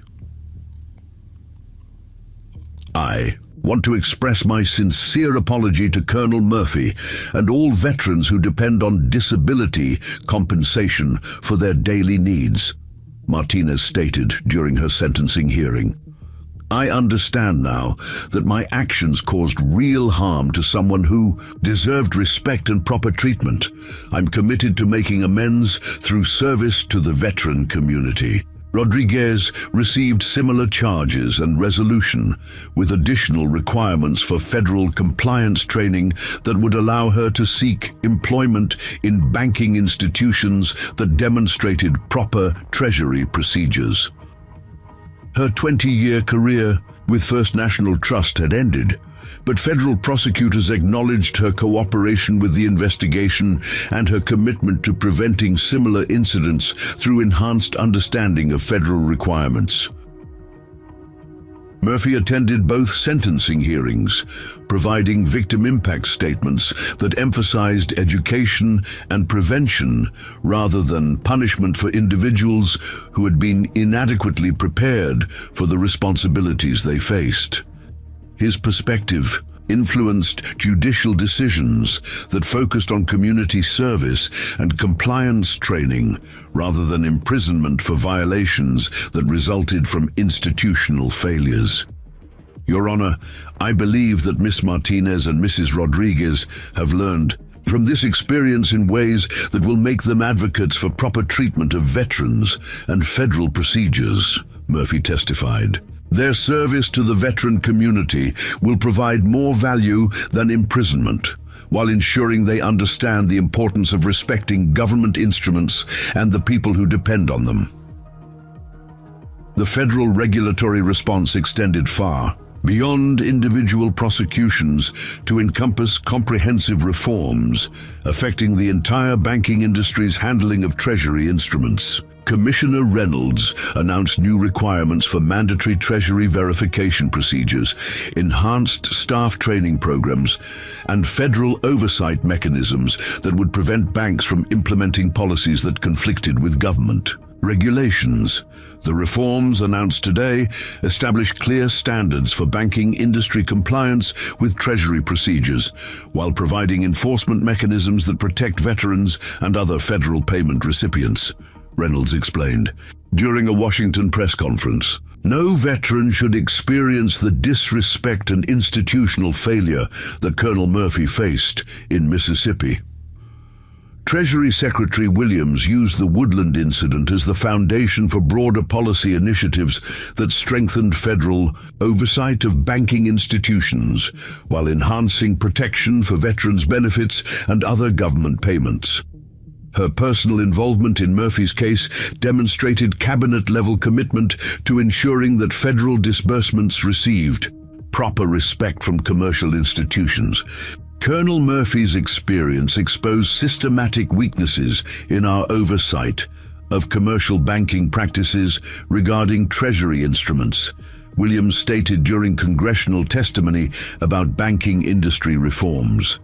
I want to express my sincere apology to Colonel Murphy and all veterans who depend on disability compensation for their daily needs, Martinez stated during her sentencing hearing. I understand now that my actions caused real harm to someone who deserved respect and proper treatment. I'm committed to making amends through service to the veteran community. Rodriguez received similar charges and resolution, with additional requirements for federal compliance training that would allow her to seek employment in banking institutions that demonstrated proper Treasury procedures. Her 20-year career with First National Trust had ended, but federal prosecutors acknowledged her cooperation with the investigation and her commitment to preventing similar incidents through enhanced understanding of federal requirements. Murphy attended both sentencing hearings, providing victim impact statements that emphasized education and prevention rather than punishment for individuals who had been inadequately prepared for the responsibilities they faced. His perspective influenced judicial decisions that focused on community service and compliance training rather than imprisonment for violations that resulted from institutional failures. Your Honor, I believe that Ms. Martinez and Mrs. Rodriguez have learned from this experience in ways that will make them advocates for proper treatment of veterans and federal procedures, Murphy testified. Their service to the veteran community will provide more value than imprisonment, while ensuring they understand the importance of respecting government instruments and the people who depend on them. The federal regulatory response extended far beyond individual prosecutions to encompass comprehensive reforms affecting the entire banking industry's handling of Treasury instruments. Commissioner Reynolds announced new requirements for mandatory Treasury verification procedures, enhanced staff training programs, and federal oversight mechanisms that would prevent banks from implementing policies that conflicted with government regulations. The reforms announced today establish clear standards for banking industry compliance with Treasury procedures, while providing enforcement mechanisms that protect veterans and other federal payment recipients, Reynolds explained during a Washington press conference. No veteran should experience the disrespect and institutional failure that Colonel Murphy faced in Mississippi. Treasury Secretary Williams used the Woodland incident as the foundation for broader policy initiatives that strengthened federal oversight of banking institutions while enhancing protection for veterans' benefits and other government payments. Her personal involvement in Murphy's case demonstrated cabinet-level commitment to ensuring that federal disbursements received proper respect from commercial institutions. Colonel Murphy's experience exposed systematic weaknesses in our oversight of commercial banking practices regarding Treasury instruments, Williams stated during congressional testimony about banking industry reforms.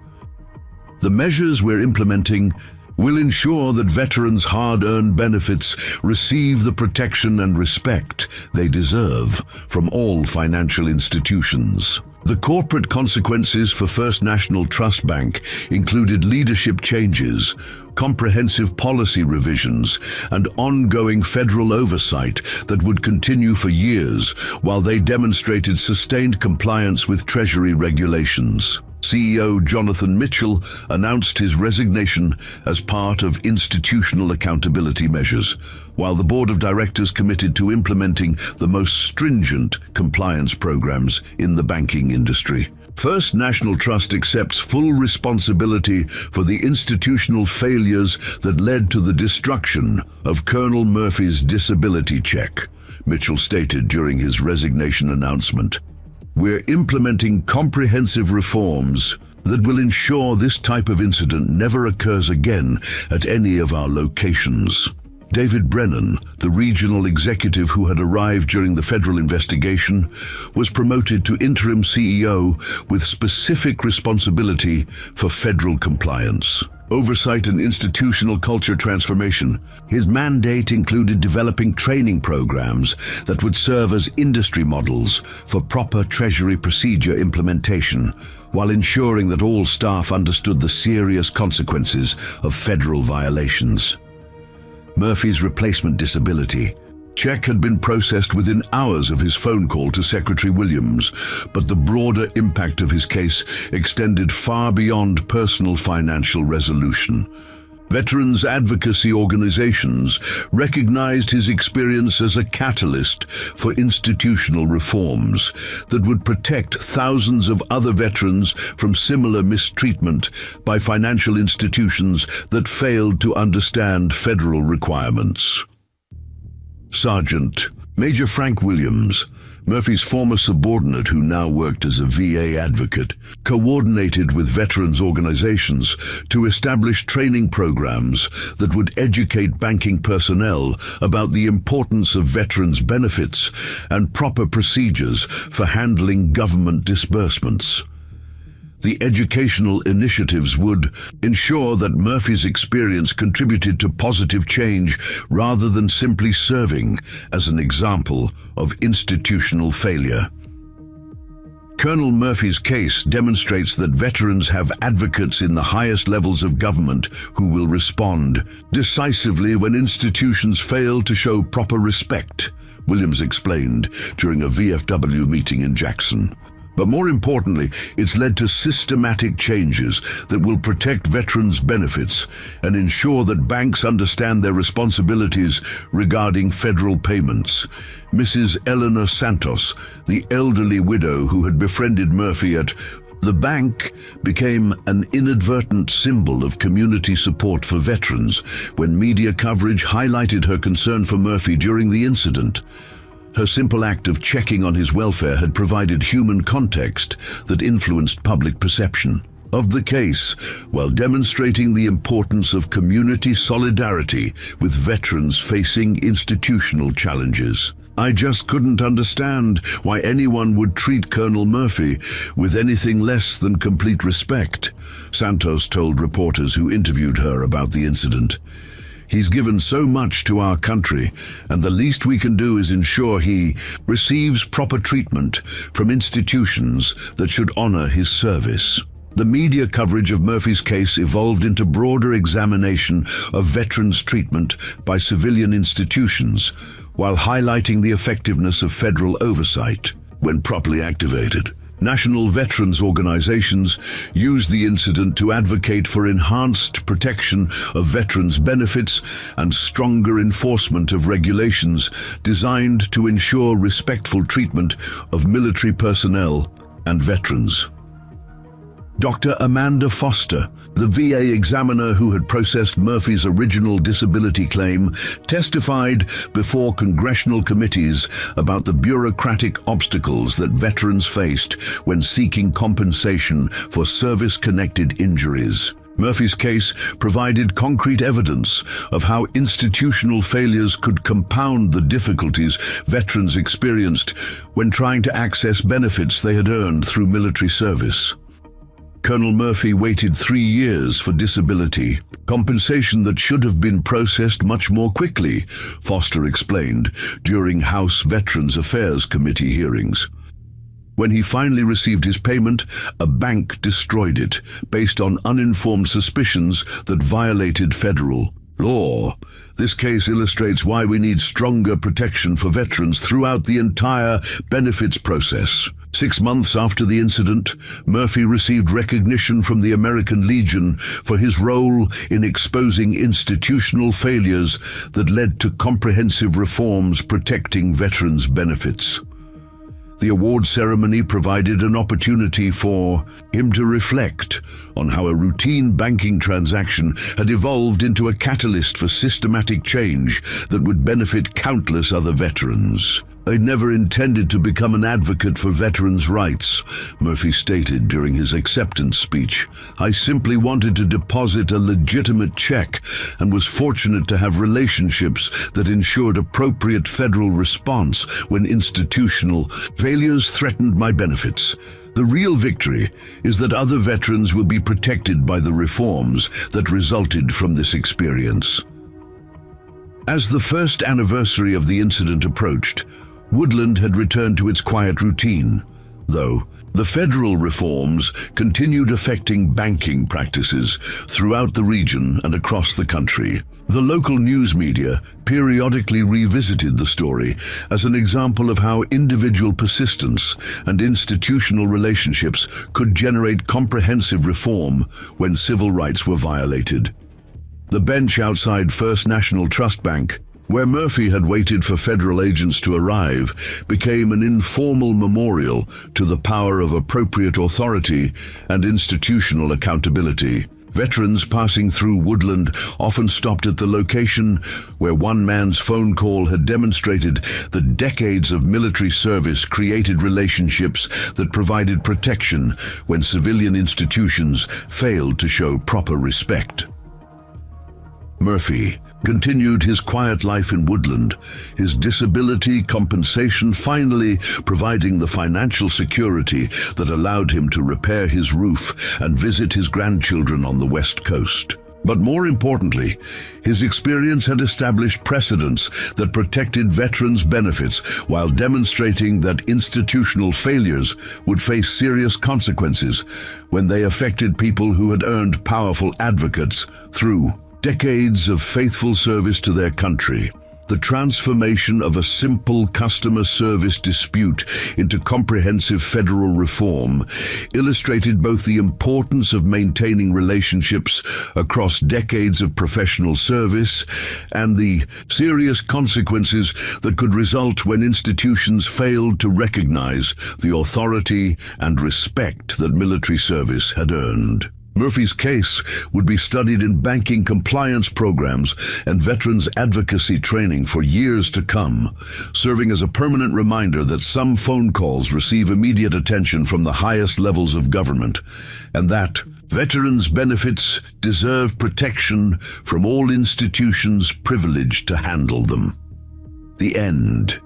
The measures we're implementing will ensure that veterans' hard-earned benefits receive the protection and respect they deserve from all financial institutions. The corporate consequences for First National Trust Bank included leadership changes, comprehensive policy revisions, and ongoing federal oversight that would continue for years while they demonstrated sustained compliance with Treasury regulations. CEO Jonathan Mitchell announced his resignation as part of institutional accountability measures, while the board of directors committed to implementing the most stringent compliance programs in the banking industry. First National Trust accepts full responsibility for the institutional failures that led to the destruction of Colonel Murphy's disability check, Mitchell stated during his resignation announcement. We're implementing comprehensive reforms that will ensure this type of incident never occurs again at any of our locations. David Brennan, the regional executive who had arrived during the federal investigation, was promoted to interim CEO with specific responsibility for federal compliance, oversight and institutional culture transformation. His mandate included developing training programs that would serve as industry models for proper Treasury procedure implementation, while ensuring that all staff understood the serious consequences of federal violations. Murphy's replacement disability check had been processed within hours of his phone call to Secretary Williams, but the broader impact of his case extended far beyond personal financial resolution. Veterans advocacy organizations recognized his experience as a catalyst for institutional reforms that would protect thousands of other veterans from similar mistreatment by financial institutions that failed to understand federal requirements. Sergeant Major Frank Williams, Murphy's former subordinate who now worked as a VA advocate, coordinated with veterans organizations to establish training programs that would educate banking personnel about the importance of veterans' benefits and proper procedures for handling government disbursements. The educational initiatives would ensure that Murphy's experience contributed to positive change rather than simply serving as an example of institutional failure. Colonel Murphy's case demonstrates that veterans have advocates in the highest levels of government who will respond decisively when institutions fail to show proper respect, Williams explained during a VFW meeting in Jackson. But more importantly, it's led to systematic changes that will protect veterans' benefits and ensure that banks understand their responsibilities regarding federal payments. Mrs. Eleanor Santos, the elderly widow who had befriended Murphy at the bank, became an inadvertent symbol of community support for veterans when media coverage highlighted her concern for Murphy during the incident. Her simple act of checking on his welfare had provided human context that influenced public perception of the case, while demonstrating the importance of community solidarity with veterans facing institutional challenges. I just couldn't understand why anyone would treat Colonel Murphy with anything less than complete respect, Santos told reporters who interviewed her about the incident. He's given so much to our country, and the least we can do is ensure he receives proper treatment from institutions that should honor his service. The media coverage of Murphy's case evolved into broader examination of veterans' treatment by civilian institutions, while highlighting the effectiveness of federal oversight. When properly activated, national veterans organizations use the incident to advocate for enhanced protection of veterans' benefits and stronger enforcement of regulations designed to ensure respectful treatment of military personnel and veterans. Dr. Amanda Foster, the VA examiner who had processed Murphy's original disability claim, testified before congressional committees about the bureaucratic obstacles that veterans faced when seeking compensation for service-connected injuries. Murphy's case provided concrete evidence of how institutional failures could compound the difficulties veterans experienced when trying to access benefits they had earned through military service. Colonel Murphy waited 3 years for disability, compensation that should have been processed much more quickly, Foster explained during House Veterans Affairs Committee hearings. When he finally received his payment, a bank destroyed it, based on uninformed suspicions that violated federal law. This case illustrates why we need stronger protection for veterans throughout the entire benefits process. 6 months after the incident, Murphy received recognition from the American Legion for his role in exposing institutional failures that led to comprehensive reforms protecting veterans' benefits. The award ceremony provided an opportunity for him to reflect on how a routine banking transaction had evolved into a catalyst for systematic change that would benefit countless other veterans. "I never intended to become an advocate for veterans' rights," Murphy stated during his acceptance speech. "I simply wanted to deposit a legitimate check and was fortunate to have relationships that ensured appropriate federal response when institutional failures threatened my benefits. The real victory is that other veterans will be protected by the reforms that resulted from this experience." As the first anniversary of the incident approached, Woodland had returned to its quiet routine, though the federal reforms continued affecting banking practices throughout the region and across the country. The local news media periodically revisited the story as an example of how individual persistence and institutional relationships could generate comprehensive reform when civil rights were violated. The bench outside First National Trust Bank, where Murphy had waited for federal agents to arrive, became an informal memorial to the power of appropriate authority and institutional accountability. Veterans passing through Woodland often stopped at the location where one man's phone call had demonstrated that decades of military service created relationships that provided protection when civilian institutions failed to show proper respect. Murphy continued his quiet life in Woodland, his disability compensation finally providing the financial security that allowed him to repair his roof and visit his grandchildren on the West Coast. But more importantly, his experience had established precedents that protected veterans' benefits while demonstrating that institutional failures would face serious consequences when they affected people who had earned powerful advocates through decades of faithful service to their country. The transformation of a simple customer service dispute into comprehensive federal reform illustrated both the importance of maintaining relationships across decades of professional service and the serious consequences that could result when institutions failed to recognize the authority and respect that military service had earned. Murphy's case would be studied in banking compliance programs and veterans advocacy training for years to come, serving as a permanent reminder that some phone calls receive immediate attention from the highest levels of government, and that veterans' benefits deserve protection from all institutions privileged to handle them. The end.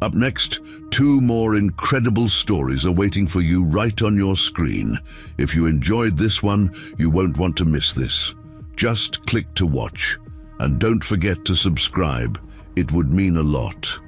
Up next, 2 more incredible stories are waiting for you right on your screen. If you enjoyed this one, you won't want to miss this. Just click to watch, and don't forget to subscribe. It would mean a lot.